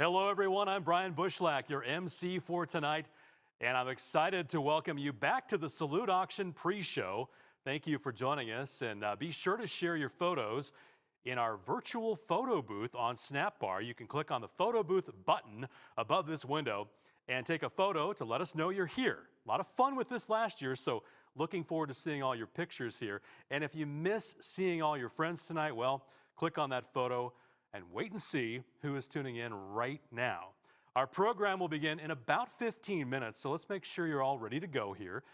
Hello, everyone. I'm Brian Bushlack, your MC for tonight, and I'm excited to welcome you back to the Salute Auction pre-show. Thank you for joining us, and be sure to share your photos in our virtual photo booth on Snapbar. You can click on the photo booth button above this window and take a photo to let us know you're here. A lot of fun with this last year, so looking forward to seeing all your pictures here. And if you miss seeing all your friends tonight, well, click on that photo and wait and see who is tuning in right now. Our program will begin in about 15 minutes, so let's make sure you're all ready to go here.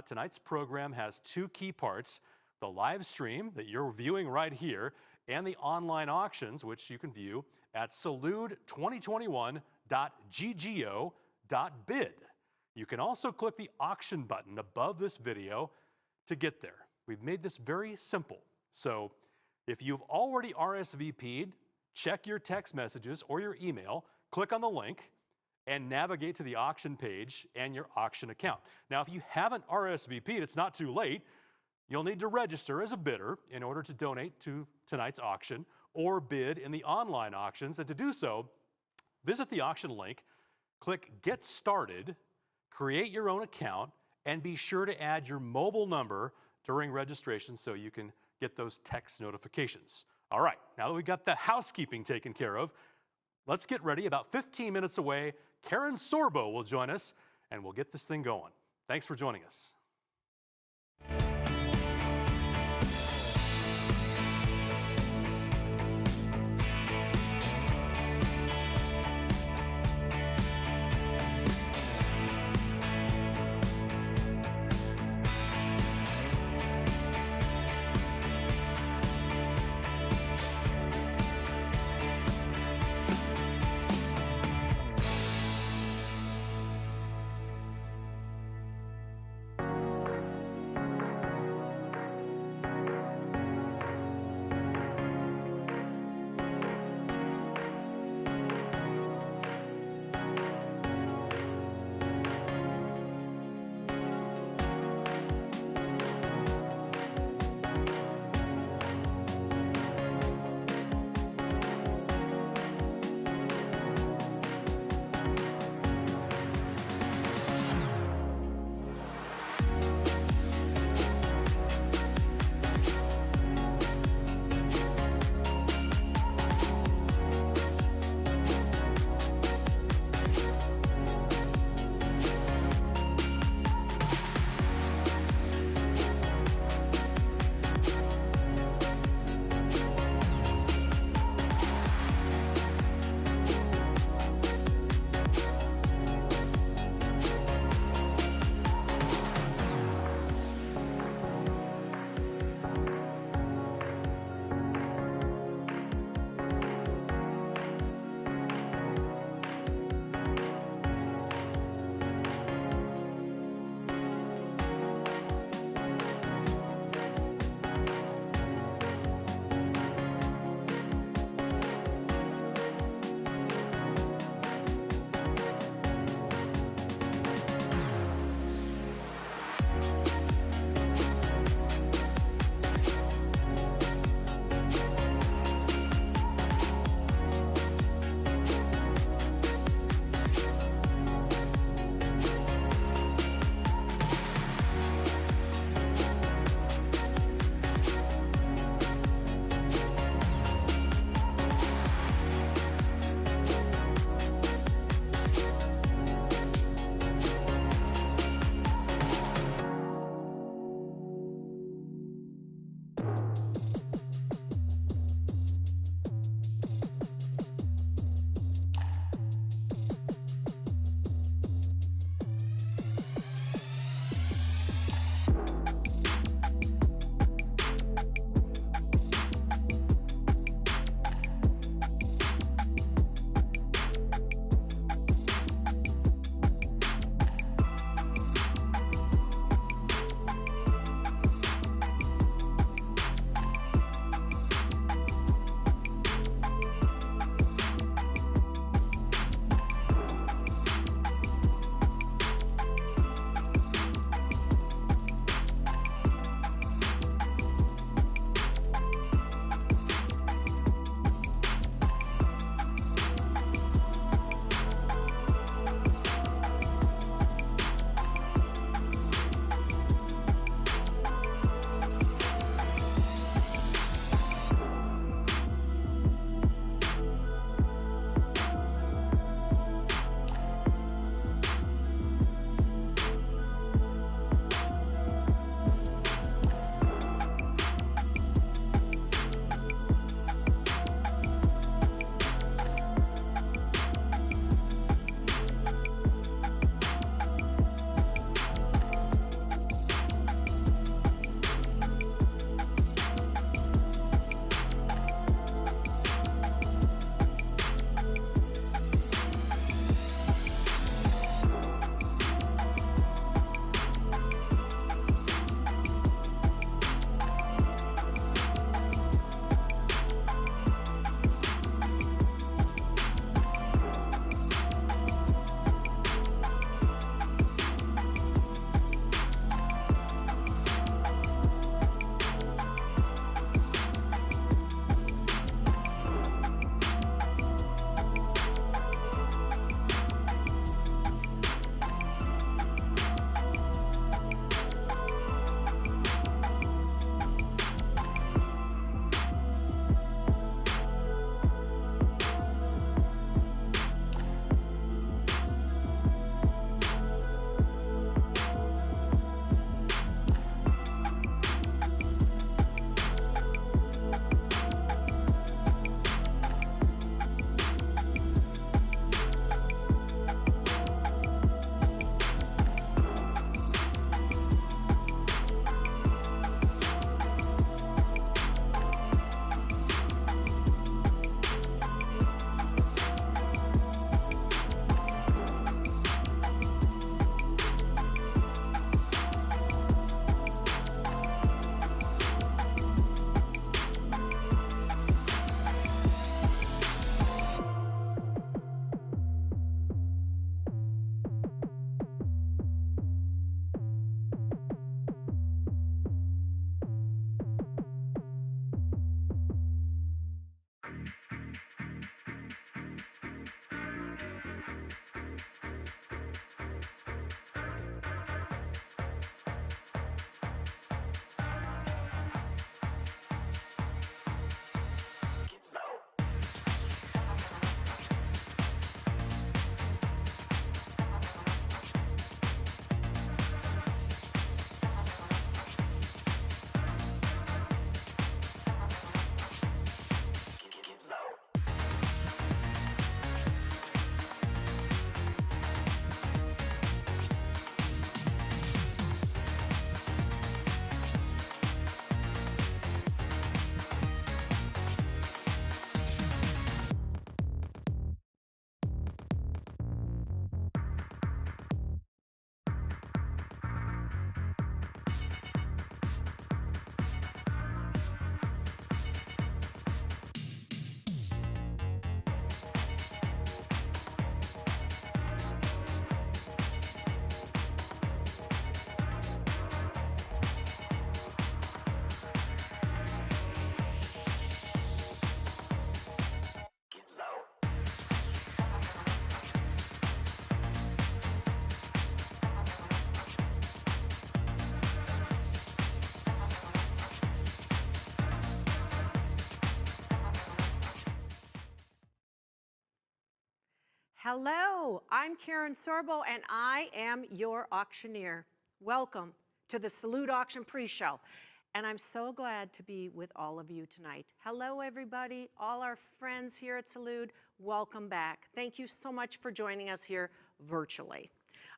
Tonight's program has two key parts: the live stream that you're viewing right here and the online auctions, which you can view at salute2021.ggo.bid. You can also click the auction button above this video to get there. We've made this very simple. So if you've already RSVP'd, check your text messages or your email, click on the link, and navigate to the auction page and your auction account. Now, if you haven't RSVP'd, it's not too late. You'll need to register as a bidder in order to donate to tonight's auction or bid in the online auctions. And to do so, visit the auction link, click Get Started, create your own account, and be sure to add your mobile number during registration so you can get those text notifications. All right, now that we've got the housekeeping taken care of, let's get ready. About 15 minutes away, Karen Sorbo will join us, and we'll get this thing going. Thanks for joining us. Hello, I'm Karen Sorbo and I am your auctioneer. Welcome to the Salute Auction Pre-Show. And I'm so glad to be with all of you tonight. Hello everybody, all our friends here at Salute, welcome back. Thank you so much for joining us here virtually.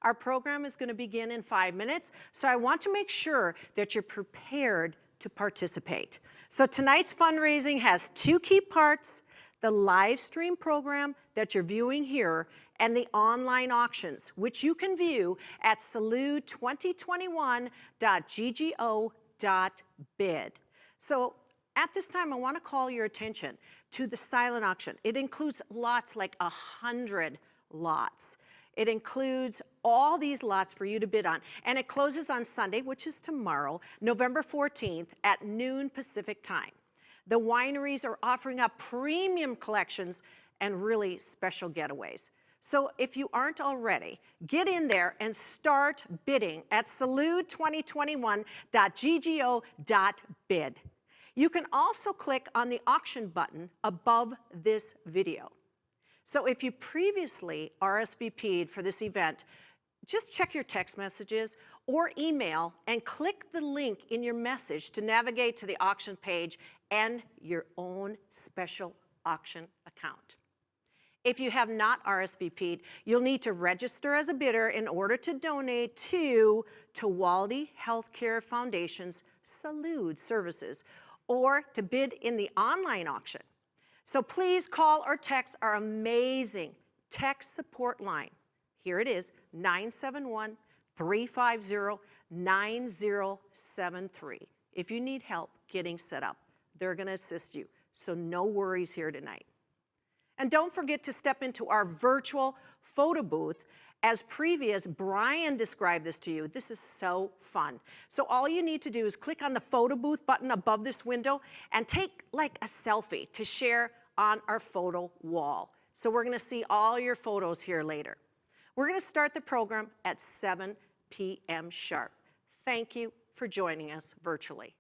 Our program is going to begin in 5 minutes, so I want to make sure that you're prepared to participate. So tonight's fundraising has 2 key parts: the live stream program that you're viewing here and the online auctions, which you can view at salute2021.ggo.bid. So at this time, I want to call your attention to the silent auction. It includes lots, like 100 lots. It includes all these lots for you to bid on. And it closes on Sunday, which is tomorrow, November 14th at noon Pacific time. The wineries are offering up premium collections and really special getaways. So if you aren't already, get in there and start bidding at salute2021.ggo.bid. You can also click on the auction button above this video. So if you previously RSVP'd for this event, just check your text messages or email and click the link in your message to navigate to the auction page and your own special auction account. If you have not RSVP'd, you'll need to register as a bidder in order to donate to Tuwaldi Healthcare Foundation's Salute services or to bid in the online auction. So please call or text our amazing text support line. Here it is, 971-350-9073. If you need help getting set up, they're going to assist you. So no worries here tonight. And don't forget to step into our virtual photo booth. As previous, Brian described this to you. This is so fun. So all you need to do is click on the photo booth button above this window and take like a selfie to share on our photo wall. So we're going to see all your photos here later. We're going to start the program at 7 p.m. sharp. Thank you for joining us virtually.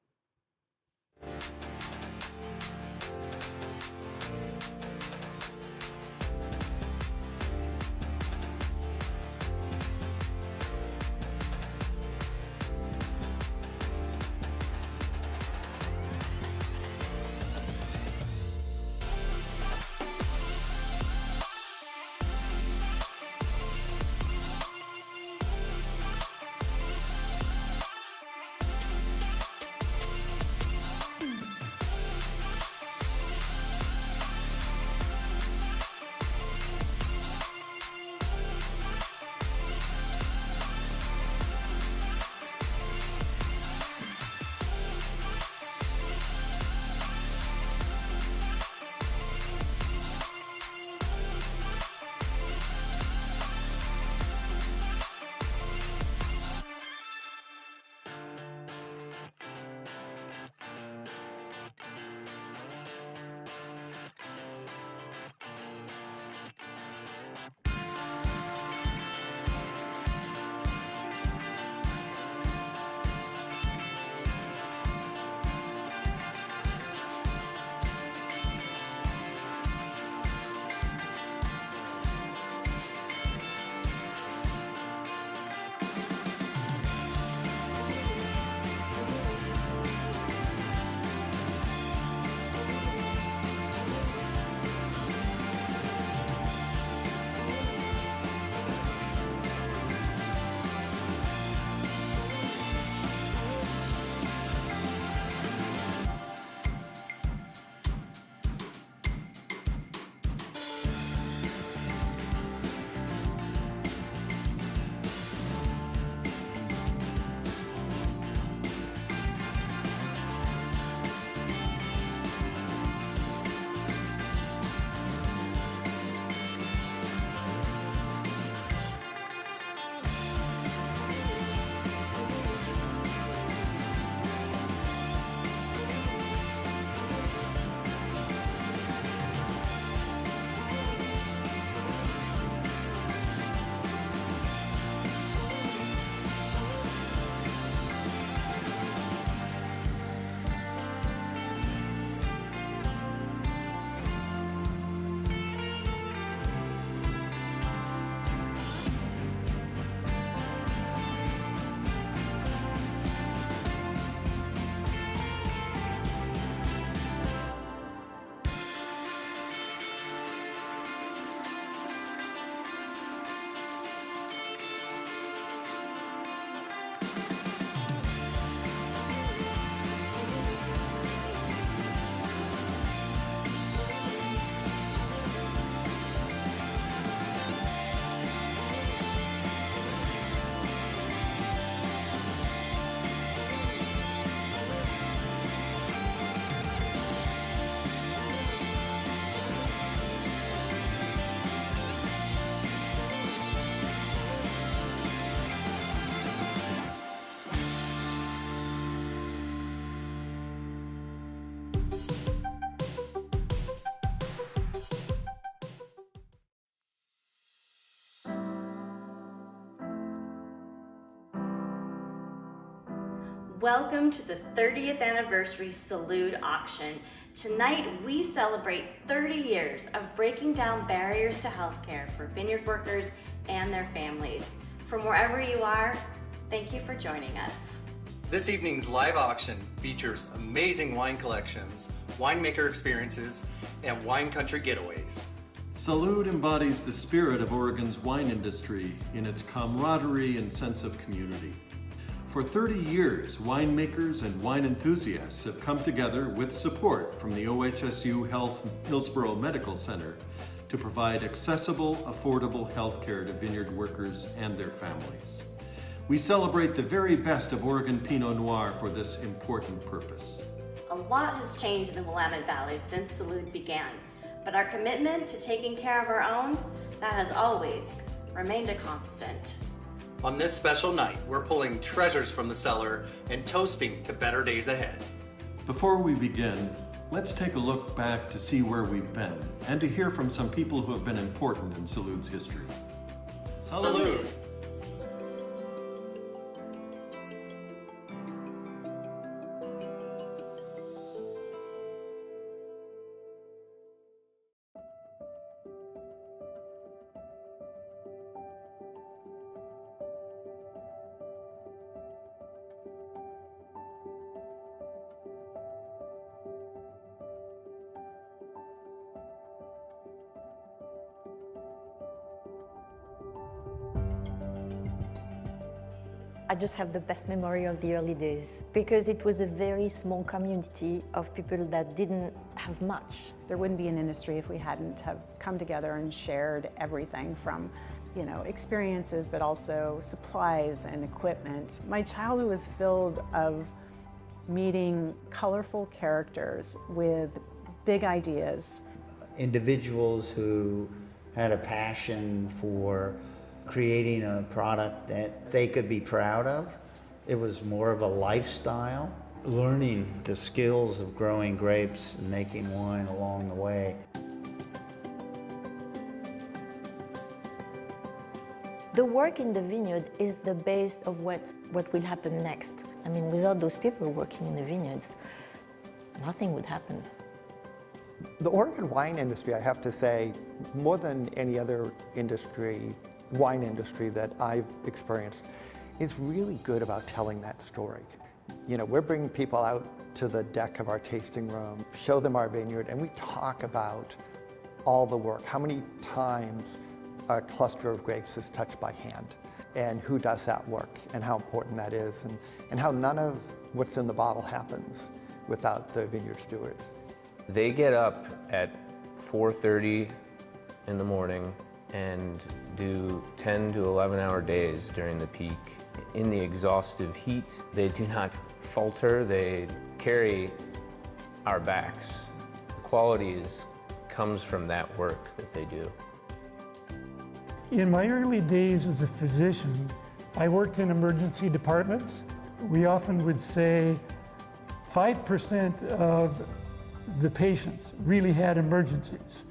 Welcome to the 30th anniversary Salud auction. Tonight we celebrate 30 years of breaking down barriers to healthcare for vineyard workers and their families. From wherever you are, thank you for joining us. This evening's live auction features amazing wine collections, winemaker experiences, and wine country getaways. Salud embodies the spirit of Oregon's wine industry in its camaraderie and sense of community. For 30 years, winemakers and wine enthusiasts have come together with support from the OHSU Health Hillsborough Medical Center to provide accessible, affordable healthcare to vineyard workers and their families. We celebrate the very best of Oregon Pinot Noir for this important purpose. A lot has changed in the Willamette Valley since Salud began, but our commitment to taking care of our own, that has always remained a constant. On this special night, we're pulling treasures from the cellar and toasting to better days ahead. Before we begin, let's take a look back to see where we've been and to hear from some people who have been important in Salud's history. Salud! I just have the best memory of the early days because it was a very small community of people that didn't have much. There wouldn't be an industry if we hadn't have come together and shared everything from, experiences, but also supplies and equipment. My childhood was filled of meeting colorful characters with big ideas. Individuals who had a passion for creating a product that they could be proud of. It was more of a lifestyle, learning the skills of growing grapes and making wine along the way. The work in the vineyard is the base of what will happen next. I mean, without those people working in the vineyards, nothing would happen. The Oregon wine industry, I have to say, more than any other wine industry that I've experienced, is really good about telling that story. We're bringing people out to the deck of our tasting room, show them our vineyard, and we talk about all the work, how many times a cluster of grapes is touched by hand, and who does that work, and how important that is, and how none of what's in the bottle happens without the vineyard stewards. They get up at 4:30 in the morning and do 10 to 11-hour days during the peak. In the exhaustive heat, they do not falter, they carry our backs. Quality comes from that work that they do. In my early days as a physician, I worked in emergency departments. We often would say 5% of the patients really had emergencies.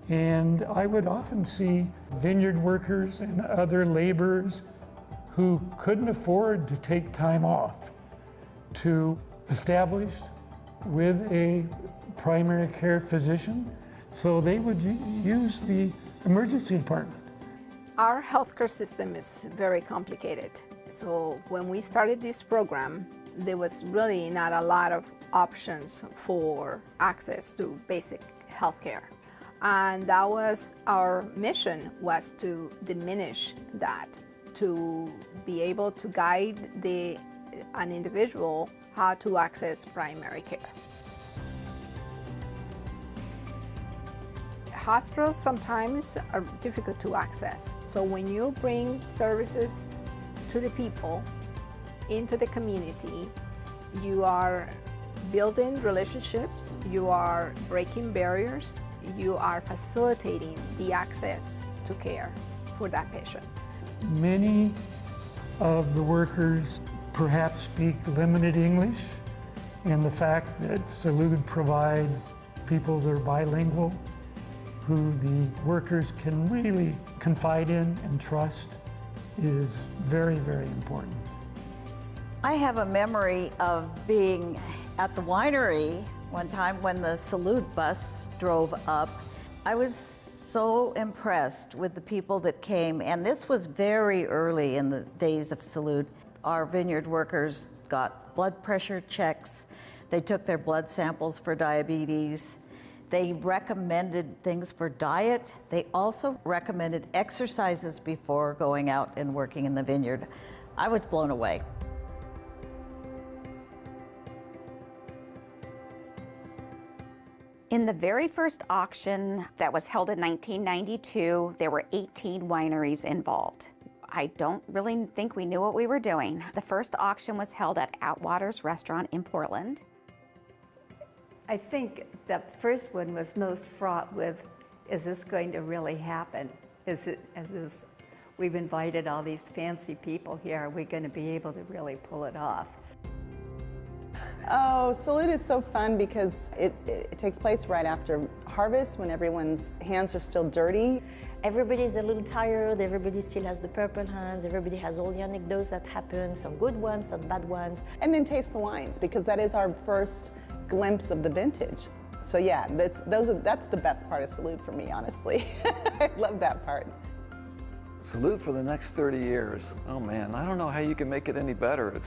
And I would often see vineyard workers and other laborers who couldn't afford to take time off to establish with a primary care physician, so they would use the emergency department. Our healthcare system is very complicated. So when we started this program, there was really not a lot of options for access to basic healthcare. And that was our mission, was to diminish that, to be able to guide an individual how to access primary care. Hospitals sometimes are difficult to access. So when you bring services to the people, into the community, you are building relationships, you are breaking barriers, you are facilitating the access to care for that patient. Many of the workers perhaps speak limited English, and the fact that Salud provides people that are bilingual, who the workers can really confide in and trust, is very, very important. I have a memory of being at the winery one time when the Salute bus drove up. I was so impressed with the people that came, and this was very early in the days of Salute. Our vineyard workers got blood pressure checks. They took their blood samples for diabetes. They recommended things for diet. They also recommended exercises before going out and working in the vineyard. I was blown away. In the very first auction that was held in 1992, there were 18 wineries involved. I don't really think we knew what we were doing. The first auction was held at Atwater's Restaurant in Portland. I think the first one was most fraught with, is this going to really happen? We've invited all these fancy people here, are we going to be able to really pull it off? Oh, Salute is so fun because it takes place right after harvest when everyone's hands are still dirty. Everybody's a little tired, everybody still has the purple hands, everybody has all the anecdotes that happen, some good ones, some bad ones. And then taste the wines, because that is our first glimpse of the vintage. So yeah, that's the best part of Salute for me, honestly. I love that part. Salute for the next 30 years. Oh man, I don't know how you can make it any better.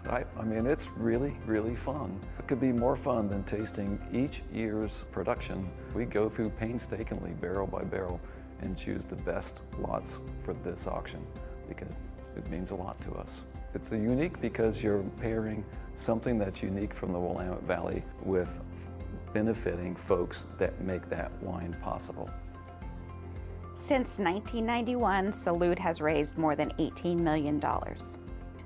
I mean, it's really, really fun. It could be more fun than tasting each year's production. We go through painstakingly, barrel by barrel, and choose the best lots for this auction because it means a lot to us. It's unique because you're pairing something that's unique from the Willamette Valley with benefiting folks that make that wine possible. Since 1991, Salute has raised more than $18 million.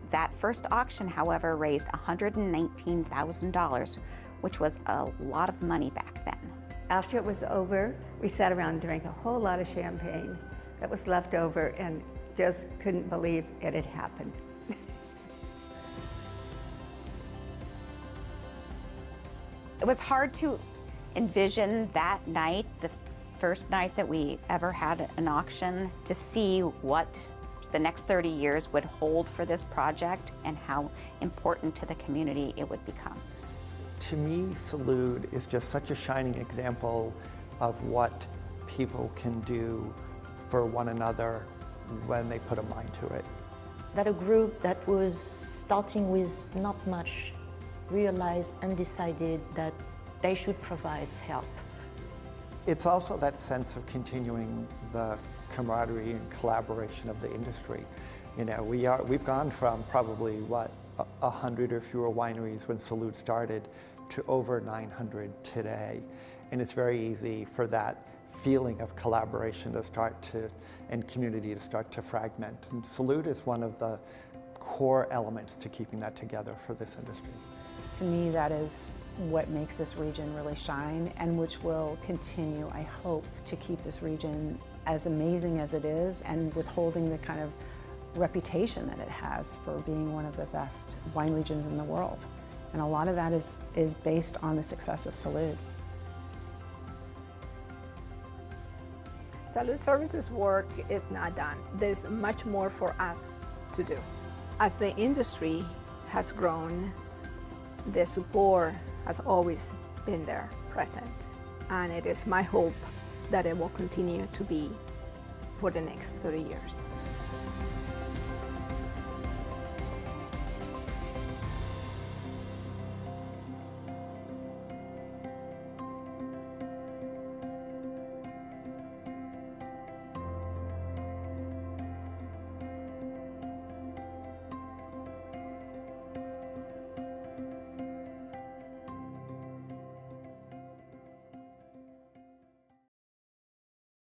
That first auction, however, raised $119,000, which was a lot of money back then. After it was over, we sat around and drank a whole lot of champagne that was left over and just couldn't believe it had happened. It was hard to envision that night, the first night that we ever had an auction, to see what the next 30 years would hold for this project and how important to the community it would become. To me, Salute is just such a shining example of what people can do for one another when they put a mind to it. That a group that was starting with not much realized and decided that they should provide help. It's also that sense of continuing the camaraderie and collaboration of the industry. You know, we've gone from probably, 100 or fewer wineries when Salute started to over 900 today. And it's very easy for that feeling of collaboration to start to, and community to start to fragment. And Salute is one of the core elements to keeping that together for this industry. To me, that is what makes this region really shine and which will continue, I hope, to keep this region as amazing as it is and withholding the kind of reputation that it has for being one of the best wine regions in the world. And a lot of that is based on the success of Salute. Salute Services work is not done. There's much more for us to do. As the industry has grown, the support has always been there, present. And it is my hope that it will continue to be for the next 30 years.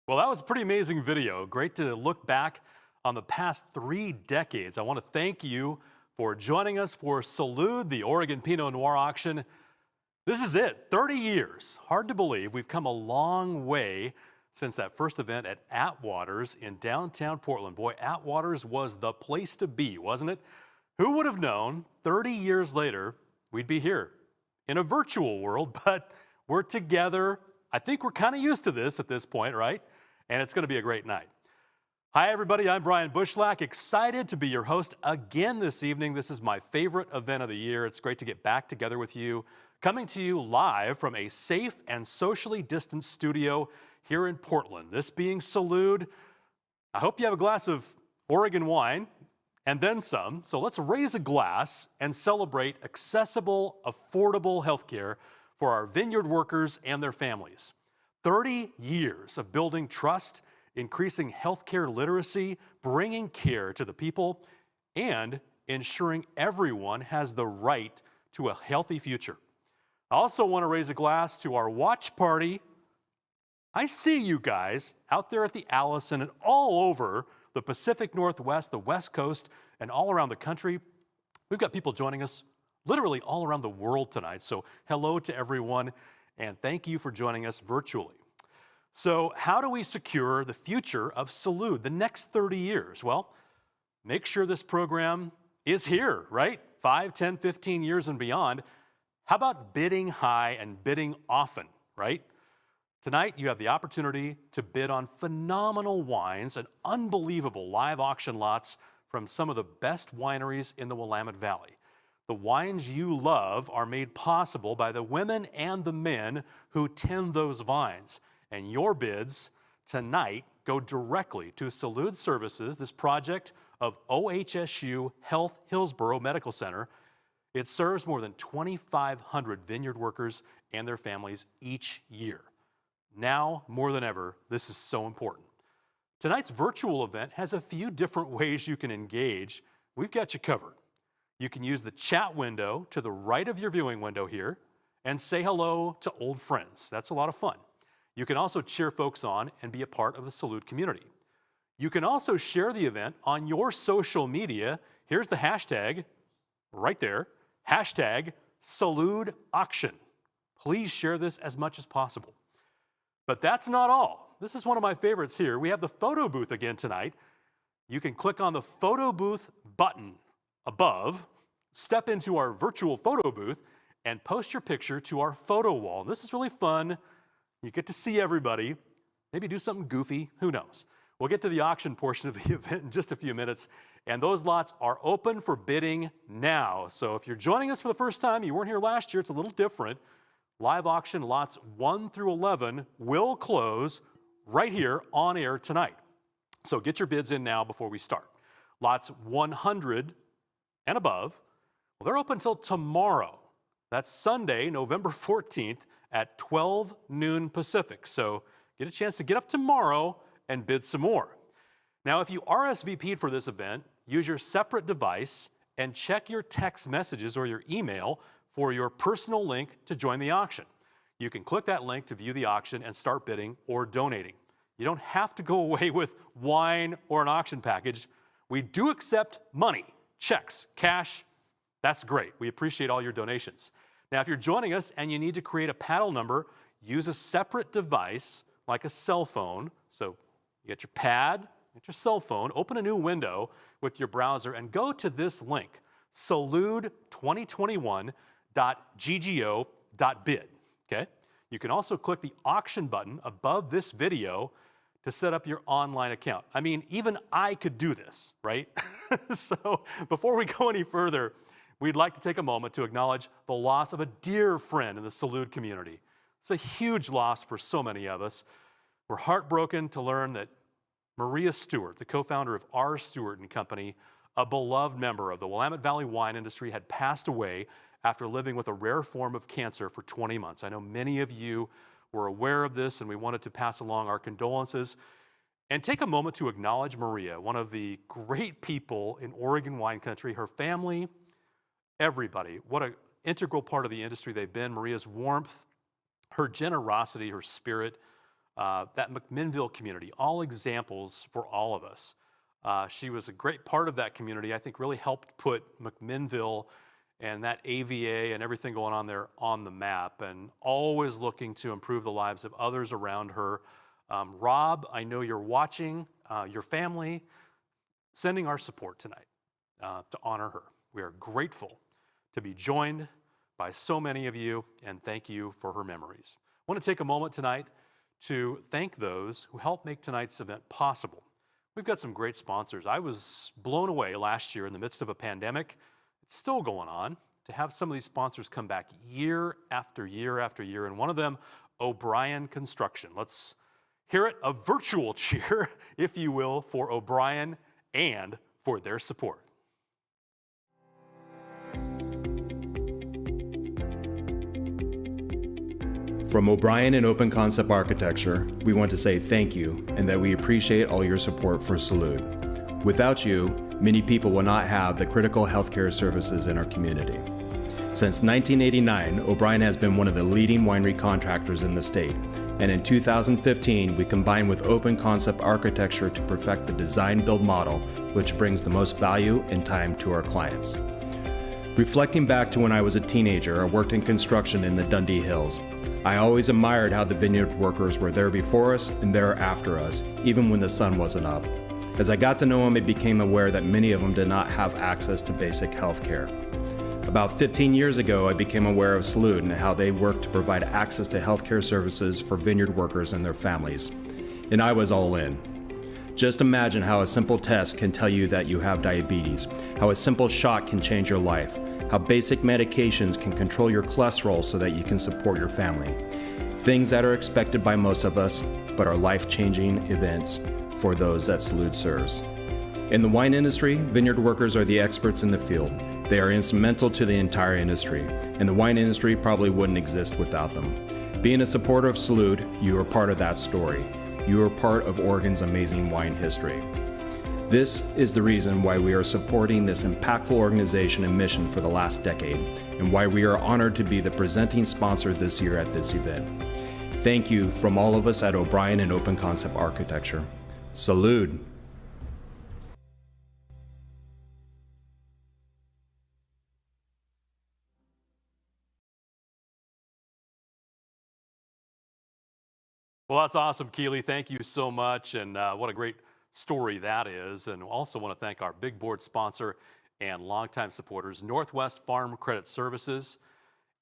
Well, that was a pretty amazing video. Great to look back on the past 3 decades. I want to thank you for joining us for Salute, the Oregon Pinot Noir auction. This is it, 30 years. Hard to believe. We've come a long way since that first event at Atwater's in downtown Portland. Boy, Atwater's was the place to be, wasn't it? Who would have known 30 years later we'd be here in a virtual world, but we're together. I think we're kind of used to this at this point, right? And it's going to be a great night. Hi, everybody. I'm Brian Bushlack, excited to be your host again this evening. This is my favorite event of the year. It's great to get back together with you, coming to you live from a safe and socially distanced studio here in Portland. This being Salud. I hope you have a glass of Oregon wine and then some. So let's raise a glass and celebrate accessible, affordable healthcare for our vineyard workers and their families. 30 years of building trust, increasing healthcare literacy, bringing care to the people, and ensuring everyone has the right to a healthy future. I also want to raise a glass to our watch party. I see you guys out there at the Allison and all over the Pacific Northwest, the West Coast, and all around the country. We've got people joining us literally all around the world tonight. So hello to everyone, and thank you for joining us virtually. So how do we secure the future of Salud, the next 30 years? Well, make sure this program is here, right? 5, 10, 15 years and beyond. How about bidding high and bidding often, right? Tonight, you have the opportunity to bid on phenomenal wines and unbelievable live auction lots from some of the best wineries in the Willamette Valley. The wines you love are made possible by the women and the men who tend those vines. And your bids tonight go directly to Salud Services, this project of OHSU Health Hillsborough Medical Center. It serves more than 2,500 vineyard workers and their families each year. Now, more than ever, this is so important. Tonight's virtual event has a few different ways you can engage. We've got you covered. You can use the chat window to the right of your viewing window here and say hello to old friends. That's a lot of fun. You can also cheer folks on and be a part of the Salud community. You can also share the event on your social media. Here's the hashtag right there, hashtag Salud Auction. Please share this as much as possible. But that's not all. This is one of my favorites here. We have the photo booth again tonight. You can click on the photo booth button above, step into our virtual photo booth, and post your picture to our photo wall. This is really fun. You get to see everybody, maybe do something goofy, who knows. We'll get to the auction portion of the event in just a few minutes, and those lots are open for bidding now. So if you're joining us for the first time, you weren't here last year, it's a little different. Live auction lots 1 through 11 will close right here on air tonight. So get your bids in now before we start. Lots 100 and above, well, they're open until tomorrow. That's Sunday, November 14th, at 12 noon Pacific. So get a chance to get up tomorrow and bid some more. Now, if you RSVP'd for this event, use your separate device and check your text messages or your email for your personal link to join the auction. You can click that link to view the auction and start bidding or donating. You don't have to go away with wine or an auction package. We do accept money, checks, cash. That's great. We appreciate all your donations. Now, if you're joining us and you need to create a paddle number, use a separate device like a cell phone. So you get your pad, get your cell phone, open a new window with your browser and go to this link, salud2021.ggo.bid, okay? You can also click the auction button above this video to set up your online account. I mean, even I could do this, right? So before we go any further, we'd like to take a moment to acknowledge the loss of a dear friend in the Salud community. It's a huge loss for so many of us. We're heartbroken to learn that Maria Stewart, the co-founder of R. Stewart & Company, a beloved member of the Willamette Valley wine industry, had passed away after living with a rare form of cancer for 20 months. I know many of you were aware of this, and we wanted to pass along our condolences and take a moment to acknowledge Maria, one of the great people in Oregon wine country, her family, everybody. What an integral part of the industry they've been. Maria's warmth, her generosity, her spirit, that McMinnville community, all examples for all of us. She was a great part of that community. I think really helped put McMinnville and that AVA and everything going on there on the map, and always looking to improve the lives of others around her. Rob, I know you're watching, your family, sending our support tonight to honor her. We are grateful to be joined by so many of you, and thank you for her memories. I want to take a moment tonight to thank those who helped make tonight's event possible. We've got some great sponsors. I was blown away last year in the midst of a pandemic. It's still going on, to have some of these sponsors come back year after year after year, and one of them, O'Brien Construction. Let's hear it, a virtual cheer, if you will, for O'Brien and for their support. From O'Brien and Open Concept Architecture, we want to say thank you and that we appreciate all your support for Salud. Without you, many people will not have the critical healthcare services in our community. Since 1989, O'Brien has been one of the leading winery contractors in the state, and in 2015, we combined with Open Concept Architecture to perfect the design-build model, which brings the most value and time to our clients. Reflecting back to when I was a teenager, I worked in construction in the Dundee Hills. I always admired how the vineyard workers were there before us and there after us, even when the sun wasn't up. As I got to know them, I became aware that many of them did not have access to basic health care. About 15 years ago, I became aware of Salud and how they work to provide access to healthcare services for vineyard workers and their families. And I was all in. Just imagine how a simple test can tell you that you have diabetes, how a simple shot can change your life, how basic medications can control your cholesterol so that you can support your family. Things that are expected by most of us, but are life-changing events for those that Salud serves. In the wine industry, vineyard workers are the experts in the field. They are instrumental to the entire industry, and the wine industry probably wouldn't exist without them. Being a supporter of Salud, you are part of that story. You are part of Oregon's amazing wine history. This is the reason why we are supporting this impactful organization and mission for the last decade, and why we are honored to be the presenting sponsor this year at this event. Thank you from all of us at O'Brien and Open Concept Architecture. Salud. Well, that's awesome, Keely. Thank you so much, and what a great story that is. And also want to thank our big board sponsor and longtime supporters, Northwest Farm Credit Services,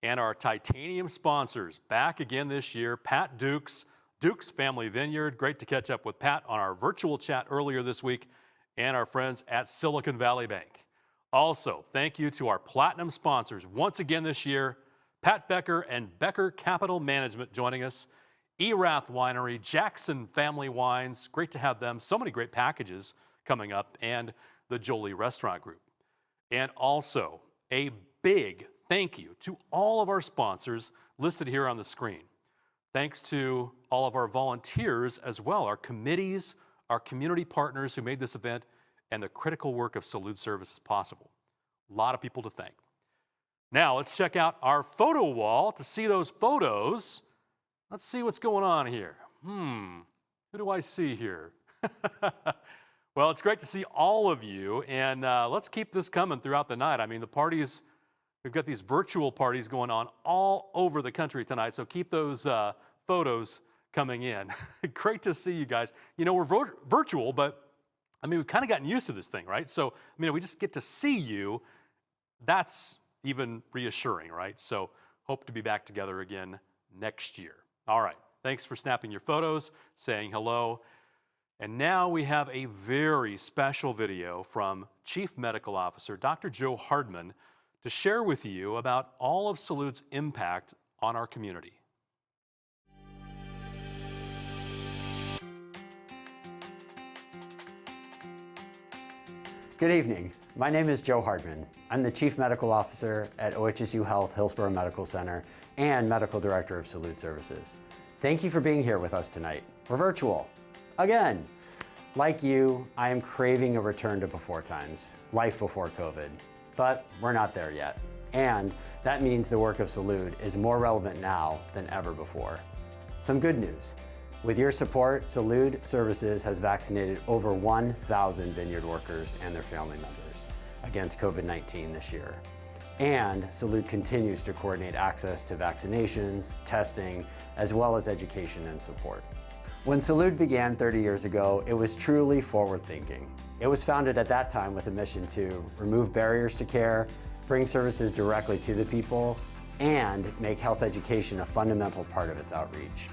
and our titanium sponsors back again this year, Pat Dukes, Dukes Family Vineyard. Great to catch up with Pat on our virtual chat earlier this week, and our friends at Silicon Valley Bank. Also, thank you to our platinum sponsors once again this year, Pat Becker and Becker Capital Management joining us, Erath Winery, Jackson Family Wines, great to have them. So many great packages coming up, and the Jolie Restaurant Group. And also a big thank you to all of our sponsors listed here on the screen. Thanks to all of our volunteers as well, our committees, our community partners who made this event and the critical work of Salud Services possible. A lot of people to thank. Now let's check out our photo wall to see those photos. Let's see what's going on here. Who do I see here? Well, it's great to see all of you, and let's keep this coming throughout the night. I mean, the parties, we've got these virtual parties going on all over the country tonight, so keep those photos coming in. Great to see you guys. You know, we're virtual, but I mean, we've kind of gotten used to this thing, right? So, I mean, if we just get to see you, that's even reassuring, right? So, hope to be back together again next year. All right, thanks for snapping your photos, saying hello. And now we have a very special video from Chief Medical Officer Dr. Joe Hardman to share with you about all of Salud's impact on our community. Good evening. My name is Joe Hardman. I'm the Chief Medical Officer at OHSU Health Hillsborough Medical Center and Medical Director of Salud Services. Thank you for being here with us tonight. We're virtual. Again, like you, I am craving a return to before times, life before COVID, but we're not there yet. And that means the work of Salud is more relevant now than ever before. Some good news. With your support, Salud Services has vaccinated over 1,000 vineyard workers and their family members against COVID-19 this year. And Salud continues to coordinate access to vaccinations, testing, as well as education and support. When Salud began 30 years ago, it was truly forward-thinking. It was founded at that time with a mission to remove barriers to care, bring services directly to the people, and make health education a fundamental part of its outreach.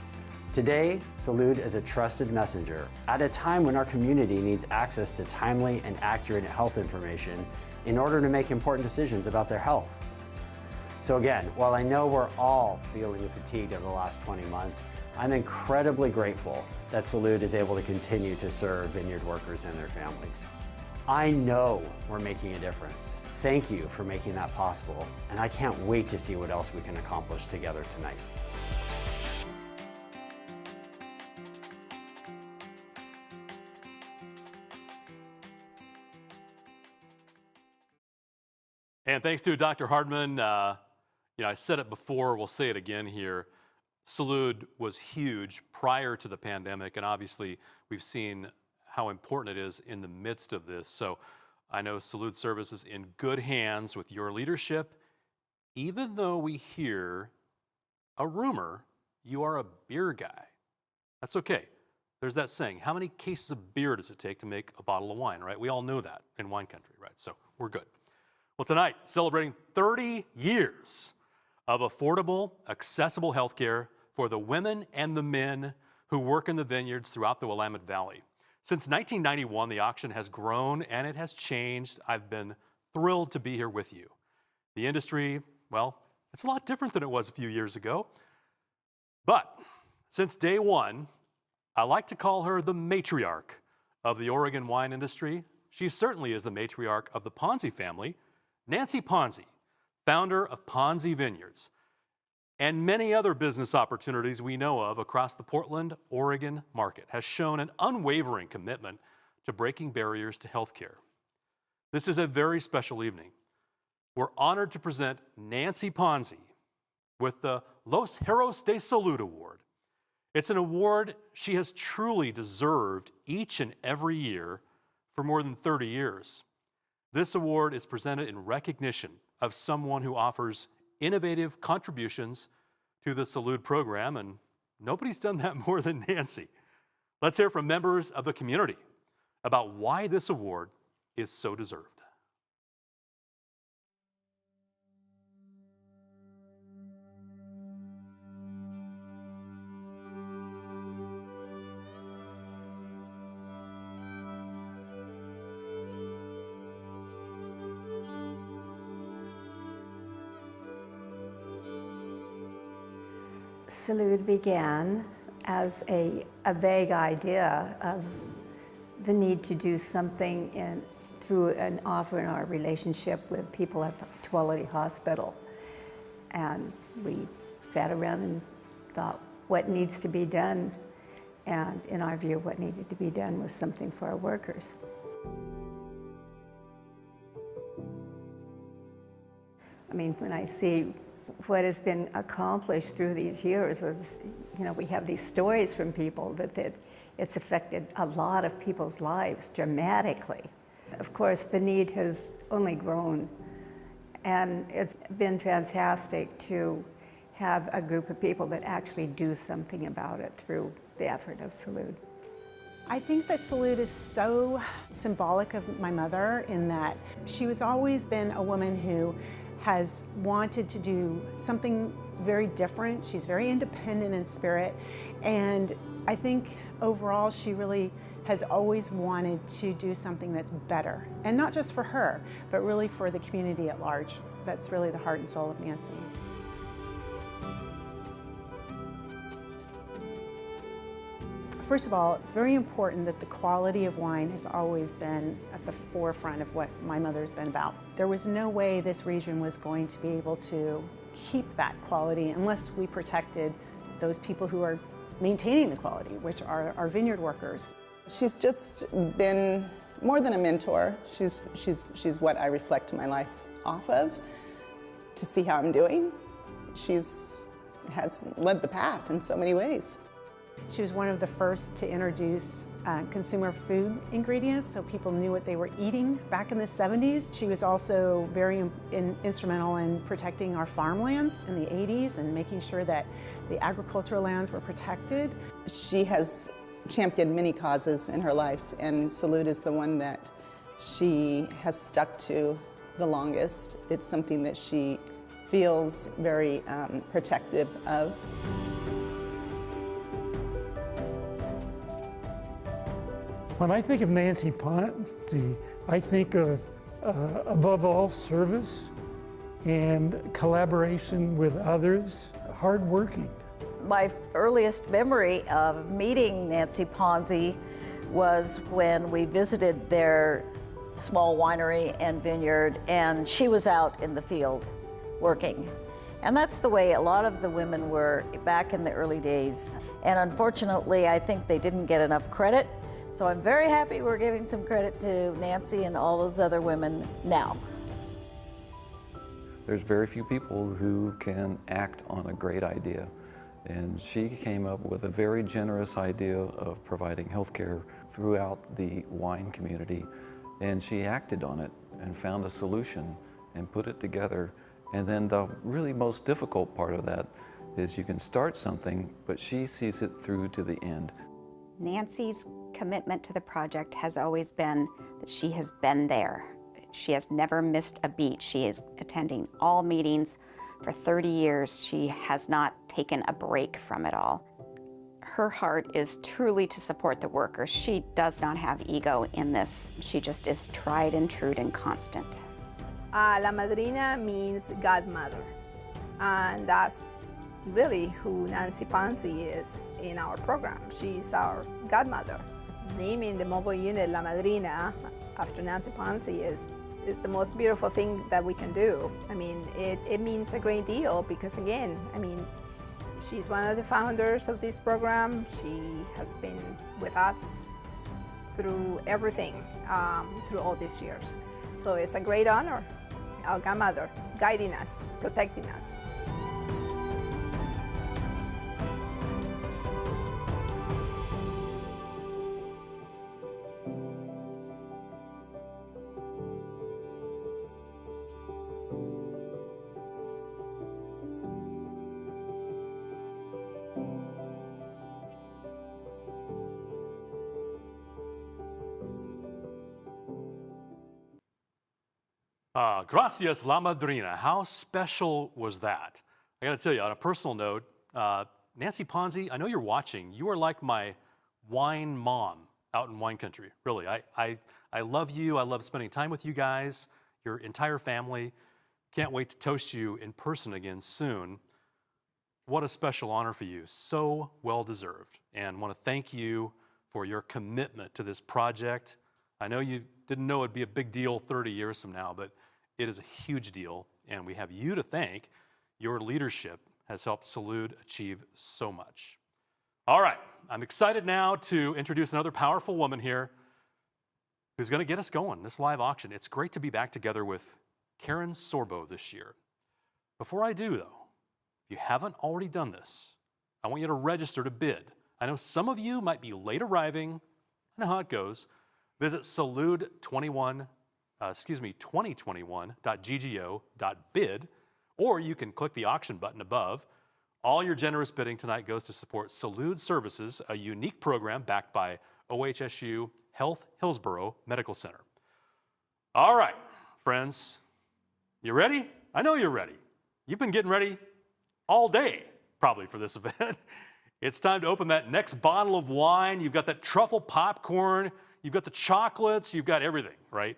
Today, Salud is a trusted messenger at a time when our community needs access to timely and accurate health information in order to make important decisions about their health. So again, while I know we're all feeling the fatigue of the last 20 months, I'm incredibly grateful that Salud is able to continue to serve vineyard workers and their families. I know we're making a difference. Thank you for making that possible, and I can't wait to see what else we can accomplish together tonight. And thanks to Dr. Hardman. I said it before, we'll say it again here. Salud was huge prior to the pandemic, and obviously we've seen how important it is in the midst of this. So I know Salud Service is in good hands with your leadership, even though we hear a rumor you are a beer guy. That's okay. There's that saying, how many cases of beer does it take to make a bottle of wine, right? We all know that in wine country, right? So we're good. Well, tonight, celebrating 30 years of affordable, accessible healthcare for the women and the men who work in the vineyards throughout the Willamette Valley. Since 1991, the auction has grown and it has changed. I've been thrilled to be here with you. The industry, well, it's a lot different than it was a few years ago. But since day one, I like to call her the matriarch of the Oregon wine industry. She certainly is the matriarch of the Ponzi family. Nancy Ponzi, founder of Ponzi Vineyards, and many other business opportunities we know of across the Portland, Oregon market, has shown an unwavering commitment to breaking barriers to healthcare. This is a very special evening. We're honored to present Nancy Ponzi with the Los Heros de Salud Award. It's an award she has truly deserved each and every year for more than 30 years. This award is presented in recognition of someone who offers innovative contributions to the Salud program, and nobody's done that more than Nancy. Let's hear from members of the community about why this award is so deserved. Salud began as a vague idea of the need to do something through an offer in our relationship with people at the Tuolumne Hospital. And we sat around and thought, what needs to be done? And in our view, what needed to be done was something for our workers. I mean, when I see what has been accomplished through these years is, we have these stories from people that it's affected a lot of people's lives dramatically. Of course, the need has only grown, and it's been fantastic to have a group of people that actually do something about it through the effort of Salud. I think that Salud is so symbolic of my mother in that she has always been a woman who has wanted to do something very different. She's very independent in spirit, and I think overall she really has always wanted to do something that's better, and not just for her, but really for the community at large. That's really the heart and soul of Nancy. First of all, it's very important that the quality of wine has always been at the forefront of what my mother's been about. There was no way this region was going to be able to keep that quality unless we protected those people who are maintaining the quality, which are our vineyard workers. She's just been more than a mentor. She's what I reflect my life off of to see how I'm doing. Has led the path in so many ways. She was one of the first to introduce consumer food ingredients so people knew what they were eating back in the 70s. She was also very instrumental in protecting our farmlands in the 80s and making sure that the agricultural lands were protected. She has championed many causes in her life, and Salud is the one that she has stuck to the longest. It's something that she feels very protective of. When I think of Nancy Ponzi, I think of, above all, service and collaboration with others, hardworking. My earliest memory of meeting Nancy Ponzi was when we visited their small winery and vineyard, and she was out in the field working. And that's the way a lot of the women were back in the early days. And unfortunately, I think they didn't get enough credit. So I'm very happy we're giving some credit to Nancy and all those other women now. There's very few people who can act on a great idea. And she came up with a very generous idea of providing health care throughout the wine community. And she acted on it and found a solution and put it together. And then the really most difficult part of that is you can start something, but she sees it through to the end. Nancy's commitment to the project has always been that she has been there. She has never missed a beat. She is attending all meetings for 30 years. She has not taken a break from it all. Her heart is truly to support the workers. She does not have ego in this. She just is tried and true and constant. La madrina means godmother, and that's really who Nancy Ponzi is in our program. She's our godmother. Naming the mobile unit La Madrina after Nancy Ponzi is the most beautiful thing that we can do. I mean, it means a great deal because, again, I mean, she's one of the founders of this program. She has been with us through everything, through all these years. So it's a great honor. Our godmother, guiding us, protecting us. Gracias, La Madrina. How special was that? I got to tell you, on a personal note, Nancy Ponzi, I know you're watching. You are like my wine mom out in wine country. Really, I love you. I love spending time with you guys, your entire family. Can't wait to toast you in person again soon. What a special honor for you. So well deserved. And want to thank you for your commitment to this project. I know you didn't know it'd be a big deal 30 years from now, but it is a huge deal, and we have you to thank. Your leadership has helped Salud achieve so much. All right, I'm excited now to introduce another powerful woman here who's going to get us going, this live auction. It's great to be back together with Karen Sorbo this year. Before I do, though, if you haven't already done this, I want you to register to bid. I know some of you might be late arriving. I know how it goes. Visit salud2021.gggo.bid, or you can click the auction button above. All your generous bidding tonight goes to support Salud Services, a unique program backed by OHSU Health Hillsborough Medical Center. All right, friends, you ready? I know you're ready. You've been getting ready all day, probably, for this event. It's time to open that next bottle of wine. You've got that truffle popcorn. You've got the chocolates, you've got everything, right?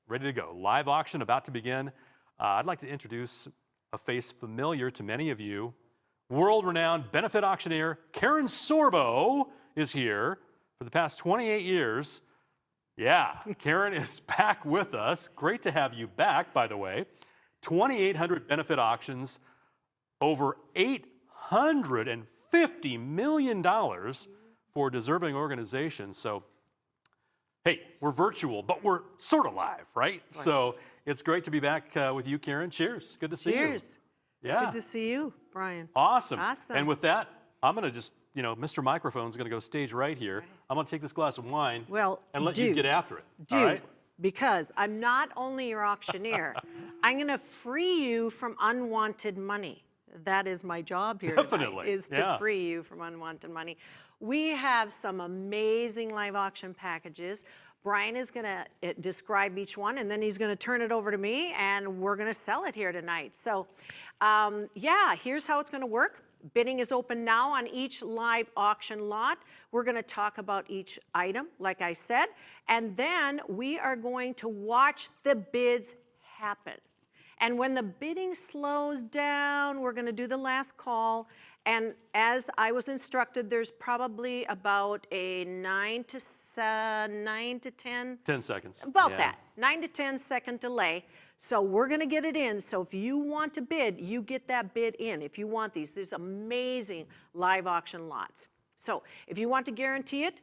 Ready to go. Live auction about to begin. I'd like to introduce a face familiar to many of you. World-renowned benefit auctioneer Karen Sorbo is here for the past 28 years. Yeah, Karen is back with us. Great to have you back, by the way. 2,800 benefit auctions, over $850 million for deserving organizations. So, hey, we're virtual, but we're sort of live, right? So it's great to be back with you, Karen. Cheers. Good to see you. Cheers. Yeah. Good to see you, Brian. Awesome. Awesome. And with that, I'm going to just, Mr. Microphone's going to go stage right here. Right. I'm going to take this glass of wine and let you get after it. All right? Because I'm not only your auctioneer, I'm going to free you from unwanted money. That is my job here tonight, is to free you from unwanted money. We have some amazing live auction packages. Brian is going to describe each one, and then he's going to turn it over to me, and we're going to sell it here tonight. So, yeah, here's how it's going to work. Bidding is open now on each live auction lot. We're going to talk about each item, like I said, and then we are going to watch the bids happen. And when the bidding slows down, we're going to do the last call. And as I was instructed, there's probably about a 9 to 10. 10 seconds. About that, 9 to 10 second delay. So we're going to get it in. So if you want to bid, you get that bid in. If you want these, there's amazing live auction lots. So if you want to guarantee it,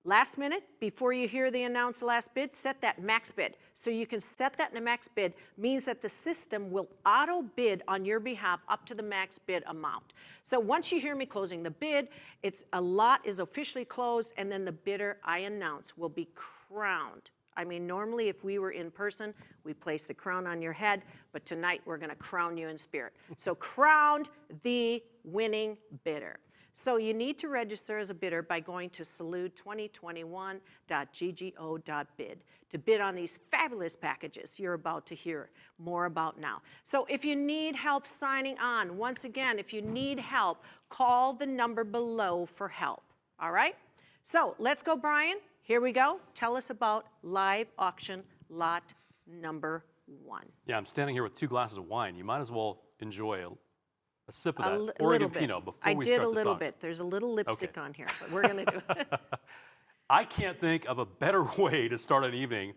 last minute, before you hear the announced last bid, set that max bid. So you can set that in a max bid, means that the system will auto bid on your behalf up to the max bid amount. So once you hear me closing the bid, a lot is officially closed, and then the bidder I announce will be crowned. I mean, normally if we were in person, we place the crown on your head, but tonight we're gonna crown you in spirit. So crowned the winning bidder. So you need to register as a bidder by going to salute2021.ggo.bid to bid on these fabulous packages you're about to hear more about now. So if you need help signing on, once again, if you need help, call the number below for help, all right? So let's go, Brian. Here we go. Tell us about live auction lot number 1. Yeah, I'm standing here with 2 glasses of wine. You might as well enjoy a sip of that A Oregon little Pinot bit. before we start I did a this little auction. bit. There's a little lipstick Okay. on here, but we're going to do it. I can't think of a better way to start an evening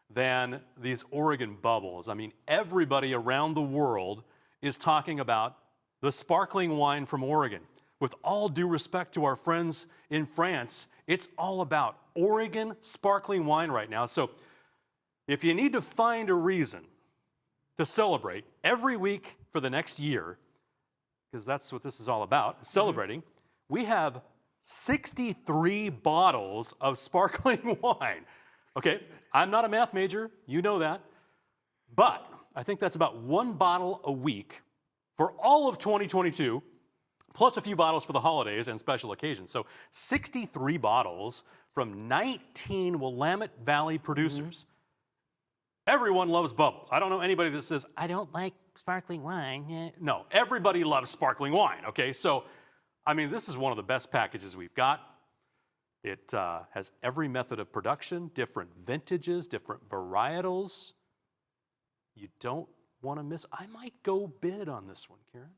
than these Oregon bubbles. I mean, everybody around the world is talking about the sparkling wine from Oregon. With all due respect to our friends in France, it's all about Oregon sparkling wine right now. So if you need to find a reason to celebrate every week for the next year, because that's what this is all about, celebrating, we have 63 bottles of sparkling wine. Okay, I'm not a math major, you know that, but I think that's about 1 bottle a week for all of 2022, plus a few bottles for the holidays and special occasions. So 63 bottles from 19 Willamette Valley producers. Everyone loves bubbles. I don't know anybody that says, I don't like sparkling wine. No, everybody loves sparkling wine, okay? So, I mean, this is one of the best packages we've got. It has every method of production, different vintages, different varietals. You don't want to miss. I might go bid on this one, Karen.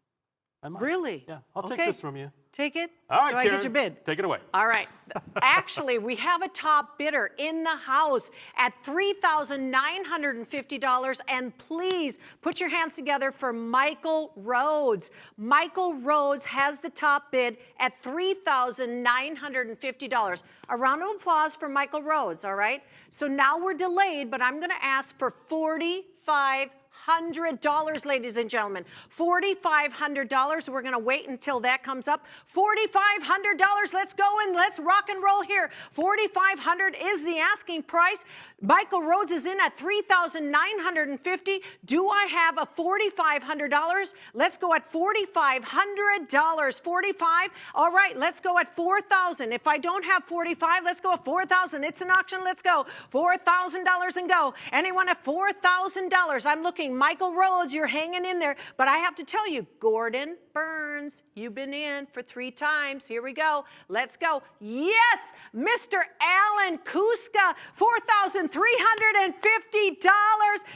I might. Really? Yeah, I'll take Okay. this from you. Take it? All right, so I Karen, get your bid. take it away. All right. Actually, we have a top bidder in the house at $3,950. And please put your hands together for Michael Rhodes. Michael Rhodes has the top bid at $3,950. A round of applause for Michael Rhodes, all right? So now we're delayed, but I'm going to ask for $4,500, ladies and gentlemen. $4,500. We're going to wait until that comes up. $4,500. Let's go and let's rock and roll here. $4,500 is the asking price. Michael Rhodes is in at $3,950. Do I have a $4,500? Let's go at $4,500. 45. All right, let's go at $4,000. If I don't have 45, let's go at $4,000. It's an auction. Let's go. $4,000 and go. Anyone at $4,000? I'm looking. Michael Rhodes, you're hanging in there. But I have to tell you, Gordon Burns, you've been in for 3 times. Here we go. Let's go. Yes, Mr. Alan Kuska, $4,350.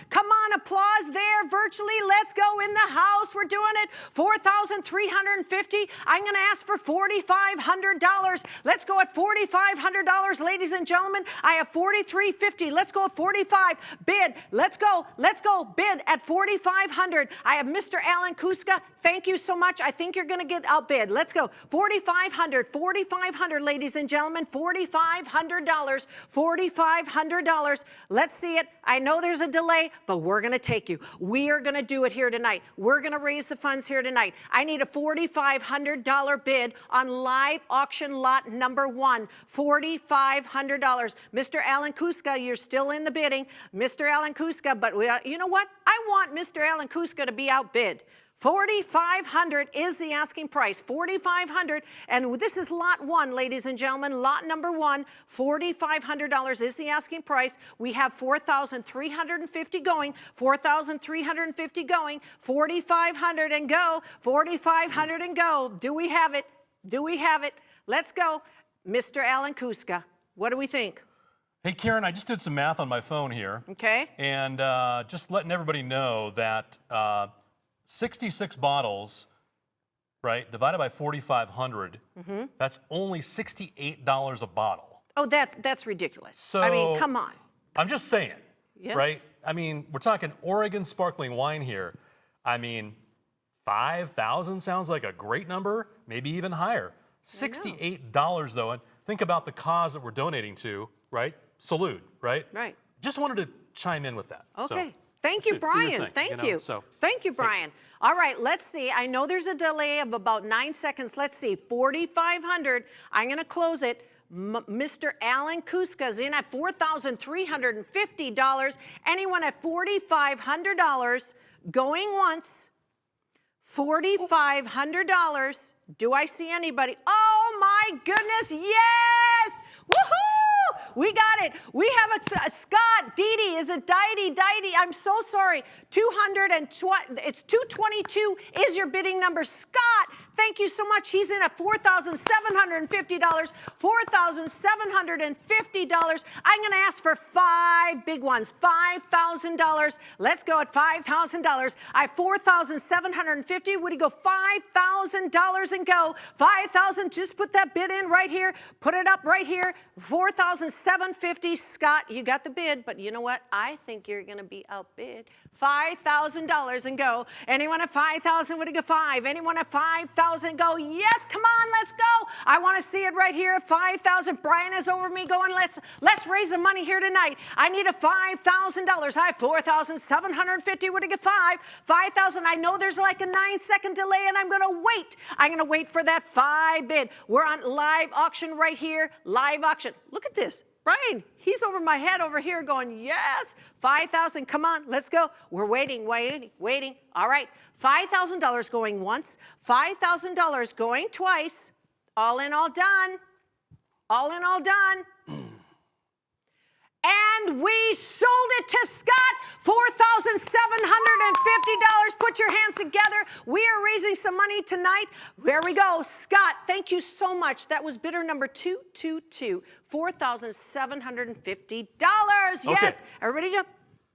Come on, applause there virtually. Let's go in the house. We're doing it. $4,350. I'm going to ask for $4,500. Let's go at $4,500, ladies and gentlemen. I have $4,350. Let's go at $45. Bid. Let's go. Let's go. Bid at $4,500. I have Mr. Alan Kuska. Thank you so much. I think you're going to get outbid. Let's go. $4,500. $4,500, ladies and gentlemen. $4,500. $4,500. Let's see it. I know there's a delay, but we're going to take you. We are going to do it here tonight. We're going to raise the funds here tonight. I need a $4,500 bid on live auction lot number 1. $4,500. Mr. Alan Kuska, you're still in the bidding. Mr. Alan Kuska, but you know what? I want Mr. Alan Kuska to be outbid. $4,500 is the asking price. $4,500, and this is lot 1, ladies and gentlemen. Lot number 1, $4,500 is the asking price. We have 4,350 going, 4,350 going, 4,500 and go, 4,500 and go. Do we have it? Do we have it? Let's go. Mr. Alan Kuska, what do we think? Hey, Karen, I just did some math on my phone here. Okay. And just letting everybody know that 66 bottles, right, divided by 4,500, that's only $68 a bottle. Oh, that's ridiculous. So, I mean, come on. I'm just saying, Yes. right? I mean, we're talking Oregon sparkling wine here. I mean, 5,000 sounds like a great number, maybe even higher. $68 though, and think about the cause that we're donating to, right? Salute, right? Right. Just wanted to chime in with that. Okay. So, Thank you, do your Brian. thing, Thank you. So, Thank you, Brian. All right, let's see. I know there's a delay of about 9 seconds. Let's see. 4,500. I'm going to close it. Mr. Alan Kuska's in at $4,350. Anyone at $4,500 going once? $4,500. Do I see anybody? Oh my goodness, yes! Woohoo! We got it. We have a Scott, Dee Dee, is it Dee? I'm so sorry. 220, it's 222 is your bidding number. Scott, thank you so much. He's in at $4,750. $4,750. I'm going to ask for 5 big ones. $5,000. Let's go at $5,000. I have $4,750. Would he go $5,000 and go? $5,000. Just put that bid in right here. Put it up right here. $4,750. Scott, you got the bid, but you know what? I think you're going to be outbid. $5,000 and go. Anyone at 5,000? Would he go 5? Anyone at 5,000? Go. Yes, come on, let's go. I want to see it right here at 5,000. Brian is over me going, let's raise the money here tonight. I need a $5,000. I have 4,750. Would he get 5? 5,000. I know there's like a 9-second delay, and I'm going to wait. I'm going to wait for that 5 bid. We're on live auction right here. Live auction. Look at this. Brian, he's over my head over here going, yes, 5,000, come on, let's go. We're waiting. All right, $5,000 going once, $5,000 going twice. All in, all done. All in, all done. And we sold it to Scott, $4,750. Put your hands together. We are raising some money tonight. There we go. Scott, thank you so much. That was bidder number 222, $4,750. Yes, Okay. everybody jump.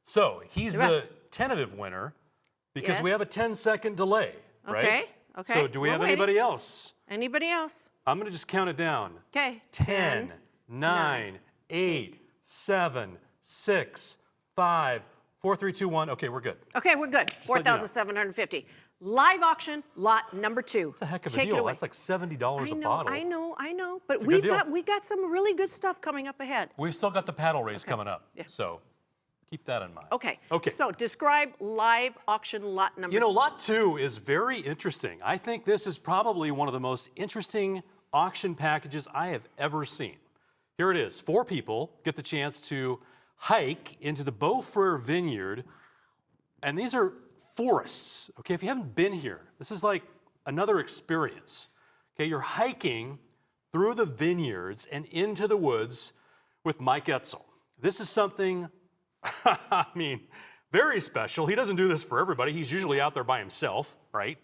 So he's the tentative winner because we have a 10-second delay, right? Okay. So do we have anybody else? Anybody else? I'm going to just count it down. Okay. 10, 9, 8, 7, 6, 5, 4, 3, 2, 1. Okay, we're good. Okay, we're good. Just let you know. 4,750. Live auction, lot number 2. That's a heck of a Take it deal. away. That's like $70 a bottle. I know. But It's a good deal. we got some really good stuff coming up ahead. We've still got the paddle race coming up. So keep that in mind. Okay. Okay. So describe live auction lot number 2. You know, lot 2 is very interesting. I think this is probably one of the most interesting auction packages I have ever seen. Here it is. 4 people get the chance to hike into the Beaufrere Vineyard, and these are forests. Okay, if you haven't been here, this is like another experience. Okay, you're hiking through the vineyards and into the woods with Mike Etzel. This is something, I mean, very special. He doesn't do this for everybody. He's usually out there by himself, right?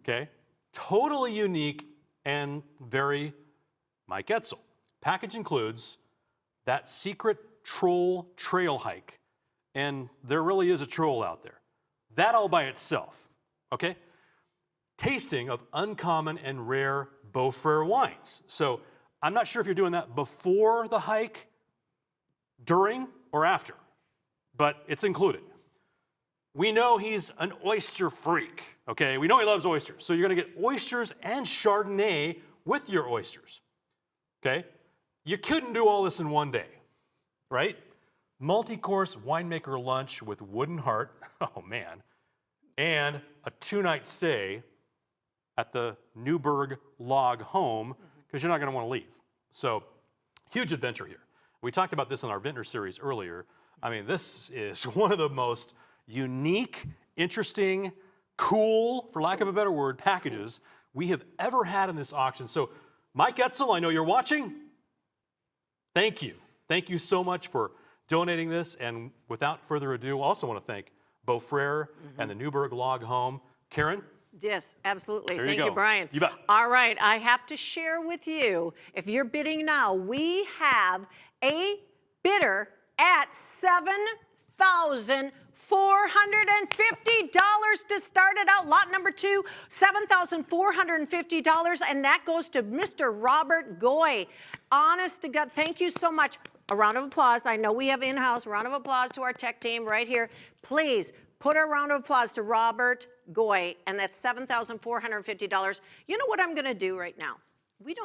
Okay, totally unique and very Mike Etzel. Package includes that secret troll trail hike, and there really is a troll out there. That all by itself, okay? Tasting of uncommon and rare Beaufrere wines. So I'm not sure if you're doing that before the hike, during, or after, but it's included. We know he's an oyster freak, okay? We know he loves oysters. So you're gonna get oysters and Chardonnay with your oysters, okay? You couldn't do all this in one day, right? Multi-course winemaker lunch with wooden heart, oh man, and a 2-night stay at the Newburgh log home, because you're not gonna wanna leave. So, huge adventure here. We talked about this in our Vintner series earlier. I mean, this is one of the most unique, interesting, cool, for lack of a better word, packages we have ever had in this auction. So Mike Etzel, I know you're watching. Thank you. Thank you so much for donating this. And without further ado, I also want to thank Beau Frere and the Newburgh Log Home. Karen? Yes, absolutely. There you Thank go. you, Brian. You bet. All right, I have to share with you, if you're bidding now, we have a bidder at $7,450 to start it out. Lot number 2, $7,450, and that goes to Mr. Robert Goy. Honest to God, thank you so much. A round of applause. I know we have in-house. A round of applause to our tech team right here. Please put a round of applause to Robert Goy, and that's $7,450. You know what I'm going to do right now? We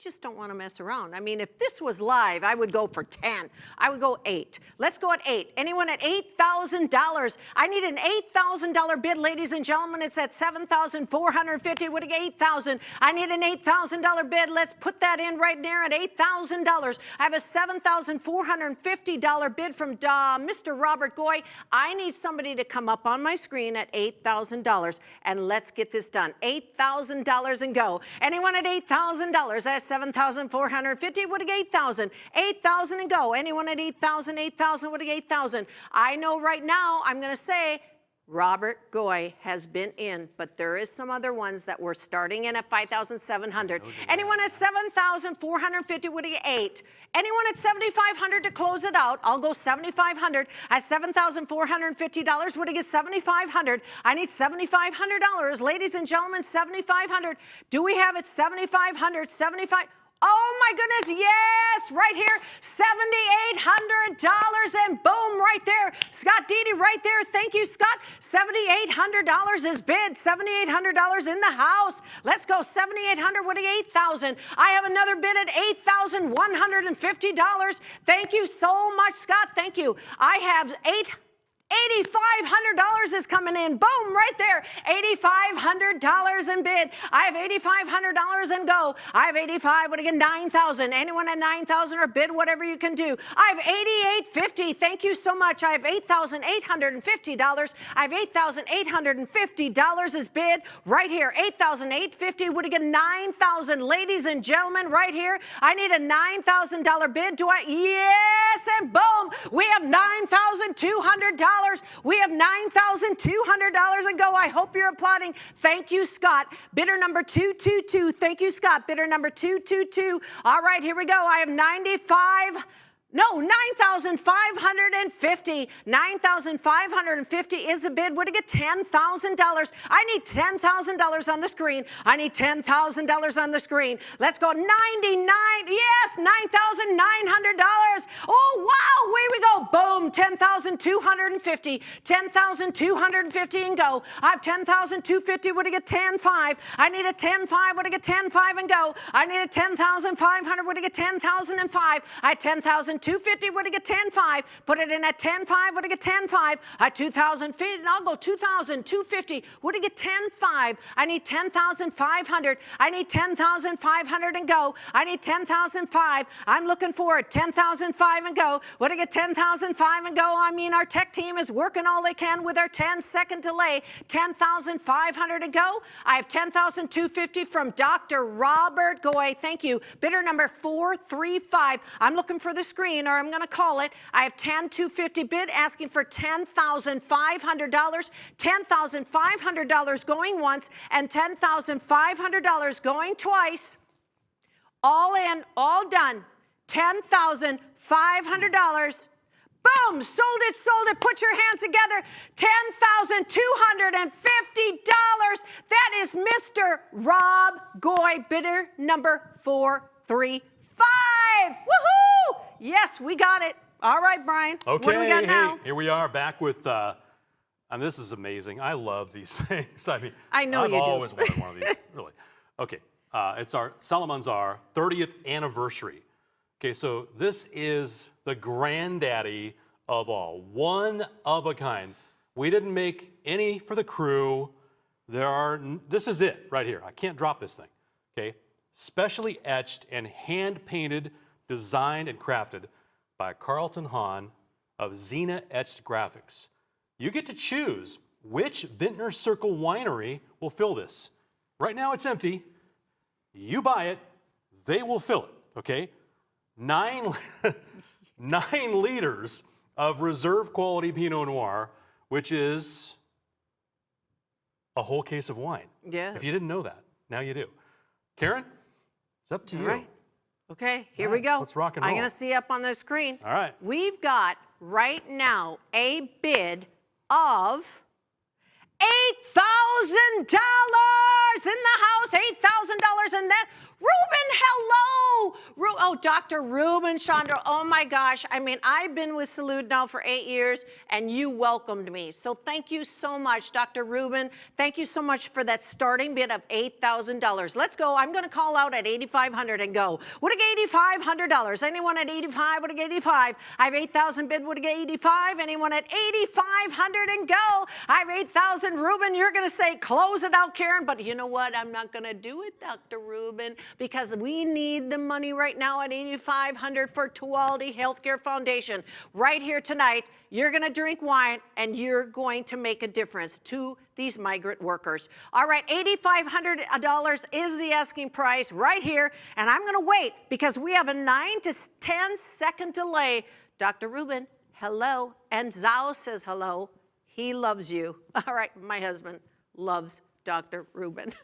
just don't want to mess around. I mean, if this was live, I would go for 10. I would go 8. Let's go at 8. Anyone at $8,000? I need an $8,000 bid, ladies and gentlemen. It's at $7,450. Would it get $8,000? I need an $8,000 bid. Let's put that in right there at $8,000. I have a $7,450 bid from Mr. Robert Goy. I need somebody to come up on my screen at $8,000, and let's get this done. $8,000 and go. Anyone at $8,000? That's $7,450. Would it get $8,000? $8,000 and go. Anyone at $8,000? $8,000. Would it get $8,000? I know right now I'm going to say Robert Goy has been in, but there is some other ones that we're starting in at $5,700. Anyone at $7,450? Would it get 8? Anyone at $7,500 to close it out? I'll go $7,500 at $7,450. Would it get $7,500? I need $7,500. Ladies and gentlemen, $7,500. Do we have it? $7,500. $7,500. Oh my goodness, yes, right here, $7,800, and boom, right there. Scott Deedy, right there. Thank you, Scott. $7,800 is bid. $7,800 in the house. Let's go. $7,800. What is $8,000? I have another bid at $8,150. Thank you so much, Scott. Thank you. I have $8,500 is coming in. Boom, right there. $8,500 in bid. I have $8,500 and go. I have 85. What again? 9,000. Anyone at 9,000 or bid whatever you can do. I have $8,850. Thank you so much. I have $8,850. I have $8,850 is bid right here. $8,850. Would again 9,000. Ladies and gentlemen, right here. I need a $9,000 bid. Do I? Yes, and boom. We have $9,200. We have $9,200 and go. I hope you're applauding. Thank you, Scott. Bidder number 222. Thank you, Scott. Bidder number 222. All right, here we go. I have $9,550. $9,550 is the bid. Would it get $10,000? I need $10,000 on the screen. I need $10,000 on the screen. Let's go. 99. Yes, $9,900. Oh, wow. Here we go. Boom. 10,250. 10,250 and go. I have 10,250. Would it get 10,500? I need a 10,500. Would it get 10,500 and go? I need a 10,500. Would it get 10,005? I had 10,250. Would it get 10,500? Put it in at 10,500. Would it get 10,500? At 2,000 feet, and I'll go 2,250. Would it get 10,500? I need 10,500. I need 10,500 and go. I need 10,005. I'm looking for it. 10,005 and go. Would it get 10,005 and go? I mean, our tech team is working all they can with our 10-second delay. 10,500 and go. I have 10,250 from Dr. Robert Goy. Thank you. Bidder number 435. I'm looking for the screen, or I'm going to call it. I have 10,250 bid asking for $10,500. $10,500 going once and $10,500 going twice. All in, all done. $10,500. Boom, sold it, sold it. Put your hands together. $10,250. That is Mr. Rob Goy, bidder number 435. Woohoo! Yes, we got it. All right, Brian. Okay, what do we got now? Here we are back with, and this is amazing. I love these things. I mean, I know I've you do. always wanted one of these, really. Okay, it's our Salamanzar 30th anniversary. Okay, so this is the granddaddy of all, one of a kind. We didn't make any for the crew. This is it right here. I can't drop this thing, okay? Specially etched and hand-painted, designed and crafted by Carlton Hahn of Xena Etched Graphics. You get to choose which Vintner Circle winery will fill this. Right now it's empty. You buy it, they will fill it, okay? 9 liters of reserve quality Pinot Noir, which is a whole case of wine. Yes. If you didn't know that, now you do. Karen, it's up to you. All right. Okay, here we go. Let's rock and roll. I'm going to see up on the screen. All right. We've got right now a bid of $8,000 in the house. $8,000, and that Ruben, hello. Oh, Dr. Ruben Chandra. Oh my gosh. I mean, I've been with Salud now for 8 years, and you welcomed me. So thank you so much, Dr. Ruben. Thank you so much for that starting bid of $8,000. Let's go. I'm going to call out at $8,500 and go. Would I get $8,500? Anyone at 85? Would I get 85? I have 8,000 bid. Would I get 85? Anyone at 8,500 and go? I have 8,000. Ruben, you're going to say close it out, Karen. But you know what? I'm not going to do it, Dr. Ruben, because we need the money right now at $8,500 for Tualdi Healthcare Foundation. Right here tonight, you're going to drink wine and you're going to make a difference to these migrant workers. All right, $8,500 is the asking price right here, and I'm going to wait because we have a 9 to 10 second delay. Dr. Ruben, hello, and Zhao says hello. He loves you. All right, my husband loves Dr. Ruben.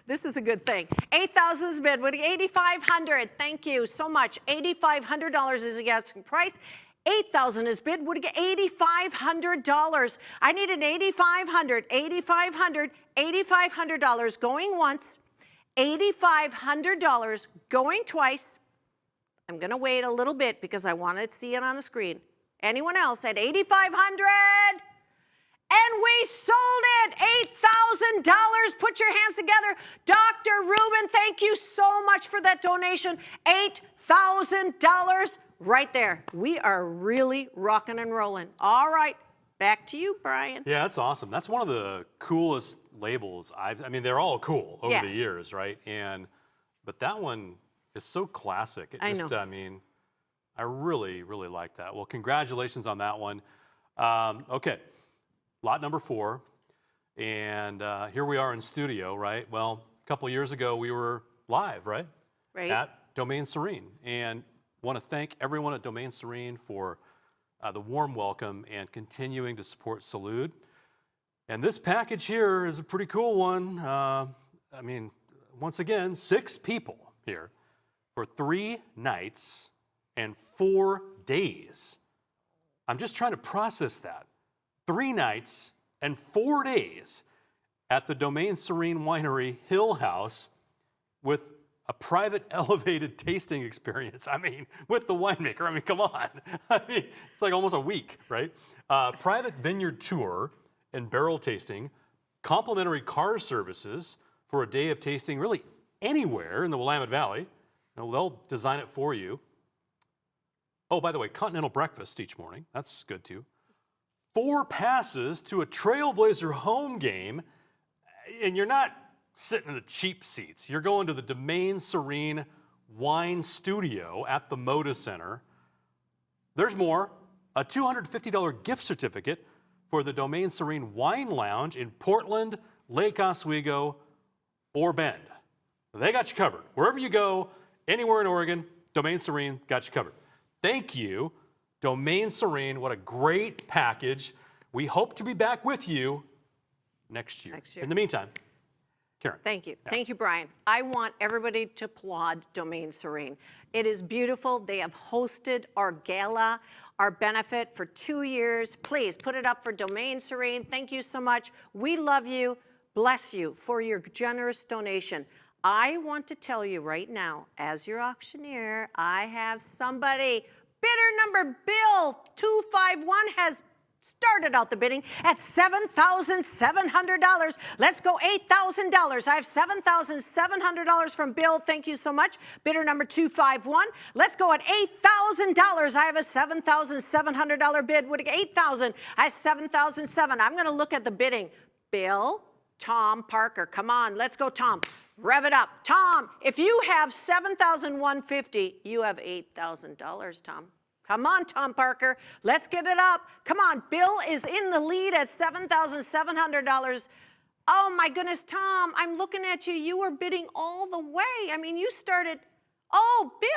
This is a good thing. 8,000 is bid. With $8,500, thank you so much. $8,500 is the asking price. 8,000 is bid. Would get $8,500. I need an $8,500, $8,500, $8,500 going once, $8,500 going twice. I'm going to wait a little bit because I want to see it on the screen. Anyone else at $8,500? And we sold it, $8,000. Put your hands together. Dr. Ruben, thank you so much for that donation. $8,000 right there. We are really rocking and rolling. All right, back to you, Brian. Yeah, that's awesome. That's one of the coolest labels. I mean, they're all cool over the years, right? But that one is so classic. It I just, know. I mean, I really, really like that. Well, congratulations on that one. Okay. Lot number 4, and here we are in studio, right? Well, a couple years ago, we were live, right? Right. At Domain Serene, and want to thank everyone at Domain Serene for the warm welcome and continuing to support Salud. And this package here is a pretty cool one. I mean, once again, 6 people here for 3 nights and 4 days. I'm just trying to process that. 3 nights and 4 days at the Domain Serene Winery Hill House with a private elevated tasting experience. I mean, with the winemaker. I mean, come on. I mean, it's like almost a week, right? Private vineyard tour and barrel tasting, complimentary car services for a day of tasting really anywhere in the Willamette Valley. They'll design it for you. Oh, by the way, continental breakfast each morning. That's good too. 4 passes to a Trailblazer home game, and you're not sitting in the cheap seats. You're going to the Domain Serene Wine Studio at the Moda Center. There's more, a $250 gift certificate for the Domain Serene Wine Lounge in Portland, Lake Oswego, or Bend. They got you covered. Wherever you go, anywhere in Oregon, Domain Serene got you covered. Thank you, Domain Serene. What a great package. We hope to be back with you next year. In the meantime, Karen. Thank you. Thank you, Brian. I want everybody to applaud Domain Serene. It is beautiful. They have hosted our gala, our benefit for 2 years. Please put it up for Domain Serene. Thank you so much. We love you. Bless you for your generous donation. I want to tell you right now, as your auctioneer, I have somebody. Bidder number Bill 251 has started out the bidding at $7,700. Let's go $8,000. I have $7,700 from Bill. Thank you so much. Bidder number 251. Let's go at $8,000. I have a $7,700 bid. Would it get $8,000? I have $7,700. I'm going to look at the bidding. Bill, Tom, Parker. Come on. Let's go, Tom. Rev it up. Tom, if you have $7,150, you have $8,000, Tom. Come on, Tom Parker. Let's get it up. Come on, Bill is in the lead at $7,700. Oh my goodness, Tom, I'm looking at you. You were bidding all the way. I mean, you started, oh, Bill.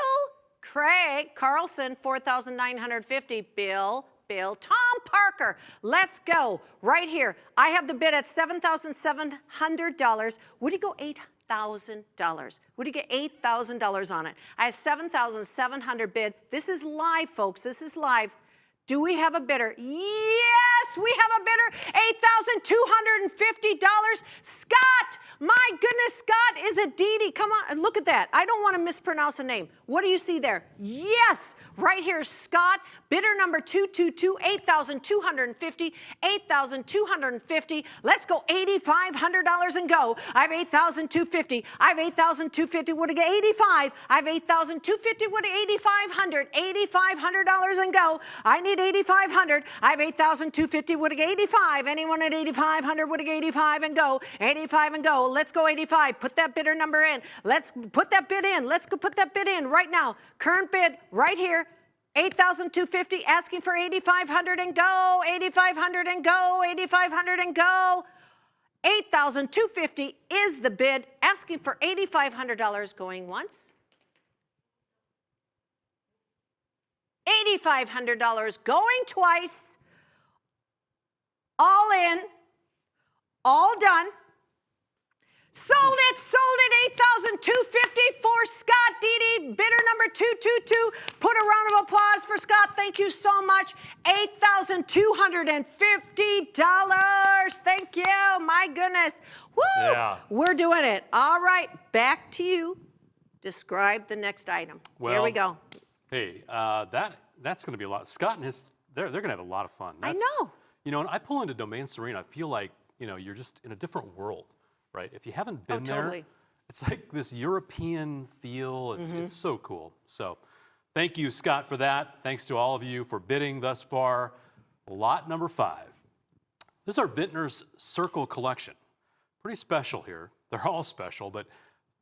Craig Carlson, $4,950. Bill, Tom Parker. Let's go right here. I have the bid at $7,700. Would you go $8,000? Would you get $8,000 on it? I have $7,700 bid. This is live, folks. This is live. Do we have a bidder? Yes, we have a bidder. $8,250. Scott, my goodness, Scott, is it Dee Dee? Come on, look at that. I don't want to mispronounce a name. What do you see there? Yes, right here, Scott. Bidder number 222, $8,250, $8,250. Let's go $8,500 and go. I have $8,250. I have $8,250. Would I get 85? I have $8,250. Would I $8,500? $8,500 and go. I need $8,500. I have $8,250. Would I get 85? Anyone at $8,500? Would I get 85 and go? 85 and go. Let's go 85. Put that bidder number in. Let's put that bid in. Let's go put that bid in right now. Current bid right here. $8,250, asking for $8,500 and go, $8,500 and go, $8,500 and go. $8,250 is the bid, asking for $8,500, going once. $8,500 going twice. All in, all done. Sold it, 8,250 for Scott Dee, bidder number 222. Put a round of applause for Scott. Thank you so much. $8,250. Thank you. My goodness. Woo! Yeah. We're doing it. All right, back to you. Describe the next item. Well, here we go. Hey, that's going to be a lot. Scott and they're going to have a lot of fun. I know. You know, when I pull into Domain Serena, I feel like, you know, you're just in a different world. Right? If you haven't been there, it's like this European feel. It's so cool. So thank you, Scott, for that. Thanks to all of you for bidding thus far. Lot number 5. This is our Vintner's Circle collection. Pretty special here. They're all special, but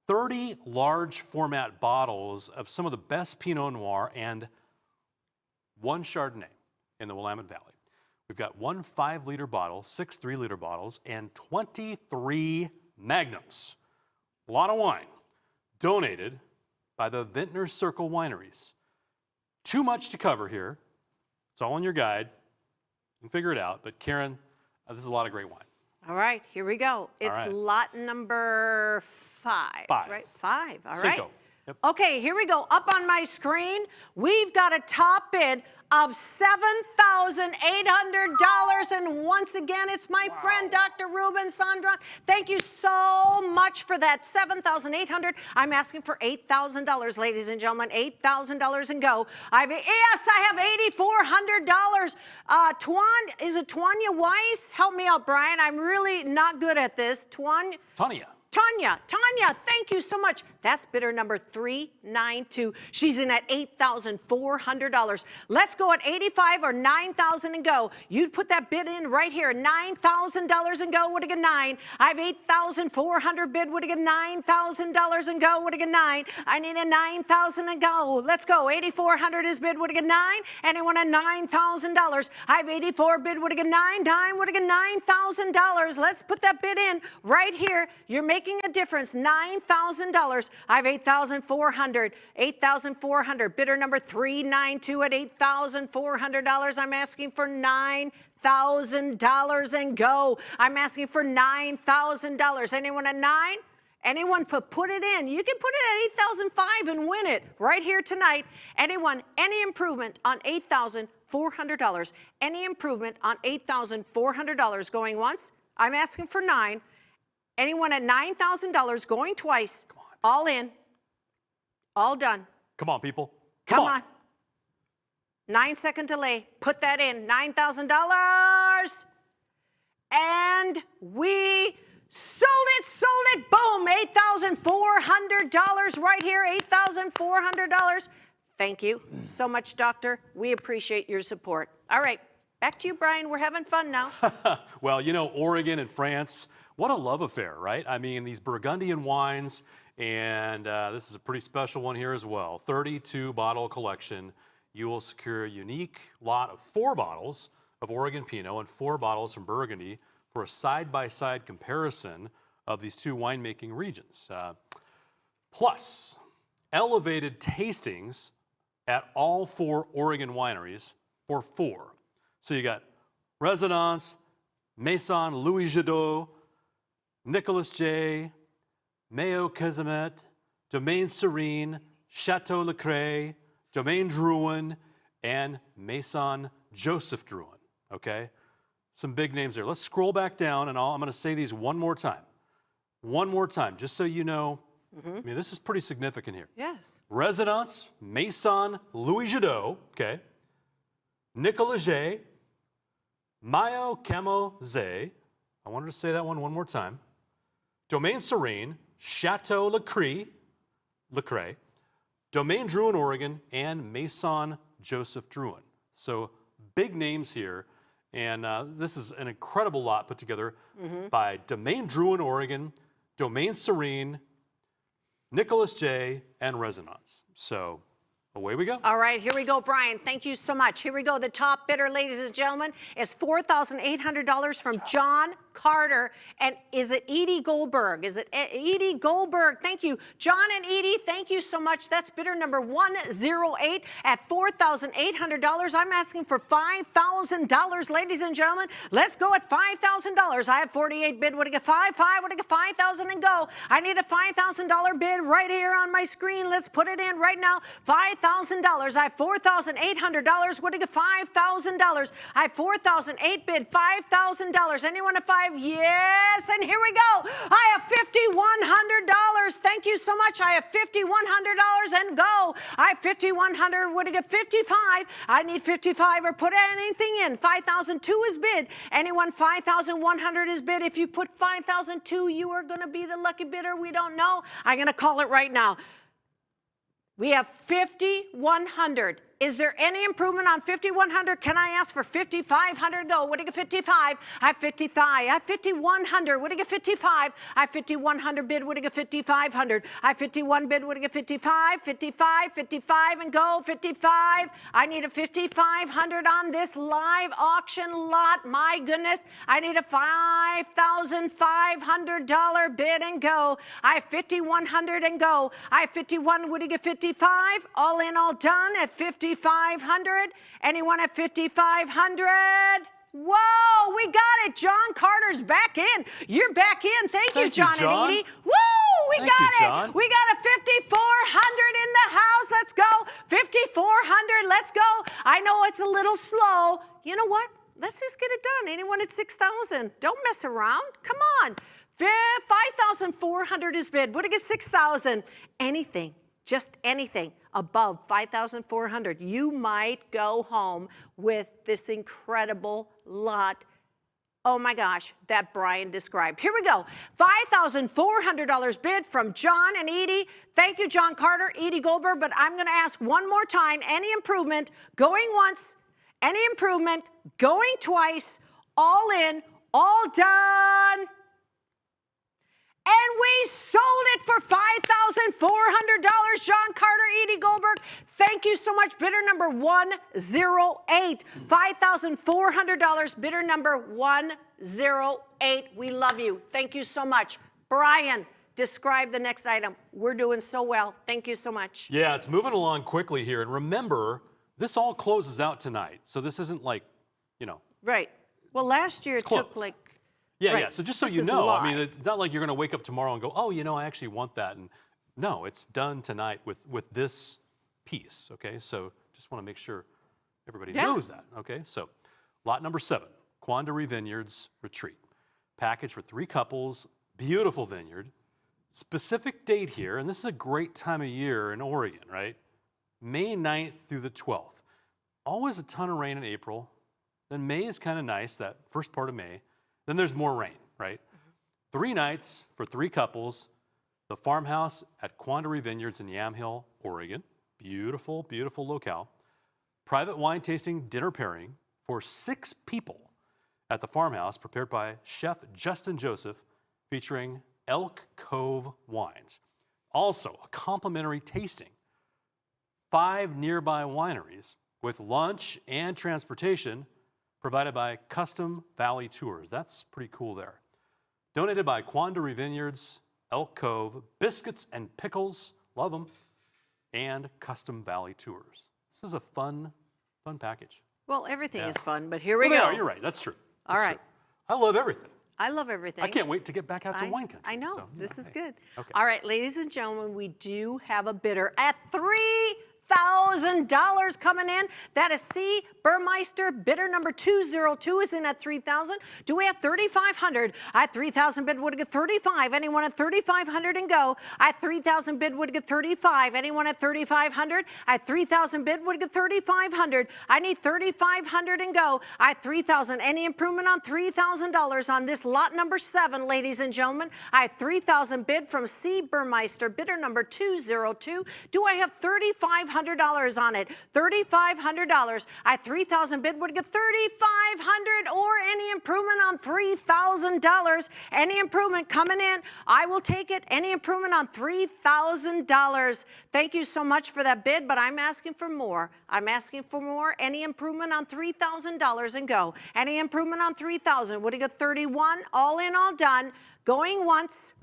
30 large format bottles of some of the best Pinot Noir and 1 Chardonnay in the Willamette Valley. We've got 1 5-liter bottle, 6 3-liter bottles, and 23 Magnums. A lot of wine. Donated by the Vintner's Circle Wineries. Too much to cover here. It's all in your guide. You can figure it out. But Karen, this is a lot of great wine. All right, here we go. It's lot number 5. 5. Right? 5. All Cinco. right. Yep. Okay, here we go. Up on my screen, we've got a top bid of $7,800. And once again, it's my friend, Dr. Ruben Sandron. Thank you so much for that. $7,800. I'm asking for $8,000, ladies and gentlemen. $8,000 and go. I have $8,400. Is it Tanya Weiss? Help me out, Brian. I'm really not good at this. Tanya, thank you so much. That's bidder number 392. She's in at $8,400. Let's go at 85 or 9,000 and go. You put that bid in right here, $9,000 and go. Would it get 9? I have 8,400 bid. Would it get $9,000 and go? Would it get 9? I need a 9,000 and go. Let's go. 8,400 is bid. Would it get 9? Anyone at $9,000? I have 84 bid. Would it get 9? 9. Would it get $9,000? Let's put that bid in right here. You're making a difference. $9,000. I have 8,400. 8,400. Bidder number 392 at $8,400. I'm asking for $9,000 and go. I'm asking for $9,000. Anyone at 9? Anyone put it in. You can put it at 8,005 and win it right here tonight. Anyone, any improvement on $8,400? Any improvement on $8,400 going once? I'm asking for 9. Anyone at $9,000 going twice? Come on. All in. All done. Come on, people. Come on. 9-second delay. Put that in. $9,000. And we sold it. Boom. $8,400 right here. $8,400. Thank you so much, Doctor. We appreciate your support. All right. Back to you, Brian. We're having fun now. Well, you know, Oregon and France, what a love affair, right? I mean, these Burgundian wines, and this is a pretty special one here as well. 32 bottle collection you will secure a unique lot of 4 bottles of Oregon Pinot and 4 bottles from Burgundy for a side-by-side comparison of these 2 winemaking regions. Plus, elevated tastings at all 4 Oregon wineries for 4. So you got Residence, Maison Louis Jadot, Nicolas J, Mayo Cazamet, Domaine Serene, Chateau Lecrae, Domaine Drouin, and Maison Joseph Drouin, okay? Some big names there. Let's scroll back down, and I'm gonna say these one more time. One more time, just so you know. I mean, this is pretty significant here. Yes. Residence, Maison Louis Jadot, okay? Nicolas J, Mayo Camo Zé, I wanted to say that one more time. Domaine Serene, Chateau Lecrae, Domaine Drouin, Oregon, and Maison Joseph Drouin. So big names here, and this is an incredible lot put together by Domaine Drouin, Oregon, Domaine Serene, Nicolas J, and Resonance. So away we go. All right, here we go, Brian. Thank you so much. Here we go. The top bidder, ladies and gentlemen, is $4,800 from John Carter. And is it Edie Goldberg? Is it Edie Goldberg? Thank you. John and Edie, thank you so much. That's bidder number 108 at $4,800. I'm asking for $5,000, ladies and gentlemen. Let's go at $5,000. I have 48 bid. Would I get 5? 5? Would I get 5,000 and go? I need a $5,000 bid right here on my screen. Let's put it in right now. $5,000. I have $4,800. Would I get $5,000? I have 4,008 bid. $5,000. Anyone at 5? Yes, and here we go. I have $5,100. Thank you so much. I have $5,100 and go. I have $5,100. Would I get 55? I need 55 or put anything in. 5,002 is bid. Anyone 5,100 is bid. If you put 5,002, you are going to be the lucky bidder. We don't know. I'm going to call it right now. We have 5,100. Is there any improvement on 5,100? Can I ask for 5,500? Go. Would I get 55? I have 55. I have 5,100. Would I get 55? I have 5,100 bid. Would I get 5,500? I have 51 bid. Would I get 55? 55, 55, and go. 55. I need a 5,500 on this live auction lot. My goodness. I need a $5,500 bid and go. I have 5,100 and go. I have 51. Would I get 55? All in, all done at 5,500. Anyone at 5,500? Whoa, we got it. John Carter's back in. You're back in. Thank you, John and Edie. Woo, we got it. We got a 5,400 in the house. Let's go. 5,400. Let's go. I know it's a little slow. You know what? Let's just get it done. Anyone at 6,000? Don't mess around. Come on. 5,400 is bid. Would I get 6,000? Anything. Just anything above 5,400, you might go home with this incredible lot. Oh my gosh, that Brian described. Here we go. $5,400 bid from John and Edie. Thank you, John Carter, Edie Goldberg, but I'm going to ask one more time. Any improvement going once, any improvement going twice, all in, all done. And we sold it for $5,400, John Carter, Edie Goldberg. Thank you so much, bidder number 108. $5,400, bidder number 108. We love you. Thank you so much. Brian, describe the next item. We're doing so well. Thank you so much. Yeah, it's moving along quickly here. And remember, this all closes out tonight. So this isn't like, you know. Right. Well, last year it took like. Yeah, right. yeah. So just so This you is know, live. I mean, it's not like you're going to wake up tomorrow and go, oh, you know, I actually want that. And no, it's done tonight with this piece, okay? So just want to make sure everybody knows that, okay? So lot number 7, Quandary Vineyards Retreat. Package for 3 couples, beautiful vineyard. Specific date here, and this is a great time of year in Oregon, right? May 9th through the 12th. Always a ton of rain in April. Then May is kind of nice, that first part of May. Then there's more rain, right? 3 nights for 3 couples. The farmhouse at Quandary Vineyards in Yamhill, Oregon. Beautiful, beautiful locale. Private wine tasting dinner pairing for 6 people at the farmhouse, prepared by Chef Justin Joseph, featuring Elk Cove wines. Also, a complimentary tasting. 5 nearby wineries with lunch and transportation provided by Custom Valley Tours. That's pretty cool there. Donated by Quandary Vineyards, Elk Cove, Biscuits and Pickles, love them, and Custom Valley Tours. This is a fun package. Well, everything Yeah. is fun, but here we Well, go. they are, you're right, that's true. All That's right. true. I love everything. I love everything. I can't wait to get back out to wine country. I know. so, you This know, is hey. good. Okay. All right, ladies and gentlemen, we do have a bidder at $3,000 coming in. That is C. Burmeister. Bidder number 202 is in at $3,000. Do we have $3,500? At $3,000 bid would get $35. Anyone at $3,500 and go. At $3,000 bid would get $35. Anyone at $3,500? At $3,000 bid would get $3,500. I need $3,500 and go. At $3,000. Any improvement on $3,000 on this lot number 7, ladies and gentlemen? I have $3,000 bid from C. Burmeister. Bidder number 202. Do I have $3,500 on it? $3,500. At $3,000 bid would get $3,500 or any improvement on $3,000. Any improvement coming in, I will take it. Any improvement on $3,000. Thank you so much for that bid, but I'm asking for more. I'm asking for more. Any improvement on $3,000 and go. Any improvement on $3,000. Would it get 31? All in, all done. Going once.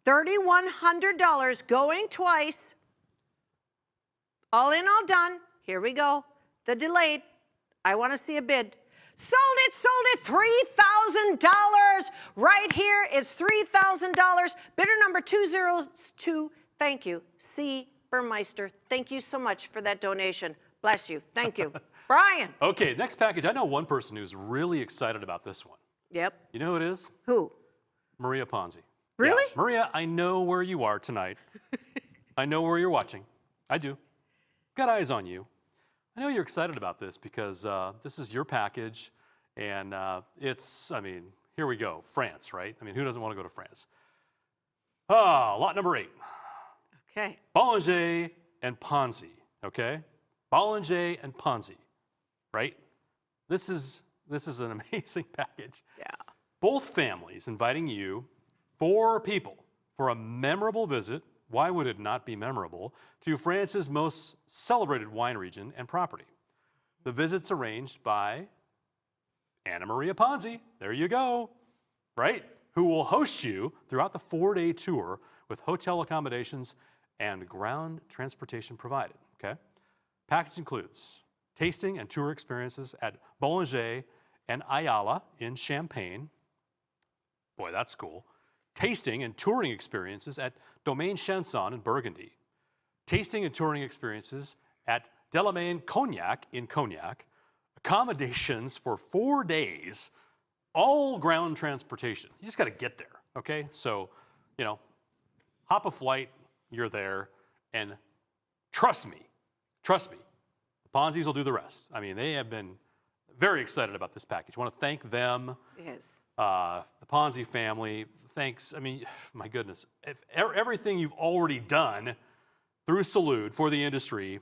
$3,100. Going twice. All in, all done. Here we go. The delayed. I want to see a bid. Sold it, $3,000. Right here is $3,000. Bidder number 202. Thank you, C. Burmeister. Thank you so much for that donation. Bless you. Thank you. Brian. Okay, next package. I know one person who's really excited about this one. Yep. You know who it is? Who? Maria Ponzi. Really? Yeah. Maria, I know where you are tonight. I know where you're watching. I do. Got eyes on you. I know you're excited about this because this is your package, and it's, I mean, here we go. France, right? I mean, who doesn't want to go to France? Lot number 8. Okay. Bollinger and Ponzi, okay? Bollinger and Ponzi, right? This is an amazing package. Yeah. Both families inviting you, 4 people, for a memorable visit. Why would it not be memorable? To France's most celebrated wine region and property. The visit's arranged by Anna Maria Ponzi. There you go, right? Who will host you throughout the 4-day tour with hotel accommodations and ground transportation provided, okay? Package includes tasting and tour experiences at Bollinger and Ayala in Champagne. Boy, that's cool. Tasting and touring experiences at Domaine Chanson in Burgundy. Tasting and touring experiences at Delamain Cognac in Cognac. Accommodations for 4 days, all ground transportation. You just got to get there, okay? So, you know, hop a flight, you're there, and trust me, the Ponzis will do the rest. I mean, they have been very excited about this package. I want to thank them. Yes. The Ponzi family, thanks. I mean, my goodness, if everything you've already done through Salud for the industry,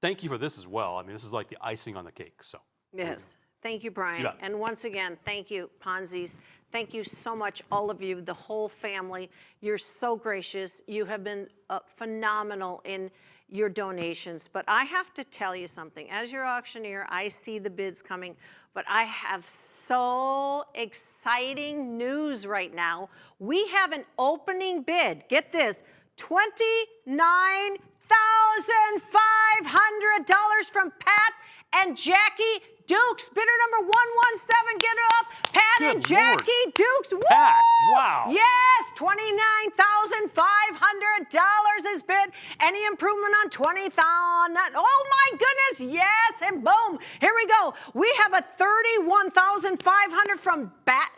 thank you for this as well. I mean, this is like the icing on the cake. So Yes. Thank you, Brian. You got it. And once again, thank you, Ponzi's. Thank you so much, all of you, the whole family. You're so gracious. You have been phenomenal in your donations. But I have to tell you something. As your auctioneer, I see the bids coming, but I have so exciting news right now. We have an opening bid. Get this, $29,500 from Pat and Jackie Dukes. Bidder number 117, get it up. Pat Good and Jackie Lord. Dukes. Woo! Pat, wow. Yes, $29,500 is bid. Any improvement on $20,000? Oh my goodness, yes, and boom. Here we go. We have a $31,500 from Pat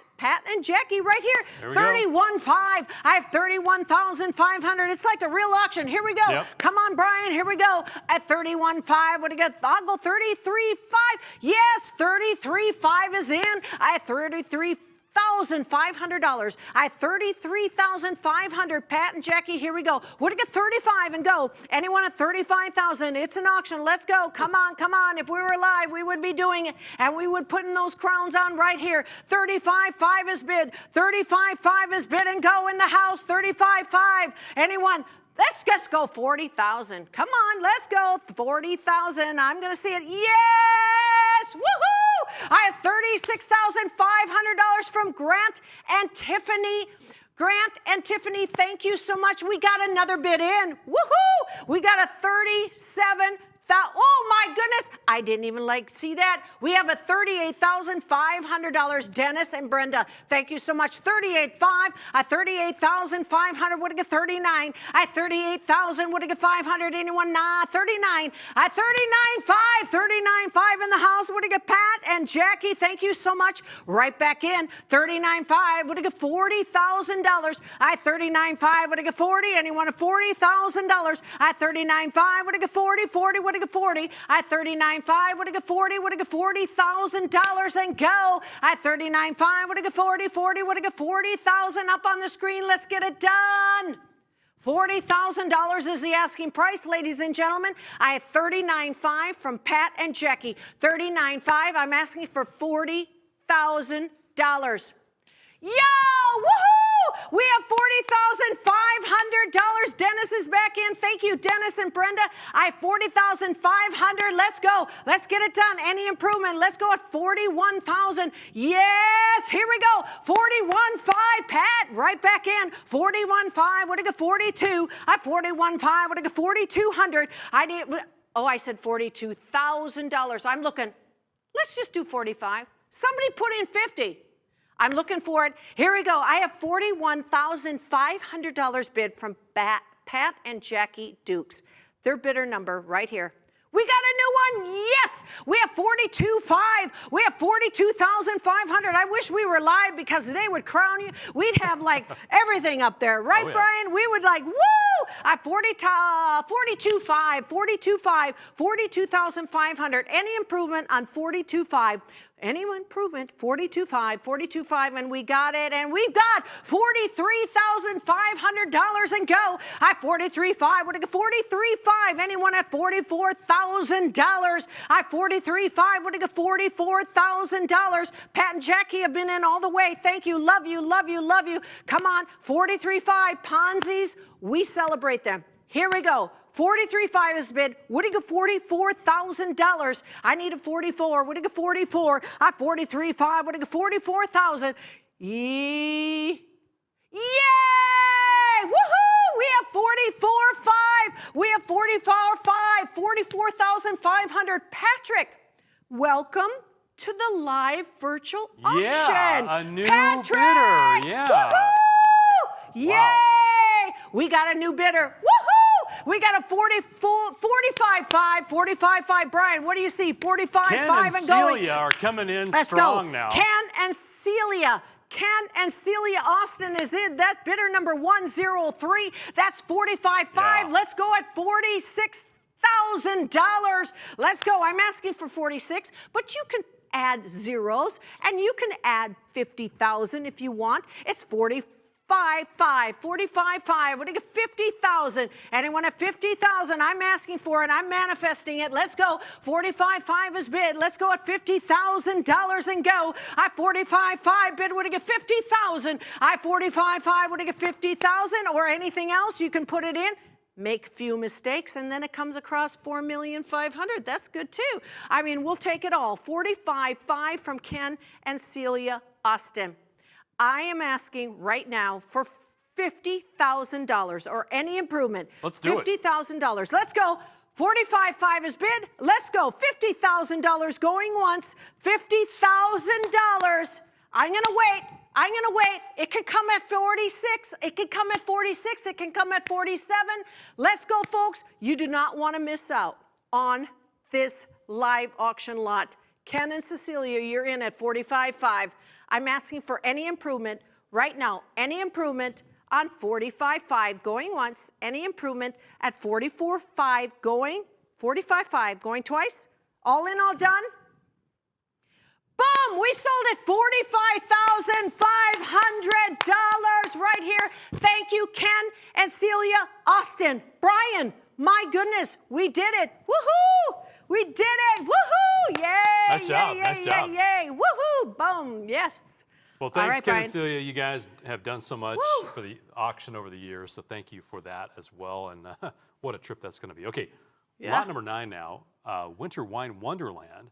and Jackie right here. There we go. 31,500. I have 31,500. It's like a real auction. Here we go. Yep. Come on, Brian. Here we go. At 31,500. What do you get? I'll go 33,500. Yes, 33,500 is in. I have $33,500. I have $33,500. Pat and Jackie, here we go. What do you get? 35 and go. Anyone at 35,000? It's an auction. Let's go. Come on, come on. If we were live, we would be doing it, and we would put in those crowns on right here. 35,500 is bid. 35,500 is bid and go in the house. 35,500. Anyone? Let's just go 40,000. Come on, let's go 40,000. I'm gonna see it. Yes! Woohoo! I have $36,500 from Grant and Tiffany. Grant and Tiffany, thank you so much. We got another bid in. Woohoo! We got a 37,000. Oh my goodness, I didn't even see that. We have a $38,500. Dennis and Brenda, thank you so much. 38,500. A 38,500 would get 39. I 38,000 would get 500. Anyone? Nah, 39. I 39,500. 39,500 in the house would get Pat and Jackie. Thank you so much. Right back in. 39,500 would get $40,000. I 39,500 would get 40. Anyone at $40,000? I 39,500 would get 40. 40 would get 40. I 39,500 would get 40. Would get $40,000 and go. I 39,500 would get 40. 40 would get 40,000 up on the screen. Let's get it done. $40,000 is the asking price, ladies and gentlemen. I have 39,500 from Pat and Jackie. 39,500. I'm asking for $40,000. Yo! Woohoo! We have $40,500. Dennis is back in. Thank you, Dennis and Brenda. I have $40,500. Let's go. Let's get it done. Any improvement? Let's go at $41,000. Yes, here we go. $41,500. Pat, right back in. $41,500. Would it get 42? I have $41,500. Would it get 4,200? I said $42,000. I'm looking. Let's just do 45. Somebody put in 50. I'm looking for it. Here we go. I have $41,500 bid from Pat and Jackie Dukes. Their bidder number right here. We got a new one. Yes, we have 42,500. We have 42,500. I wish we were live because they would crown you. We'd have everything up there, right, oh, yeah. Brian? We would woo! I have 42,500, 42,500, 42,500. Any improvement on 42,500? Any improvement, 42,500, 42,500, and we got it, and we've got $43,500 and go. I have 43,500, would it get 43,500? Anyone at $44,000? I have 43,500, would it get $44,000? Pat and Jackie have been in all the way. Thank you, love you, love you, love you. Come on, 43,500, Ponzi's, we celebrate them. Here we go. 43,500 is bid. Would it get $44,000? I need a 44. Would it get 44? I have 43,500. Would it get 44,000? Yay! Woohoo! We have 44,500. We have 44,500. 44,500. Patrick, welcome to the live virtual auction. Yeah, a new Patrick! bidder. Yeah. Woohoo! Yay! Wow. We got a new bidder. Woohoo! We got a 45,500, 45,500. Brian, what do you see? 45,500 and going. Ken and Celia are coming in strong now. Ken and Celia. Ken and Celia Austin is in. That's bidder number 103. That's 45,500. Yeah. Let's go at $46,000. Let's go. I'm asking for 46, but you can add zeros and you can add 50,000 if you want. It's 45,500. Would it get 50,000? Anyone at 50,000? I'm asking for it. I'm manifesting it. Let's go. 45,500 is bid. Let's go at $50,000 and go. I 45,500 bid. Would it get 50,000? I 45,500. Would it get 50,000 or anything else? You can put it in. Make few mistakes, and then it comes across 4,500,000. That's good too. I mean, we'll take it all. 45,500 from Ken and Celia Austin. I am asking right now for $50,000 or any improvement. Let's do it. $50,000. Let's go. 45,500 is bid. Let's go. $50,000 going once. $50,000. I'm going to wait. I'm going to wait. It could come at 46. It could come at 46. It can come at 47. Let's go, folks. You do not want to miss out on this live auction lot. Ken and Cecilia, you're in at 45,500. I'm asking for any improvement right now. Any improvement on 45,500 going once. Any improvement at 44,500 going. 45,500 going twice. All in, all done. Boom! We sold at $45,500 right here. Thank you, Ken and Celia Austin. Brian, my goodness, we did it. Woohoo! We did it. Woohoo! Yay! Nice job. Yay, nice yay, job. Yay, yay. Woohoo! Boom. Yes. Well, All thanks, right, Ken Brian. and Celia. You guys have done so much for the auction over the years, so thank you for that as well. And what a trip that's going to be. Okay, lot number 9 now, Winter Wine Wonderland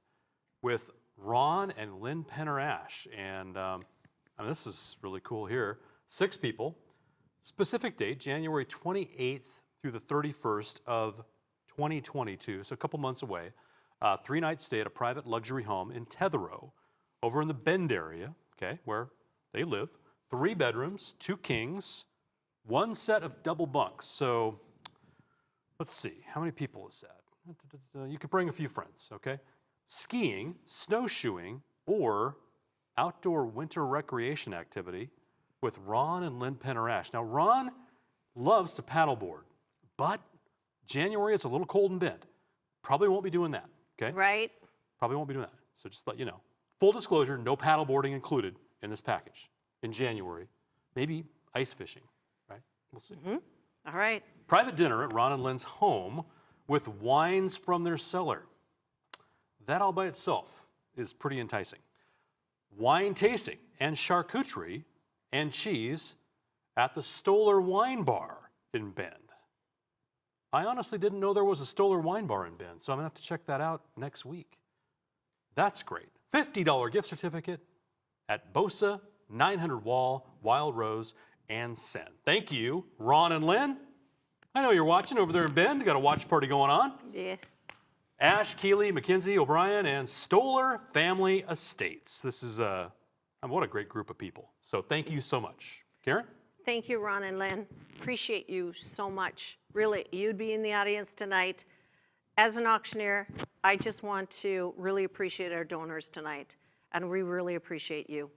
with Ron and Lynn Penner-Ash. And I mean, this is really cool here. 6 people, specific date, January 28th through the 31st of 2022, so a couple months away. 3-night stay at a private luxury home in Tetherow, over in the Bend area, okay, where they live. 3 bedrooms, 2 kings, 1 set of double bunks. So let's see, how many people is that? You could bring a few friends, okay? Skiing, snowshoeing, or outdoor winter recreation activity with Ron and Lynn Penner-Ash. Now, Ron loves to paddleboard, but January, it's a little cold in Bend. Probably won't be doing that, okay? Right. Probably won't be doing that. So just let you know. Full disclosure, no paddleboarding included in this package in January. Maybe ice fishing, right? We'll see. All right. Private dinner at Ron and Lynn's home with wines from their cellar. That all by itself is pretty enticing. Wine tasting and charcuterie and cheese at the Stoller Wine Bar in Bend. I honestly didn't know there was a Stoller Wine Bar in Bend, so I'm gonna have to check that out next week. That's great. $50 gift certificate at Bosa, 900 Wall, Wild Rose, and Sen. Thank you, Ron and Lynn. I know you're watching over there in Bend. You got a watch party going on. Yes. Ash, Keeley, Mackenzie, O'Brien, and Stoller Family Estates. This is what a great group of people. So thank you so much. Karen? Thank you, Ron and Lynn. Appreciate you so much. Really, you'd be in the audience tonight. As an auctioneer, I just want to really appreciate our donors tonight, and we really appreciate you.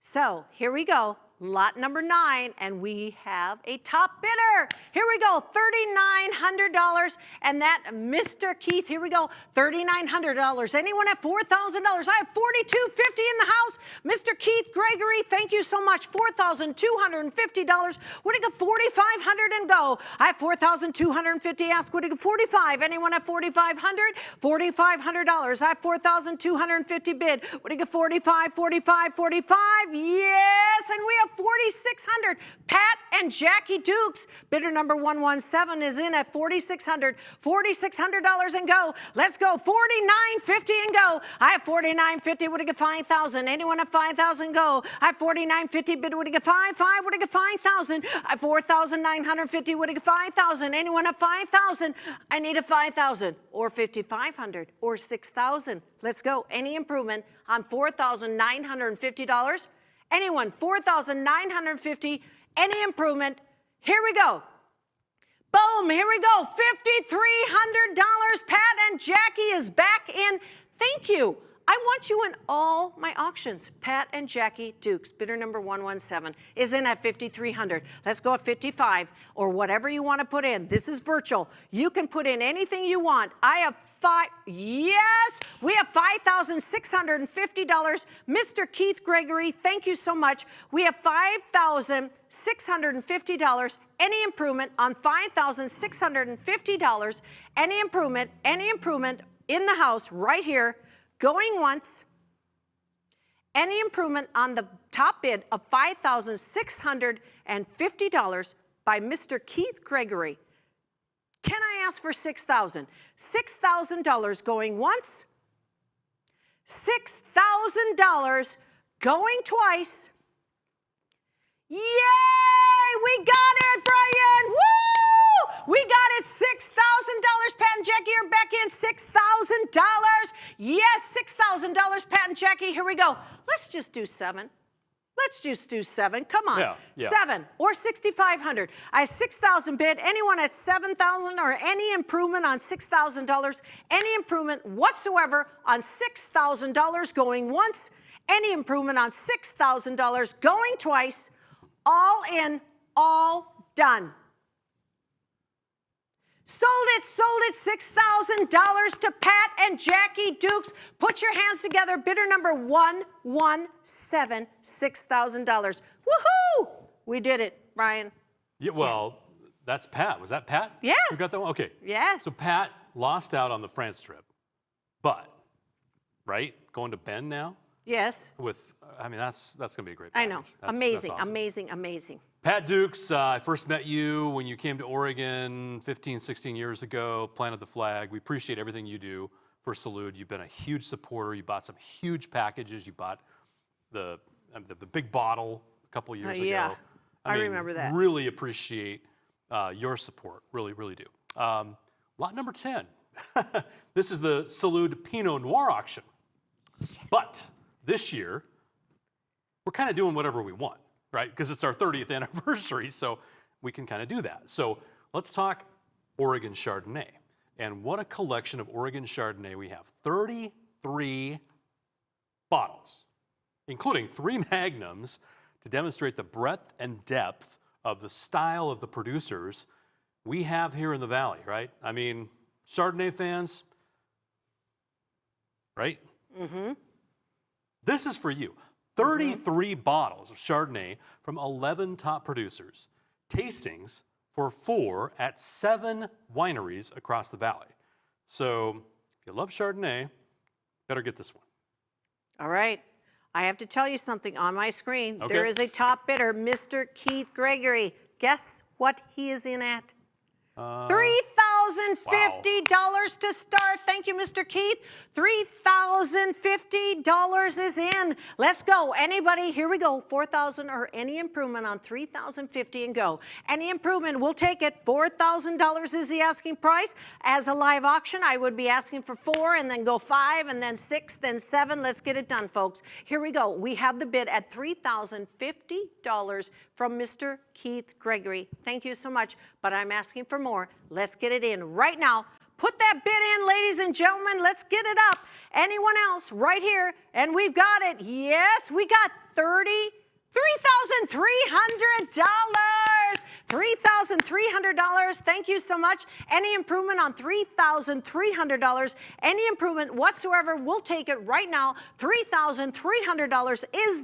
So here we go, lot number 9, and we have a top bidder. Here we go, $3,900, and that Mr. Keith, here we go, $3,900. Anyone at $4,000? I have $4,250 in the house. Mr. Keith Gregory, thank you so much, $4,250. Would it go $4,500 and go? I have $4,250, ask, would it go $45? Anyone at $4,500? $4,500, I have $4,250 bid. Would it go $45, $45, $45? Yes, and we have $4,600. Pat and Jackie Dukes, bidder number 117 is in at $4,600. $4,600 and go. Let's go. $4,950 and go. I have $4,950. Would it get $5,000? Anyone at $5,000? Go. I have $4,950. Bid. Would it get $5,500? Would it get $5,000? I have $4,950. Would it get $5,000? Anyone at $5,000? I need a $5,000 or $5,500 or $6,000. Let's go. Any improvement on $4,950? Anyone, $4,950, any improvement? Here we go. Boom, here we go, $5,300. Pat and Jackie is back in. Thank you. I want you in all my auctions. Pat and Jackie Dukes, bidder number 117, is in at $5,300. Let's go at $55 or whatever you want to put in. This is virtual. You can put in anything you want. I have yes, we have $5,650. Mr. Keith Gregory, thank you so much. We have $5,650. Any improvement on $5,650? Any improvement in the house right here. Going once, any improvement on the top bid of $5,650 by Mr. Keith Gregory. Can I ask for $6,000? $6,000 going once, $6,000 going twice. Yay! We got it, Brian! Woo! We got it, $6,000. Pat and Jackie are back in, $6,000. Yes, $6,000, Pat and Jackie. Here we go. Let's just do 7. Let's just do 7. Come on. Yeah. 7 or $6,500. I have 6,000 bid. Anyone at 7,000 or any improvement on $6,000? Any improvement whatsoever on $6,000 going once? Any improvement on $6,000 going twice? All in, all done. Sold it, $6,000 to Pat and Jackie Dukes. Put your hands together, bidder number 117, $6,000. Woohoo! We did it, Brian. Yeah, well, that's Pat. Was that Pat? Yes. You got that one? Okay. Yes. So Pat lost out on the France trip, but, right, going to Bend now, Yes. with, I mean, that's going to be a great I package. know. That's Amazing, awesome. amazing, amazing. Pat Dukes, I first met you when you came to Oregon 15, 16 years ago, planted the flag. We appreciate everything you do for Salute. You've been a huge supporter. You bought some huge packages. You bought the big bottle a couple of years yeah. ago. I mean, remember that. Really appreciate your support. Really, really do. Lot number 10. This is the Salute Pinot Noir auction. Yes. But this year, we're kind of doing whatever we want, right? Because it's our 30th anniversary, so we can kind of do that. So let's talk Oregon Chardonnay. And what a collection of Oregon Chardonnay we have. 33 bottles, including 3 magnums, to demonstrate the breadth and depth of the style of the producers we have here in the Valley, right? I mean, Chardonnay fans, right? Mm-hmm. This is for you. 33 bottles of Chardonnay from 11 top producers. Tastings for 4 at 7 wineries across the Valley. So if you love Chardonnay, better get this one. All right. I have to tell you something on my screen. Okay. There is a top bidder, Mr. Keith Gregory. Guess what he is in at? $3,050 to start. Thank you, Mr. Keith. $3,050 is in. Let's go. Anybody? Here we go. 4,000 or any improvement on 3,050 and go. Any improvement, we'll take it. $4,000 is the asking price. As a live auction, I would be asking for 4 and then go 5 and then 6, then 7. Let's get it done, folks. Here we go. We have the bid at $3,050 from Mr. Keith Gregory. Thank you so much, but I'm asking for more. Let's get it in right now. Put that bid in, ladies and gentlemen. Let's get it up. Anyone else right here? And we've got it. Yes, we got $3,300. $3,300. Thank you so much. Any improvement on $3,300, any improvement whatsoever, we'll take it right now. $3,300 is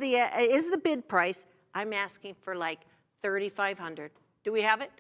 the bid price. I'm asking for like $3,500. Do we have it?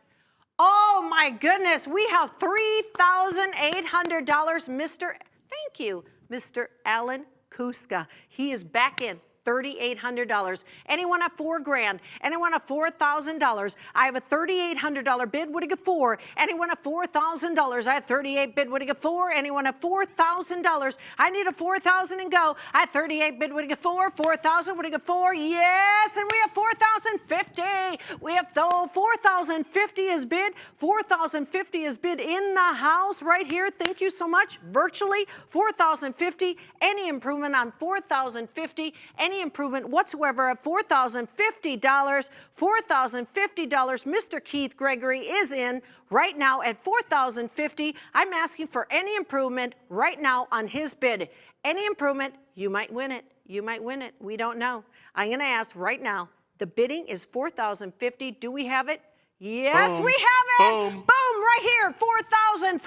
Oh my goodness, we have $3,800, thank you, Mr. Alan Kuska. He is back in. $3,800. Anyone at $4 grand? Anyone at $4,000? I have a $3,800 bid. What do you get for? Anyone at $4,000? I have 38 bid. What do you get for? Anyone at $4,000? I need a 4,000 and go. I have 38 bid. What do you get for? 4,000. What do you get for? Yes, and we have 4,050. We have 4,050 is bid. 4,050 is bid in the house right here. Thank you so much. Virtually 4,050. Any improvement on 4,050? Any improvement whatsoever of $4,050. $4,050. Mr. Keith Gregory is in right now at $4,050. I'm asking for any improvement right now on his bid. Any improvement, you might win it. You might win it. We don't know. I'm going to ask right now. The bidding is $4,050. Do we have it? Yes, Boom. we have it. Boom. Boom, right here. $4,300.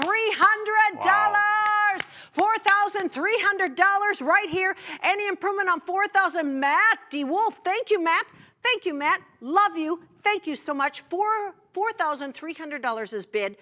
$4,300 right here. Any improvement on 4,000? Matt DeWolf. Thank you, Matt. Thank you, Matt. Love you. Thank you so much. $4,300 is bid.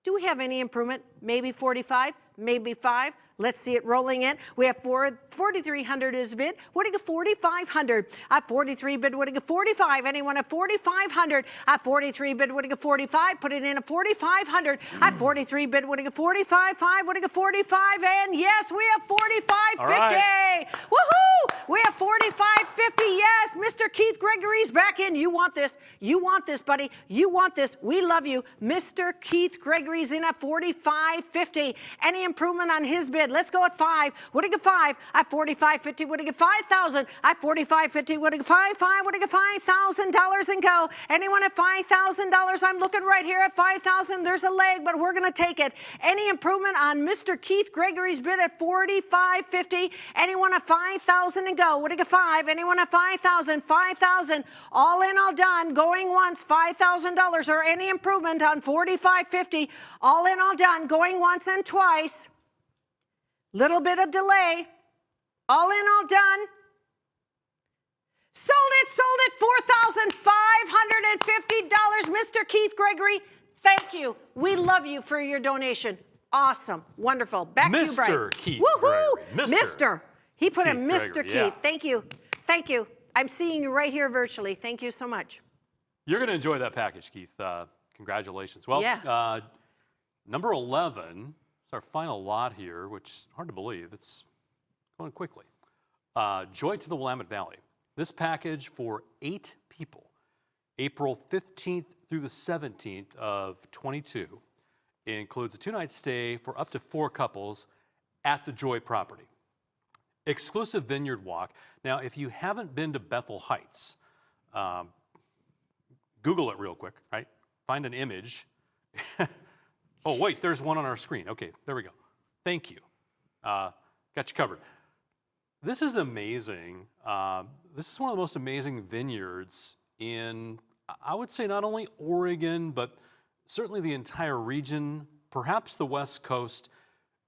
Do we have any improvement? Maybe 45, maybe 5. Let's see it rolling in. We have 4,300 is bid. What do you get? 4,500. At 43 bid, what do you get? 45. Anyone at 4,500? At 43 bid, what do you get? 45. Put it in at 4,500. At 43 bid, what do you get? 45.5. What do you get? 45. And yes, we have 45.50. Right. Woohoo! We have 45.50. Yes, Mr. Keith Gregory's back in. You want this. You want this, buddy. You want this. We love you. Mr. Keith Gregory's in at 45.50. Any improvement on his bid? Let's go at 5. What do you get? 5? At 45.50. What do you get? 5,000. At 45.50. What do you get? 5? What do you get? $5,000 and go. Anyone at $5,000? I'm looking right here at 5,000. There's a leg, but we're going to take it. Any improvement on Mr. Keith Gregory's bid at 45.50? Anyone at 5,000 and go. What do you get? 5? Anyone at 5,000? 5,000. All in, all done. Going once. $5,000 or any improvement on 45.50. All in, all done. Going once and twice. Little bit of delay. All in, all done. Sold it, $4,550. Mr. Keith Gregory, thank you. We love you for your donation. Awesome, wonderful. Back to you, Brian. Mr. Keith Woohoo! Gregory. Mr. He put a Keith Mr. Gregory, Keith. yeah. Thank you. Thank you. I'm seeing you right here virtually. Thank you so much. You're going to enjoy that package, Keith. Congratulations. Well, Yeah. number 11 is our final lot here, which is hard to believe. It's going quickly. Joy to the Willamette Valley. This package for 8 people, April 15th through the 17th of 22, includes a 2-night stay for up to 4 couples at the Joy property. Exclusive vineyard walk. Now, if you haven't been to Bethel Heights, Google it real quick, right? Find an image. Oh, wait, there's one on our screen. Okay, there we go. Thank you. Got you covered. This is amazing. This is one of the most amazing vineyards in, I would say, not only Oregon, but certainly the entire region, perhaps the West Coast,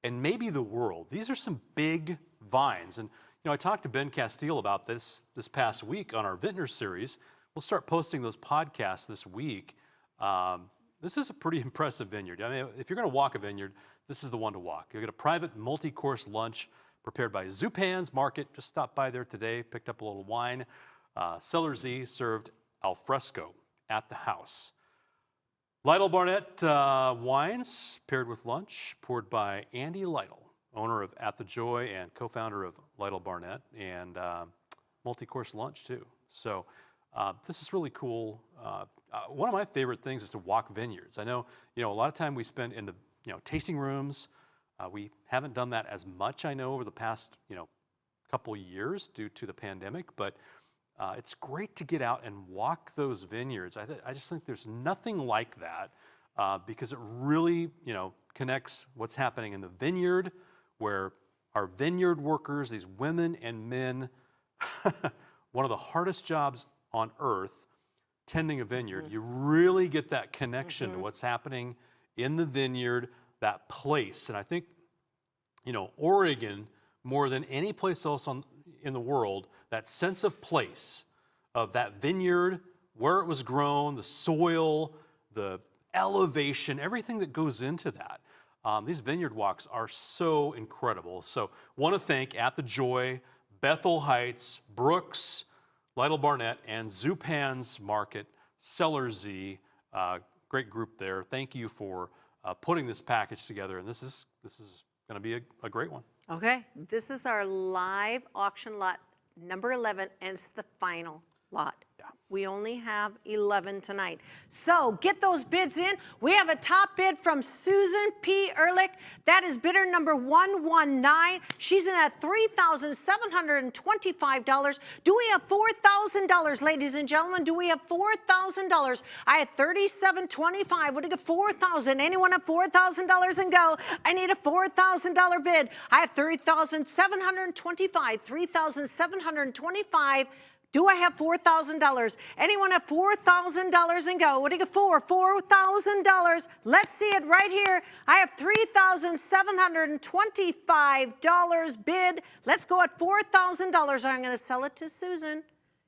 and maybe the world. These are some big vines. And I talked to Ben Castile about this past week on our Vintner series. We'll start posting those podcasts this week. This is a pretty impressive vineyard. I mean, if you're going to walk a vineyard, this is the one to walk. You get a private multi-course lunch prepared by Zupan's Market. Just stopped by there today, picked up a little wine. Cellar Z served al fresco at the house. Lytle Barnett wines paired with lunch, poured by Andy Lytle, owner of At the Joy and co-founder of Lytle Barnett, and multi-course lunch too. So this is really cool. One of my favorite things is to walk vineyards. I know, a lot of time we spend in the, tasting rooms. We haven't done that as much, I know, over the past, couple years due to the pandemic, but it's great to get out and walk those vineyards. I just think there's nothing like that because it really, connects what's happening in the vineyard, where our vineyard workers, these women and men, one of the hardest jobs on earth, tending a vineyard. You really get that connection to what's happening in the vineyard, that place. And I think, Oregon, more than any place else in the world, that sense of place, of that vineyard, where it was grown, the soil, the elevation, everything that goes into that. These vineyard walks are so incredible. So want to thank At the Joy, Bethel Heights, Brooks, Lytle Barnett, and Zupan's Market, Cellar Z, great group there. Thank you for putting this package together, and this is going to be a great one. Okay, this is our live auction lot number 11, and it's the final lot. Yeah. We only have 11 tonight. So get those bids in. We have a top bid from Susan P. Ehrlich. That is bidder number 119. She's in at $3,725. Do we have $4,000, ladies and gentlemen? Do we have $4,000? I had $3,725. What do you get? $4,000. Anyone have $4,000 and go? I need a $4,000 bid. I have $3,725. $3,725. Do I have $4,000? Anyone have $4,000 and go? What do you get for? $4,000. Let's see it right here. I have $3,725 bid. Let's go at $4,000. I'm going to sell it to Susan.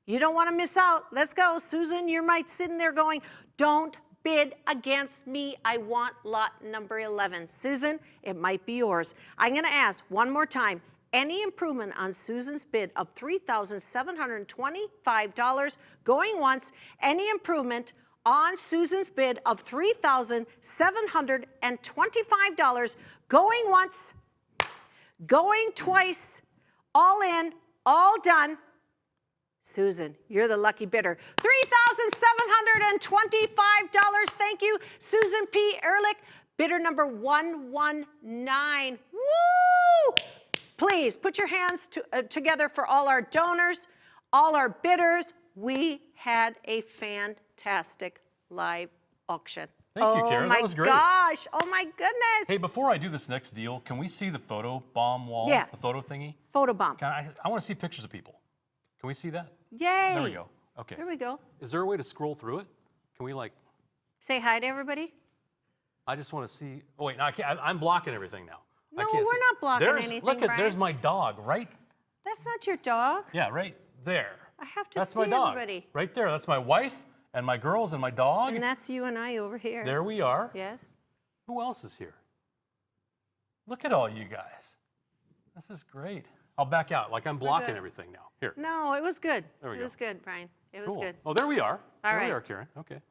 You don't want to miss out. Let's go. Susan, you might sitting there going, don't bid against me. I want lot number 11. Susan, it might be yours. I'm going to ask one more time. Any improvement on Susan's bid of $3,725 going once, any improvement on Susan's bid of $3,725 going once, going twice, all in, all done. Susan, you're the lucky bidder. $3,725. Thank you, Susan P. Ehrlich. Bidder number 119. Woo! Please put your hands together for all our donors, all our bidders. We had a fantastic live auction. Thank you, Karen. That was great. Oh my gosh. Oh my goodness. Hey, before I do this next deal, can we see the photo bomb wall? Yeah. The photo thingy? Photo bomb. I want to see pictures of people. Can we see that? Yay. There we go. Okay. There we go. Is there a way to scroll through it? Can we say hi to everybody? I just want to see. Oh wait, no, I can't. I'm blocking everything now. No, we're not blocking anything, Look at, Brian. there's my dog, right? That's not your dog. Yeah, right there. I have to That's see my dog. everybody. Right there. That's my wife and my girls and my dog. And that's you and I over here. There we are. Yes. Who else is here? Look at all you guys. This is great. I'll back out, like I'm blocking good. everything now. Here. No, it was good. There we It go. was good, Brian. It was Cool. good. Oh, there we are. All there right. we are, Karen. Okay.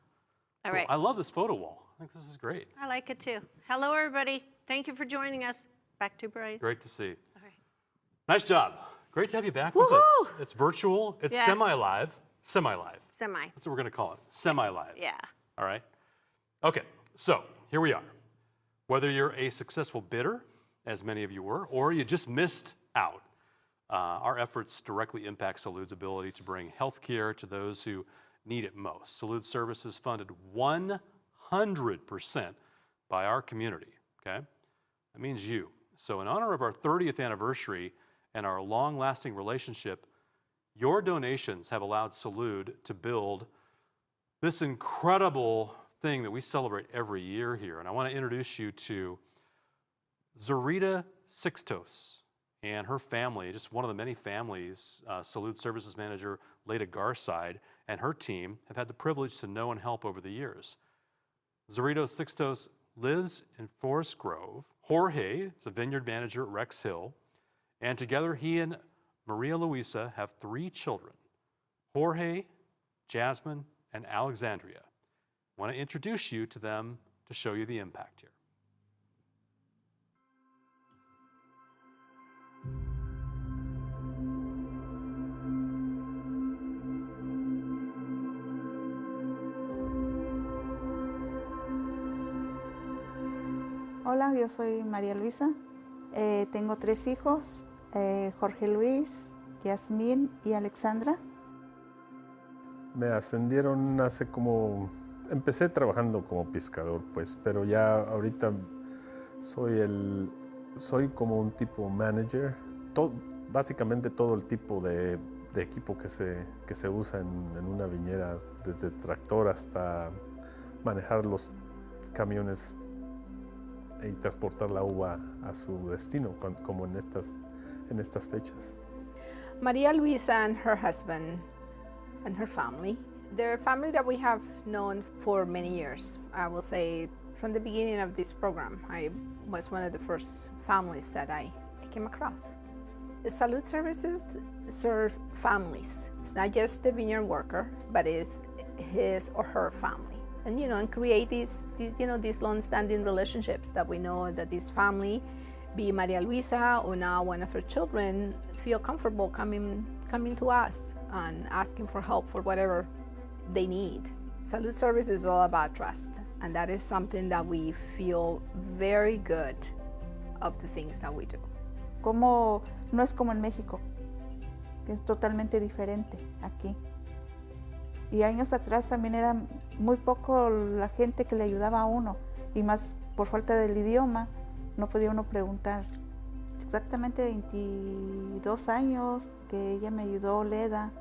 All Cool. right. I love this photo wall. I think this is great. I like it too. Hello, everybody. Thank you for joining us. Back to Brian. Great to see. All right. Nice job. Great to have you back with us. It's virtual. It's Yeah. semi-live. Semi-live. Semi. That's what we're going to call it. Semi-live. Yeah. All right. Okay. So here we are. Whether you're a successful bidder, as many of you were, or you just missed out, our efforts directly impact Salud's ability to bring health care to those who need it most. Salud Services funded 100% by our community, okay? That means you. So in honor of our 30th anniversary and our long-lasting relationship, your donations have allowed Salud to build this incredible thing that we celebrate every year here. And I want to introduce you to Zarita Sixtos and her family, just one of the many families Salud Services Manager Leda Garside and her team have had the privilege to know and help over the years. Zarita Sixtos lives in Forest Grove. Jorge is a vineyard manager at Rex Hill. And together he and Maria Luisa have 3 children, Jorge, Jasmine, and Alexandria. I want to introduce you to them to show you the impact here. Hola, yo soy María Luisa. Tengo 3 hijos, Jorge Luis, Yasmín y Alexandra. Me ascendieron hace como... Empecé trabajando como pescador, pues, pero ya ahorita soy como un tipo manager. Básicamente todo el tipo de equipo que se usa en una viñera, desde tractor hasta manejar los camiones y transportar la uva a su destino, como en estas fechas. Maria Luisa and her husband and her family, they're a family that we have known for many years. I will say from the beginning of this program, I was one of the first families that I came across. The Salud Services serve families. It's not just the vineyard worker, but it's his or her family. And and create these long-standing relationships that we know that this family, be Maria Luisa or now one of her children, feel comfortable coming to us and asking for help for whatever they need. Salud Service is all about trust, and that is something that we feel very good of the things that we do. Como no es como en México, que es totalmente diferente aquí. Y años atrás también era muy poco la gente que le ayudaba a uno, y más por falta del idioma, no podía uno preguntar. Exactamente 22 años que ella me ayudó, Leda.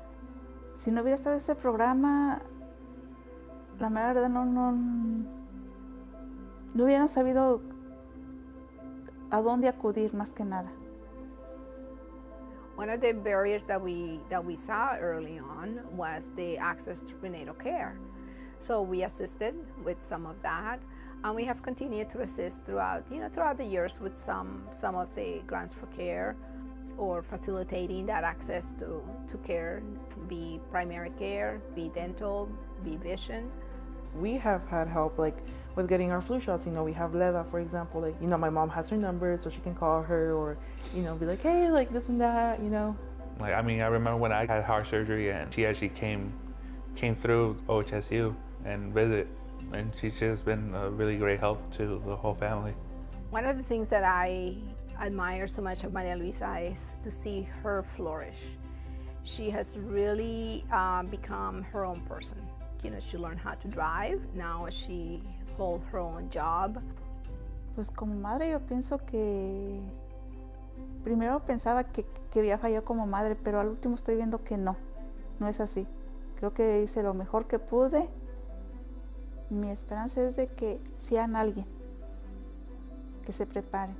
Si no hubiera estado ese programa, la verdad no hubieran sabido a dónde acudir más que nada. One of the barriers that we saw early on was the access to prenatal care. So we assisted with some of that, and we have continued to assist throughout the years with some of the grants for care, or facilitating that access to care, be primary care, be dental, be vision. We have had help with getting our flu shots. We have Leda, for example, my mom has her number so she can call her, or be like, hey, this and that, I remember when I had heart surgery and she actually came through OHSU and visit, and she's just been a really great help to the whole family. One of the things that I admire so much of Maria Luisa is to see her flourish. She has really become her own person. She learned how to drive. Now she holds her own job. Pues como madre yo pienso que primero pensaba que había fallado como madre, pero al último estoy viendo que no es así. Creo que hice lo mejor que pude. Mi esperanza es de que sean alguien, que se preparen,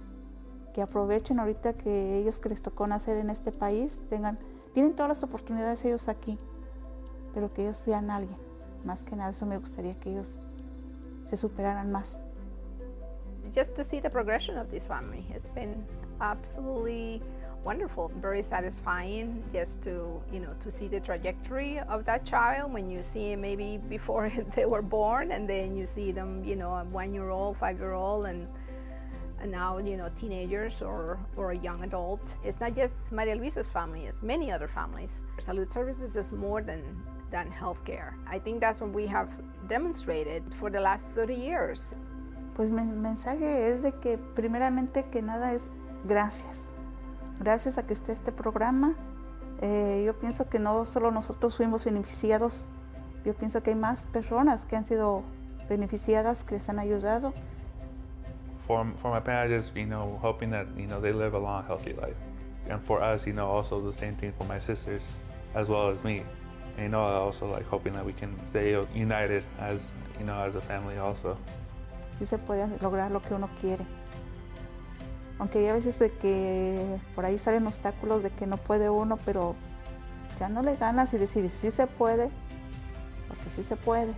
que aprovechen ahorita que ellos que les tocó nacer en este país, tienen todas las oportunidades ellos aquí, pero que ellos sean alguien. Más que nada, eso me gustaría que ellos se superaran más. Just to see the progression of this family has been absolutely wonderful, very satisfying just to, to see the trajectory of that child when you see it maybe before they were born, and then you see them, a 1-year-old, 5-year-old, and now, teenagers or a young adult. It's not just Maria Luisa's family, it's many other families. Salud Services is more than healthcare. I think that's what we have demonstrated for the last 30 years. Pues mi mensaje es de que primeramente que nada es gracias. Gracias a que esté este programa. Yo pienso que no solo nosotros fuimos beneficiados, yo pienso que hay más personas que han sido beneficiadas, que les han ayudado. For my parents, just, hoping that, they live a long, healthy life. And for us, also the same thing for my sisters, as well as me. And, also like hoping that we can stay united as, as a family also. Sí se puede lograr lo que uno quiere. Aunque hay a veces de que por ahí salen obstáculos de que no puede uno, pero ya no le ganas y decir sí se puede, porque sí se puede.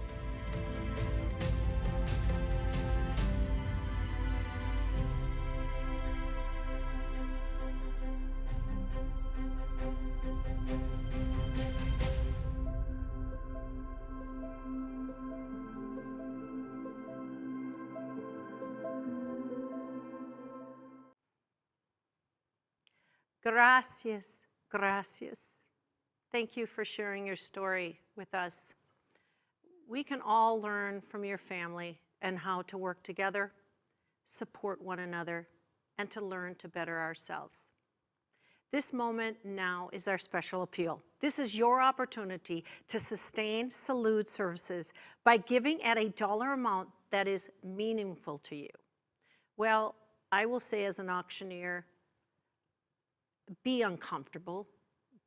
Gracias, gracias. Thank you for sharing your story with us. We can all learn from your family and how to work together, support one another, and to learn to better ourselves. This moment now is our special appeal. This is your opportunity to sustain Salud Services by giving at a dollar amount that is meaningful to you. Well, I will say as an auctioneer, be uncomfortable.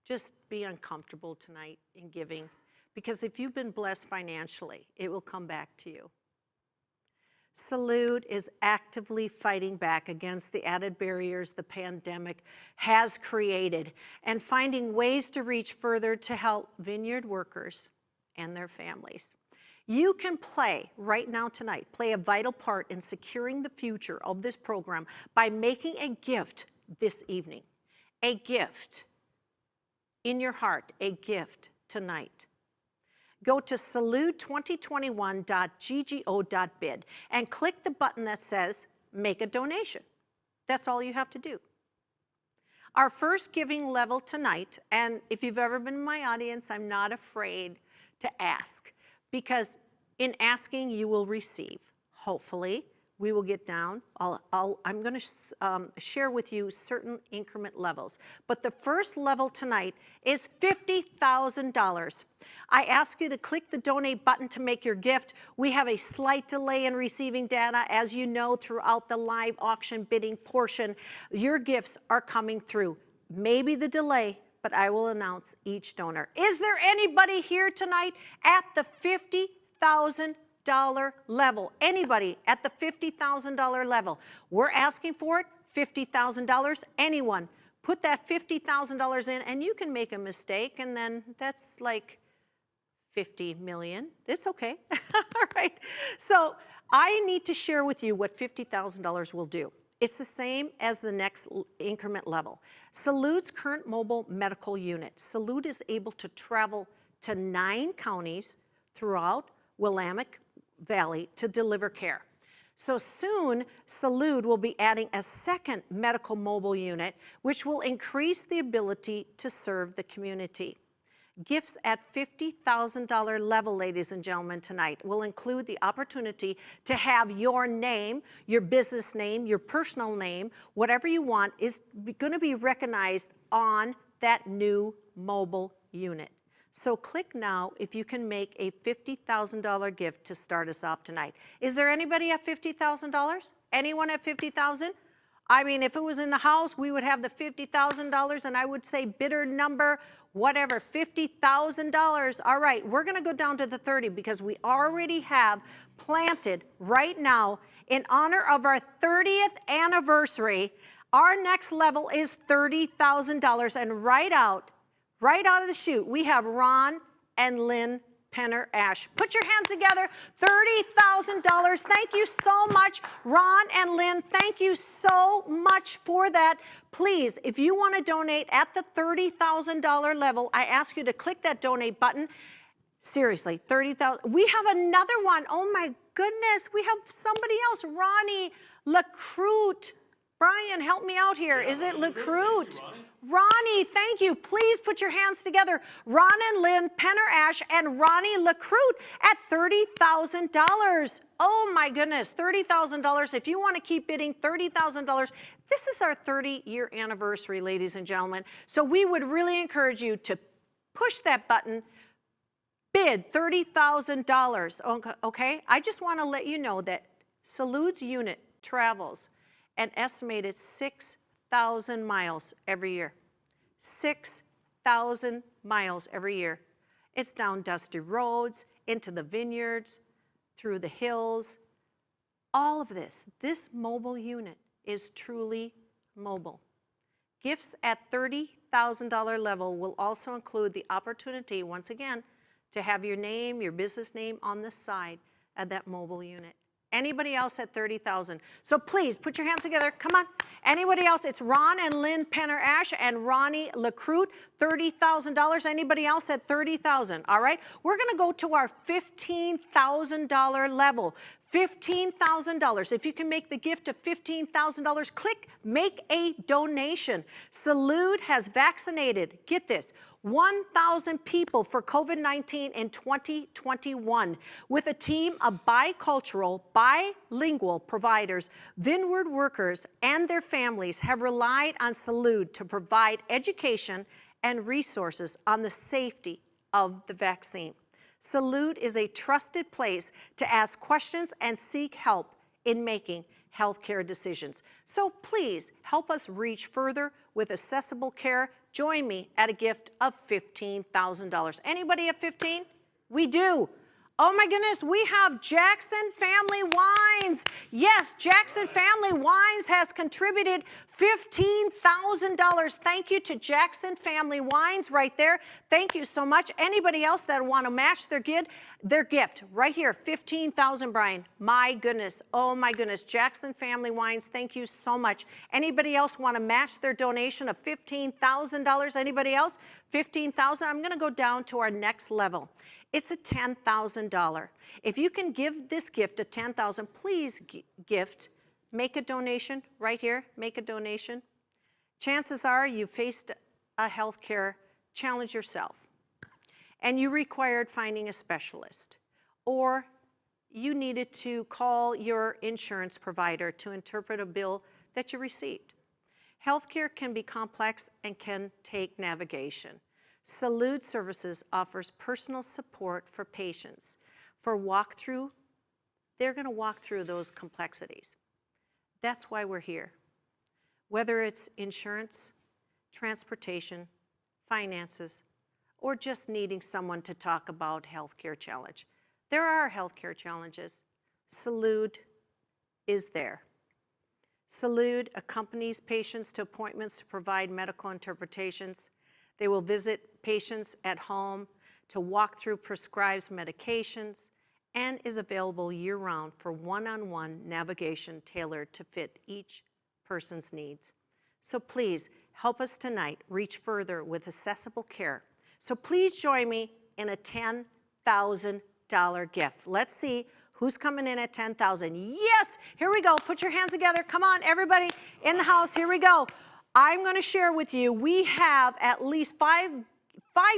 Just be uncomfortable tonight in giving, because if you've been blessed financially, it will come back to you. Salud is actively fighting back against the added barriers the pandemic has created and finding ways to reach further to help vineyard workers and their families. You can play right now tonight, play a vital part in securing the future of this program by making a gift this evening. A gift in your heart, a gift tonight. Go to salud2021.ggo.bid and click the button that says Make a Donation. That's all you have to do. Our first giving level tonight, and if you've ever been in my audience, I'm not afraid to ask, because in asking you will receive, hopefully. We will get down. I'm going to share with you certain increment levels. But the first level tonight is $50,000. I ask you to click the donate button to make your gift. We have a slight delay in receiving data. As you know, throughout the live auction bidding portion, your gifts are coming through. Maybe the delay, but I will announce each donor. Is there anybody here tonight at the $50,000 level? Anybody at the $50,000 level? We're asking for it, $50,000. Anyone, put that $50,000 in, and you can make a mistake, and then that's like 50 million. It's okay. All right. So I need to share with you what $50,000 will do. It's the same as the next increment level. Salud's current mobile medical unit. Salud is able to travel to 9 counties throughout Willamette Valley to deliver care. So soon, Salud will be adding a second medical mobile unit, which will increase the ability to serve the community. Gifts at $50,000 level, ladies and gentlemen, tonight will include the opportunity to have your name, your business name, your personal name, whatever you want is going to be recognized on that new mobile unit. So click now if you can make a $50,000 gift to start us off tonight. Is there anybody at $50,000? Anyone at $50,000? I mean, if it was in the house, we would have the $50,000, and I would say bidder number, whatever, $50,000. All right, we're going to go down to the 30 because we already have planted right now in honor of our 30th anniversary. Our next level is $30,000, and right out of the chute, we have Ron and Lynn Penner Ash. Put your hands together, $30,000. Thank you so much, Ron and Lynn. Thank you so much for that. Please, if you want to donate at the $30,000 level, I ask you to click that donate button. Seriously, 30,000. We have another one. Oh my goodness, we have somebody else, Ronnie LaCroute. Brian, help me out here. Is it LaCroute? Ronnie, thank you. Please put your hands together. Ron and Lynn Penner Ash and Ronnie LaCroute at $30,000. Oh my goodness, $30,000. If you want to keep bidding, $30,000. This is our 30-year anniversary, ladies and gentlemen. So we would really encourage you to push that button, bid $30,000. Okay? I just want to let you know that Salud's unit travels an estimated 6,000 miles every year. 6,000 miles every year. It's down dusty roads, into the vineyards, through the hills. All of this mobile unit is truly mobile. Gifts at $30,000 level will also include the opportunity, once again, to have your name, your business name on the side of that mobile unit. Anybody else at $30,000? So please put your hands together. Come on. Anybody else? It's Ron and Lynn Penner Ash and Ronnie LaCroute, $30,000. Anybody else at $30,000? All right. We're going to go to our $15,000 level. $15,000. If you can make the gift of $15,000, click Make a Donation. Salud has vaccinated, get this, 1,000 people for COVID-19 in 2021 with a team of bicultural, bilingual providers. Vineyard workers and their families have relied on Salud to provide education and resources on the safety of the vaccine. Salud is a trusted place to ask questions and seek help in making healthcare decisions. So please help us reach further with accessible care. Join me at a gift of $15,000. Anybody at 15? We do. Oh my goodness, we have Jackson Family Wines. Yes, Jackson Family Wines has contributed $15,000. Thank you to Jackson Family Wines right there. Thank you so much. Anybody else that want to match their gift right here, $15,000, Brian. My goodness, oh my goodness, Jackson Family Wines, thank you so much. Anybody else want to match their donation of $15,000? Anybody else? $15,000. I'm going to go down to our next level. It's a $10,000. If you can give this gift of $10,000, please gift, make a donation right here, make a donation. Chances are you faced a healthcare challenge yourself and you required finding a specialist, or you needed to call your insurance provider to interpret a bill that you received. Healthcare can be complex and can take navigation. Salud Services offers personal support for patients. For walkthrough, they're going to walk through those complexities. That's why we're here. Whether it's insurance, transportation, finances, or just needing someone to talk about healthcare challenge. There are healthcare challenges. Salud is there. Salud accompanies patients to appointments to provide medical interpretations. They will visit patients at home to walk through prescribed medications and is available year-round for one-on-one navigation tailored to fit each person's needs. So please help us tonight reach further with accessible care. So please join me in a $10,000 gift. Let's see who's coming in at $10,000. Yes, here we go. Put your hands together. Come on, everybody in the house. Here we go. I'm going to share with you, we have at least five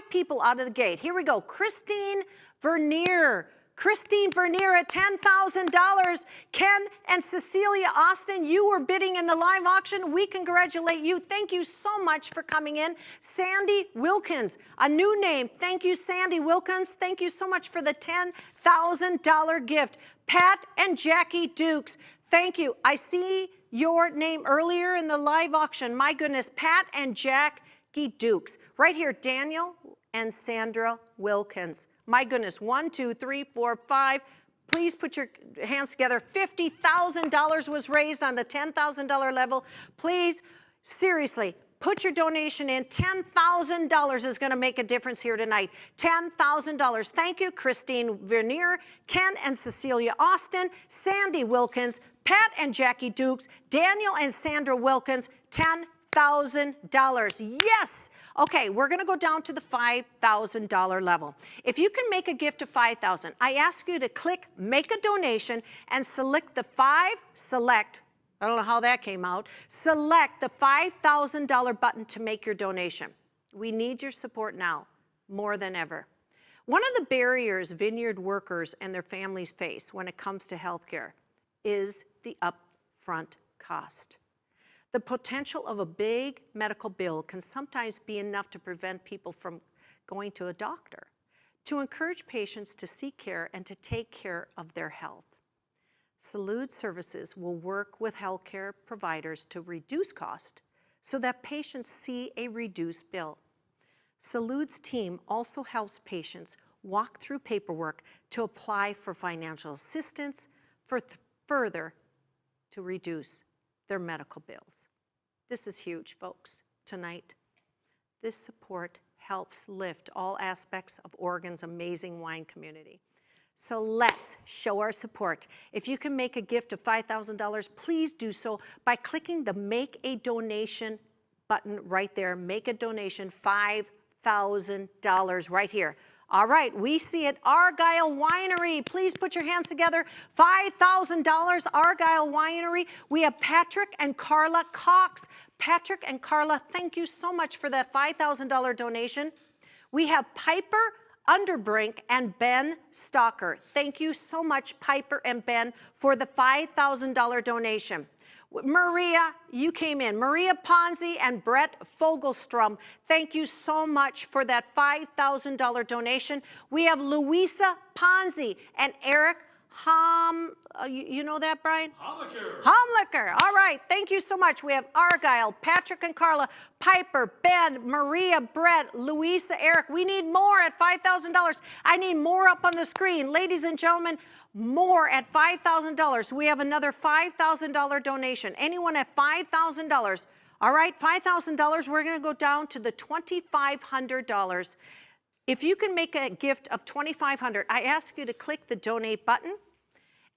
people out of the gate. Here we go. Christine Vernier. Christine Vernier at $10,000. Ken and Cecilia Austin, you were bidding in the live auction. We congratulate you. Thank you so much for coming in. Sandy Wilkins, a new name. Thank you, Sandy Wilkins. Thank you so much for the $10,000 gift. Pat and Jackie Dukes, thank you. I see your name earlier in the live auction. My goodness, Pat and Jackie Dukes. Right here, Daniel and Sandra Wilkins. My goodness, 1, 2, 3, 4, 5. Please put your hands together. $50,000 was raised on the $10,000 level. Please, seriously, Put your donation in. $10,000 is going to make a difference here tonight. $10,000. Thank you, Christine Vernier, Ken and Cecilia Austin, Sandy Wilkins, Pat and Jackie Dukes, Daniel and Sandra Wilkins, $10,000. Yes! Okay, we're going to go down to the $5,000 level. If you can make a gift of $5,000, I ask you to click Make a Donation and select the I don't know how that came out. Select the $5,000 button to make your donation. We need your support now, more than ever. One of the barriers vineyard workers and their families face when it comes to healthcare is the upfront cost. The potential of a big medical bill can sometimes be enough to prevent people from going to a doctor, to encourage patients to seek care and to take care of their health. Salud Services will work with healthcare providers to reduce cost so that patients see a reduced bill. Salud's team also helps patients walk through paperwork to apply for financial assistance further to reduce their medical bills. This is huge, folks, tonight. This support helps lift all aspects of Oregon's amazing wine community. So let's show our support. If you can make a gift of $5,000, please do so by clicking the Make a Donation button right there. Make a donation, $5,000 right here. All right, we see it. Argyle Winery, please put your hands together. $5,000, Argyle Winery. We have Patrick and Carla Cox. Patrick and Carla, thank you so much for that $5,000 donation. We have Piper Underbrink and Ben Stalker. Thank you so much, Piper and Ben, for the $5,000 donation. Maria, you came in. Maria Ponzi and Brett Fogelstrom, thank you so much for that $5,000 donation. We have Louisa Ponzi and Eric you know that, Brian? Homlicker. All right, thank you so much. We have Argyle, Patrick and Carla, Piper, Ben, Maria, Brett, Louisa, Eric. We need more at $5,000. I need more up on the screen. Ladies and gentlemen, more at $5,000. We have another $5,000 donation. Anyone at $5,000? All right, $5,000, we're going to go down to the $2,500. If you can make a gift of $2,500, I ask you to click the donate button.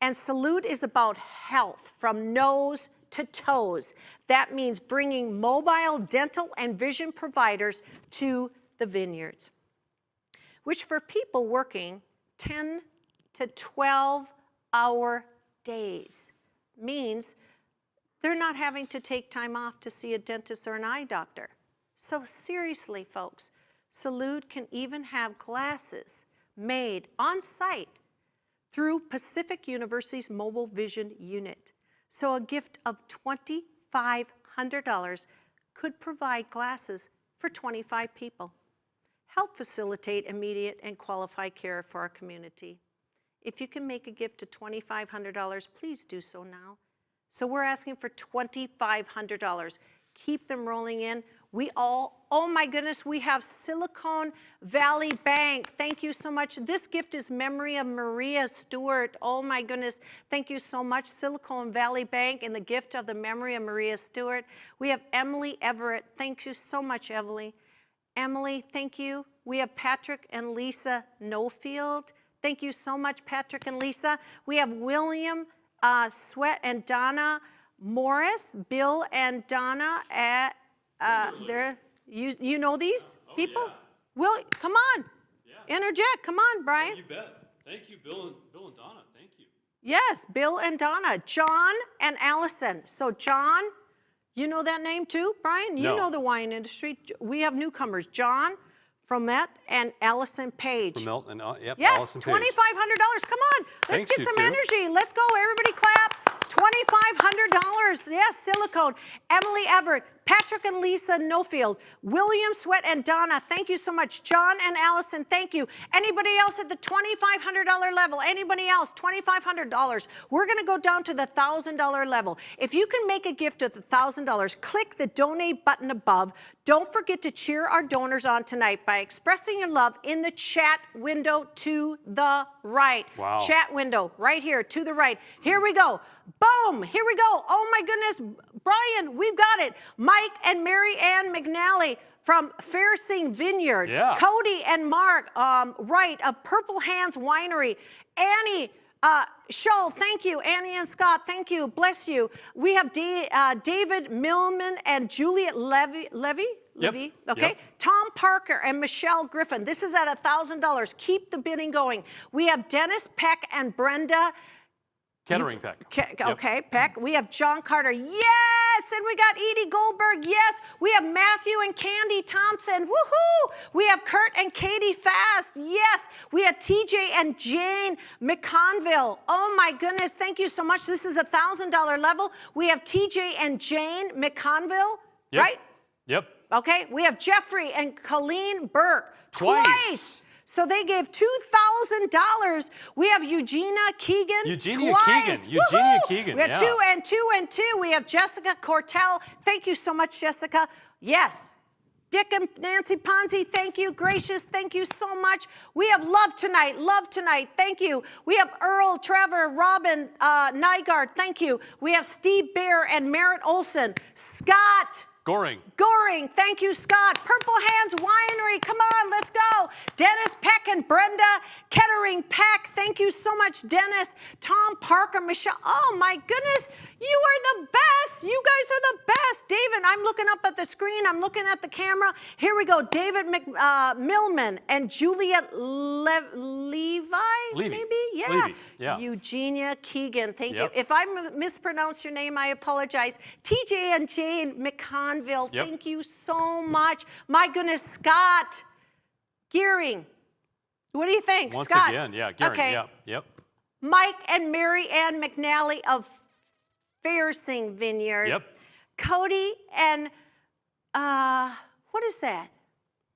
And Salud is about health from nose to toes. That means bringing mobile dental and vision providers to the vineyards, which for people working 10 to 12-hour days means they're not having to take time off to see a dentist or an eye doctor. So seriously, folks, Salud can even have glasses made on site through Pacific University's Mobile Vision Unit. So a gift of $2,500 could provide glasses for 25 people. Help facilitate immediate and qualified care for our community. If you can make a gift of $2,500, please do so now. So we're asking for $2,500. Keep them rolling in. Oh my goodness, we have Silicon Valley Bank. Thank you so much. This gift is memory of Maria Stewart. Oh my goodness, thank you so much, Silicon Valley Bank, and the gift of the memory of Maria Stewart. We have Emily Everett. Thank you so much, Emily. Emily, thank you. We have Patrick and Lisa Nofield. Thank you so much, Patrick and Lisa. We have William Sweat and Donna Morris, Bill and Donna at you know these people? Yeah. Will, come on. Yeah. Interject. Come on, Brian. Oh, you bet. Thank you, Bill and Donna. Thank you. Yes, Bill and Donna. John and Allison. So John, you know that name too, Brian? You know the wine industry. We have newcomers. John from Met and Allison Page. From Melton, yep, yes, Allison Page. $2,500. Come on. Let's Thanks, get some you two. energy. Let's go. Everybody clap. $2,500. Yes, Silicone. Emily Everett, Patrick and Lisa Nofield, William Sweat and Donna, thank you so much. John and Allison, thank you. Anybody else at the $2,500 level? Anybody else? $2,500. We're going to go down to the $1,000 level. If you can make a gift of $1,000, click the donate button above. Don't forget to cheer our donors on tonight by expressing your love in the chat window to the right. Wow. Chat window right here to the right. Here we go. Boom. Here we go. Oh my goodness. Brian, we've got it. Mike and Mary Ann McNally from Fairsing Vineyard. Yeah. Cody and Mark Wright of Purple Hands Winery. Annie Shull, thank you. Annie and Scott, thank you. Bless you. We have David Millman and Juliet Levy. Okay. Yep. Tom Parker and Michelle Griffin. This is at $1,000. Keep the bidding going. We have Dennis Peck and Brenda. Kettering Peck. Okay, Peck. We have John Carter. Yes! And we got Edie Goldberg. Yes! We have Matthew and Candy Thompson. Woohoo! We have Kurt and Katie Fast. Yes! We have TJ and Jane McConville. Oh my goodness, thank you so much. This is $1,000 level. We have TJ and Jane McConville, right? Yep. Okay, we have Jeffrey and Colleen Burke. Twice. So they gave $2,000. We have Eugenia Keegan. Eugenia twice. Keegan, We have yeah. 2 and 2 and 2. We have Jessica Cortell. Thank you so much, Jessica. Yes. Dick and Nancy Ponzi, thank you. Gracious, thank you so much. We have Love Tonight, thank you. We have Earl, Trevor, Robin, Nygaard, thank you. We have Steve Bear and Merritt Olson. Scott Goring, thank you, Scott. Purple Hands Winery, come on, let's go. Dennis Peck and Brenda Kettering Peck, thank you so much, Dennis. Tom Parker, Michelle, oh my goodness, you are the best. You guys are the best. David, I'm looking up at the screen, I'm looking at the camera. Here we go, David Millman and Juliet Levi, maybe? Yeah. Levy, yeah. Eugenia Keegan, thank Yep. you. If I mispronounced your name, I apologize. TJ and Jane McConville, Yep. thank you so much. My goodness, Scott Gearing. What do you think, Once Scott? again, yeah, Gearing, Okay. yep. Mike and Mary Ann McNally of Fairsing Vineyard. Yep. Cody and, what is that?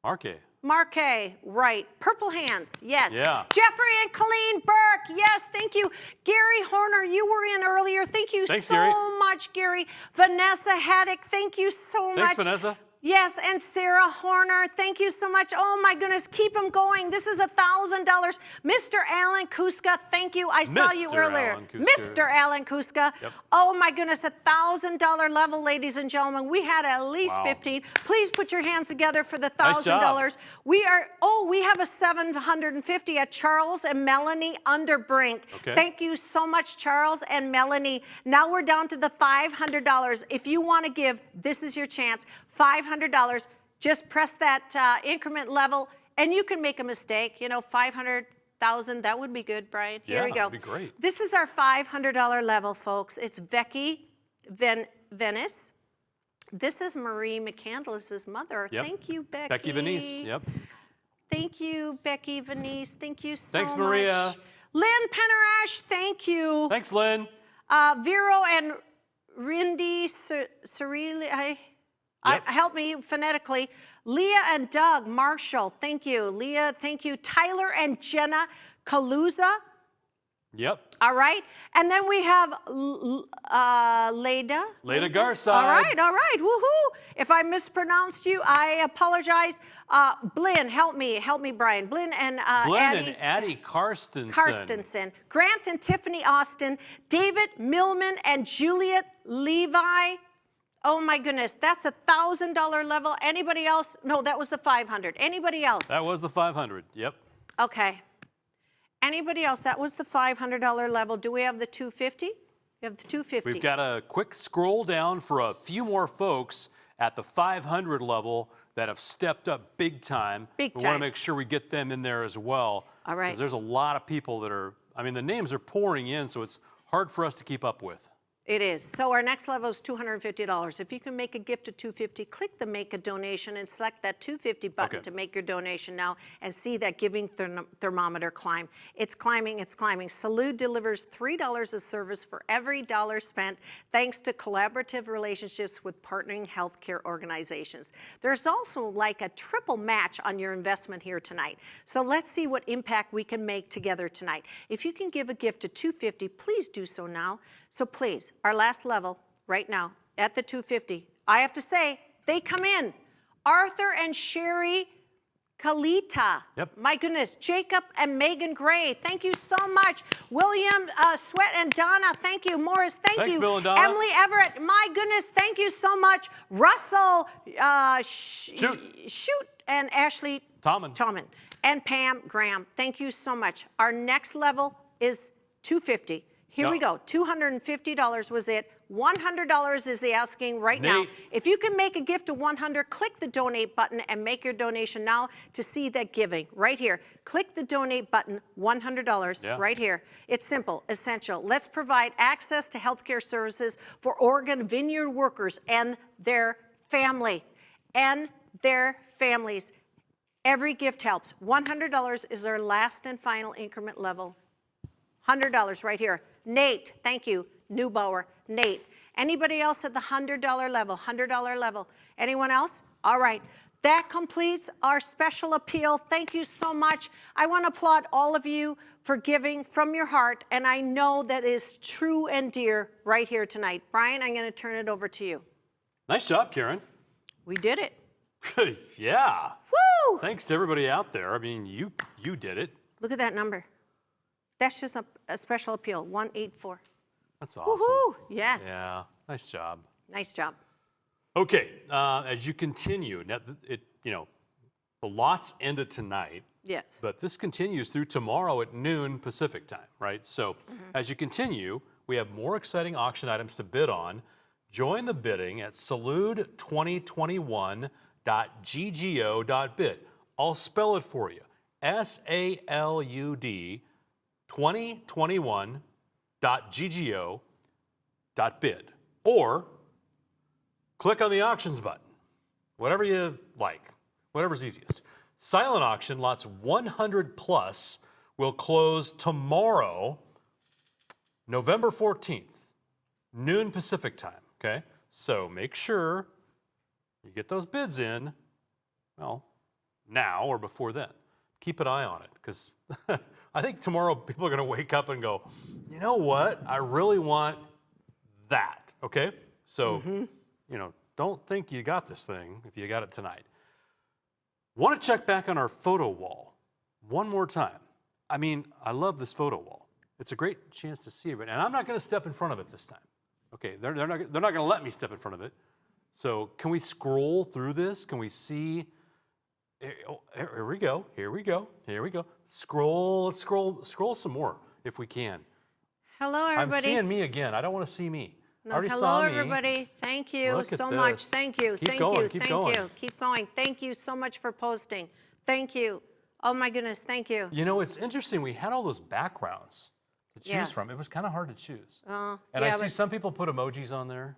Marquet. Marquet, right. Purple Hands, yes. Yeah. Jeffrey and Colleen Burke, yes, thank you. Gary Horner, you were in earlier. Thank you Thanks, so Gary. much, Gary. Vanessa Haddock, thank you so much. Thanks, Vanessa. Yes, and Sarah Horner, thank you so much. Oh my goodness, keep them going. This is $1,000. Mr. Alan Kuska, thank you. I saw you Mr. earlier. Alan Kuska. Mr. Alan Kuska. Yep. Oh my goodness, $1,000 level, ladies and gentlemen. We had at least Wow. 15. Please put your hands together for the Nice job. $1,000. We have a $750 at Charles and Melanie Underbrink. Okay. Thank you so much, Charles and Melanie. Now we're down to the $500. If you want to give, this is your chance. $500. Just press that increment level, and you can make a mistake. You know, 500,000. That would be good, Brian. Here we go. That'd be great. This is our $500 level, folks. It's Becky Venice. This is Marie McCandless's mother. Yep. Thank you, Becky. Becky Venice, yep. Thank you, Becky Venice. Thank you so Thanks, much. Maria. Lynn Penerash, thank you. Thanks, Lynn. Vero and Rindy Cirilli, help me phonetically. Leah and Doug Marshall, thank you. Leah, thank you. Tyler and Jenna Kaluza. Yep. All right. And then we have Leda. Leda Garside. All right. Woohoo. If I mispronounced you, I apologize. Blynn, help me, Brian. Blynn and Addie Karstensen. Grant and Tiffany Austin. David Millman and Juliet Levi. Oh my goodness, that's $1,000 level. Anybody else? No, that was the 500. Anybody else? That was the 500. Yep. Okay. Anybody else? That was the $500 level. Do we have the 250? We have the 250. We've got a quick scroll down for a few more folks at the 500 level that have stepped up big time. We want to make sure we get them in there as well. All right. Because there's a lot of people that are, I mean, the names are pouring in, so it's hard for us to keep up with. It is. So our next level is $250. If you can make a gift of $250, click the Make a Donation and select that $250 button to make your donation now and see that giving thermometer climb. It's climbing, it's climbing. Salud delivers $3 of service for every dollar spent thanks to collaborative relationships with partnering healthcare organizations. There's also like a triple match on your investment here tonight. So let's see what impact we can make together tonight. If you can give a gift of $250, please do so now. So please, our last level right now at the 250, I have to say, they come in. Arthur and Sherry Kalita. Yep. My goodness. Jacob and Megan Gray. Thank you so much. William Sweat and Donna. Thank you. Morris. Thanks, you. Bill and Donna. Emily Everett. My goodness. Thank you so much. Russell. Shoot. And Ashley. Tommen. And Pam Graham. Thank you so much. Our next level is $250. Here we go. $250 was it. $100 is the asking right now. If you can make a gift of $100, click the donate button and make your donation now to see that giving right here. Click the donate button, $100 right here. It's simple, essential. Let's provide access to healthcare services for Oregon vineyard workers and their family and their families. Every gift helps. $100 is our last and final increment level. $100 right here. Nate, thank you. Neubauer, Nate. Anybody else at the $100 level? $100 level. Anyone else? All right. That completes our special appeal. Thank you so much. I want to applaud all of you for giving from your heart, and I know that is true and dear right here tonight. Brian, I'm going to turn it over to you. Nice job, Karen. We did it. Yeah. Woo! Thanks to everybody out there. I mean, you did it. Look at that number. That's just a special appeal, 184. That's awesome. Woohoo! Yes. Yeah, nice job. Nice job. Okay, as you continue, now the lots ended tonight. Yes. But this continues through tomorrow at noon Pacific time, right? So as you continue, we have more exciting auction items to bid on. Join the bidding at salud2021.ggo.bid. I'll spell it for you. SALUD 2021.ggo.bid, or click on the auctions button, whatever you like, whatever's easiest. Silent auction lots 100 plus will close tomorrow, November 14th, noon Pacific time, okay? So make sure you get those bids in, well, now or before then. Keep an eye on it, because I think tomorrow people are going to wake up and go, you know what? I really want that, okay? So, don't think you got this thing if you got it tonight. Want to check back on our photo wall one more time. I mean, I love this photo wall. It's a great chance to see it, and I'm not going to step in front of it this time. Okay, they're not going to let me step in front of it. So can we scroll through this? Can we see? Here we go. Here we go. Here we go. Scroll. Let's scroll some more if we can. Hello, everybody. I'm seeing me again. I don't want to see me. No, I already hello, saw me. everybody. Thank you Look at so this. much. Thank you. Keep Thank going, you. keep Thank going. you. Keep going. Thank you so much for posting. Thank you. Oh my goodness. Thank you. You know, it's interesting. We had all those backgrounds to choose from. It was kind of hard to choose. And I see some people put emojis on there.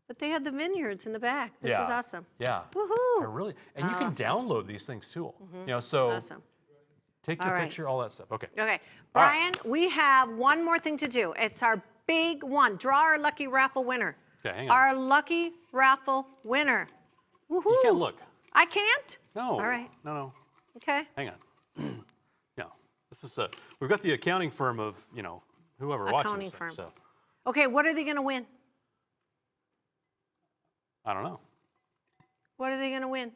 But they had the vineyards in the back. This is awesome. Yeah. Woohoo! Really, and you can download these things too. So awesome. Take your picture, all that stuff. Okay. Okay, Brian, we have one more thing to do. It's our big one. Draw our lucky raffle winner. Okay, hang on. Our lucky raffle winner. Woohoo! You can't look. I can't? No. All right. No. Okay. Hang on. This is we've got the accounting firm of whoever watching this thing. So. Okay, what are they going to win? I don't know. What are they going to win?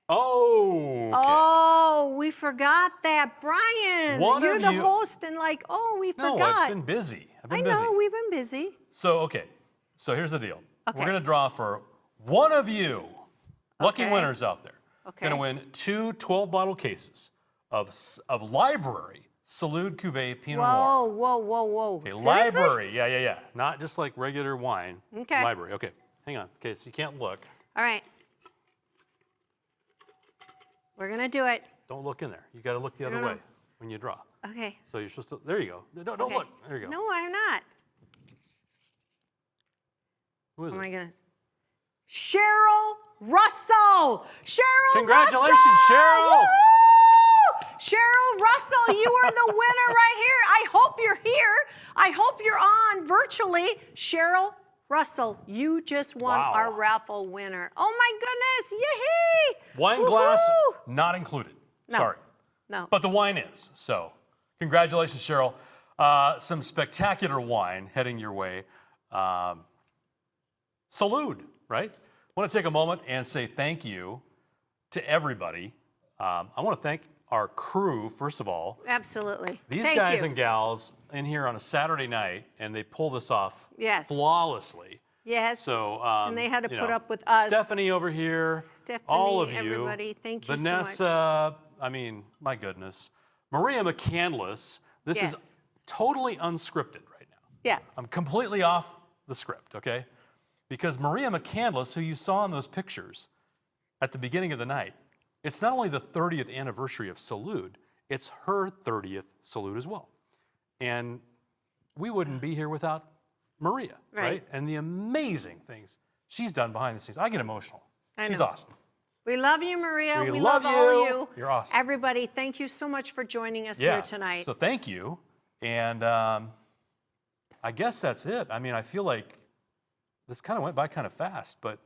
Oh. Okay. Oh, we forgot that, Brian. You're the host, and we forgot. No, I've been busy. I know, we've been busy. So so here's the deal. Okay. We're going to draw for one of you, lucky winners out there. Okay. Going to win 2 12-bottle cases of Library Salud Cuvée Pinot Noir. Whoa. Okay, Seriously? Library. Yeah. Not just like regular wine. Okay. Library. Okay. Hang on. Okay, so you can't look. All right. We're going to do it. Don't look in there. You got to look the other way when you draw. Okay. So you're supposed to, there you go. Don't look. There you go. No, I'm not. Who is it? Oh my goodness. Cheryl Russell. Congratulations, Cheryl. Woo! Cheryl Russell, you are the winner right here. I hope you're here. I hope you're on virtually. Cheryl Russell, you just won our raffle winner. Oh my goodness, yay! Wine glass not included. No. Sorry. No. But the wine is. So congratulations, Cheryl. Some spectacular wine heading your way. Salud, right? I want to take a moment and say thank you to everybody. I want to thank our crew, first of all. Absolutely. These Thank guys you. and gals in here on a Saturday night, and they pull this off Yes. flawlessly. Yes. So, and they had to you put know, up with us. Stephanie over here, Stephanie, all of you, everybody, thank you so Vanessa, I mean, my goodness, Maria McCandless. This is Yes. totally unscripted right now. Yeah. I'm completely off the script, okay? Because Maria McCandless, who you saw in those pictures at the beginning of the night, it's not only the 30th anniversary of Salud, it's her 30th Salud as well. And we wouldn't be here without Maria, right? And the amazing things she's done behind the scenes. I get emotional. She's awesome. We love you, Maria. We love love all of you. you. You're awesome. Everybody, thank you so much for joining us here tonight. So thank you. And I guess that's it. I mean, I feel like this kind of went by kind of fast, but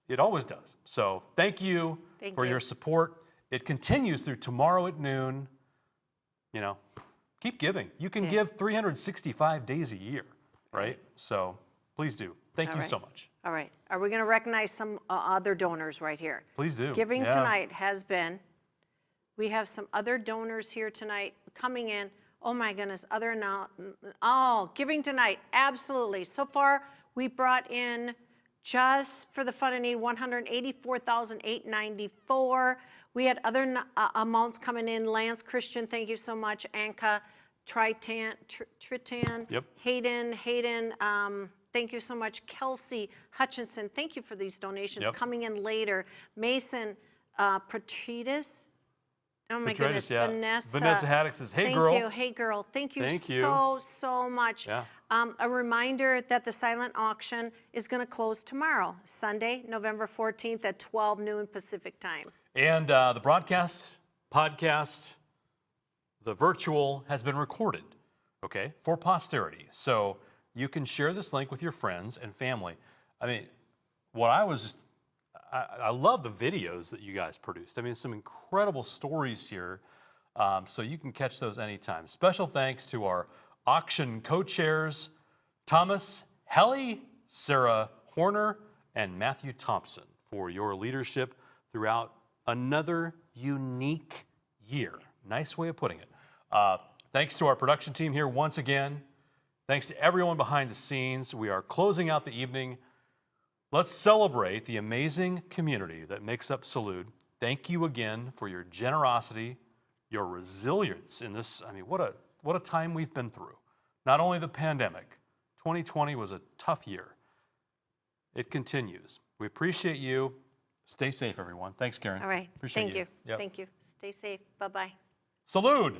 it always does. So thank you for your support. It continues through tomorrow at noon. You know, keep giving. You can give 365 days a year, right? So please do. Thank you so much. All right. Are we going to recognize some other donors right here? Please do. Giving tonight has been, we have some other donors here tonight coming in. Oh my goodness, giving tonight, absolutely. So far, we brought in just for the fund and need $184,894. We had other amounts coming in. Lance Christian, thank you so much. Anka, Tritan, Hayden, thank you so much. Kelsey Hutchinson, thank you for these donations coming in later. Mason Petrides. Oh my goodness, Vanessa Haddock says, hey, girl. Thank you, hey, girl. Thank you so much. Yeah. A reminder that the silent auction is going to close tomorrow, Sunday, November 14th at 12 noon Pacific time. And the broadcast, podcast, the virtual has been recorded, okay, for posterity. So you can share this link with your friends and family. I mean, I love the videos that you guys produced. I mean, some incredible stories here. So you can catch those anytime. Special thanks to our auction co-chairs, Thomas Helly, Sarah Horner, and Matthew Thompson for your leadership throughout another unique year. Nice way of putting it. Thanks to our production team here once again. Thanks to everyone behind the scenes. We are closing out the evening. Let's celebrate the amazing community that makes up Salud. Thank you again for your generosity, your resilience in this. I mean, what a time we've been through. Not only the pandemic, 2020 was a tough year. It continues. We appreciate you. Stay safe, everyone. Thanks, Karen. All right. Appreciate Thank you. Yep. Thank you. Stay safe. Bye-bye. Salud.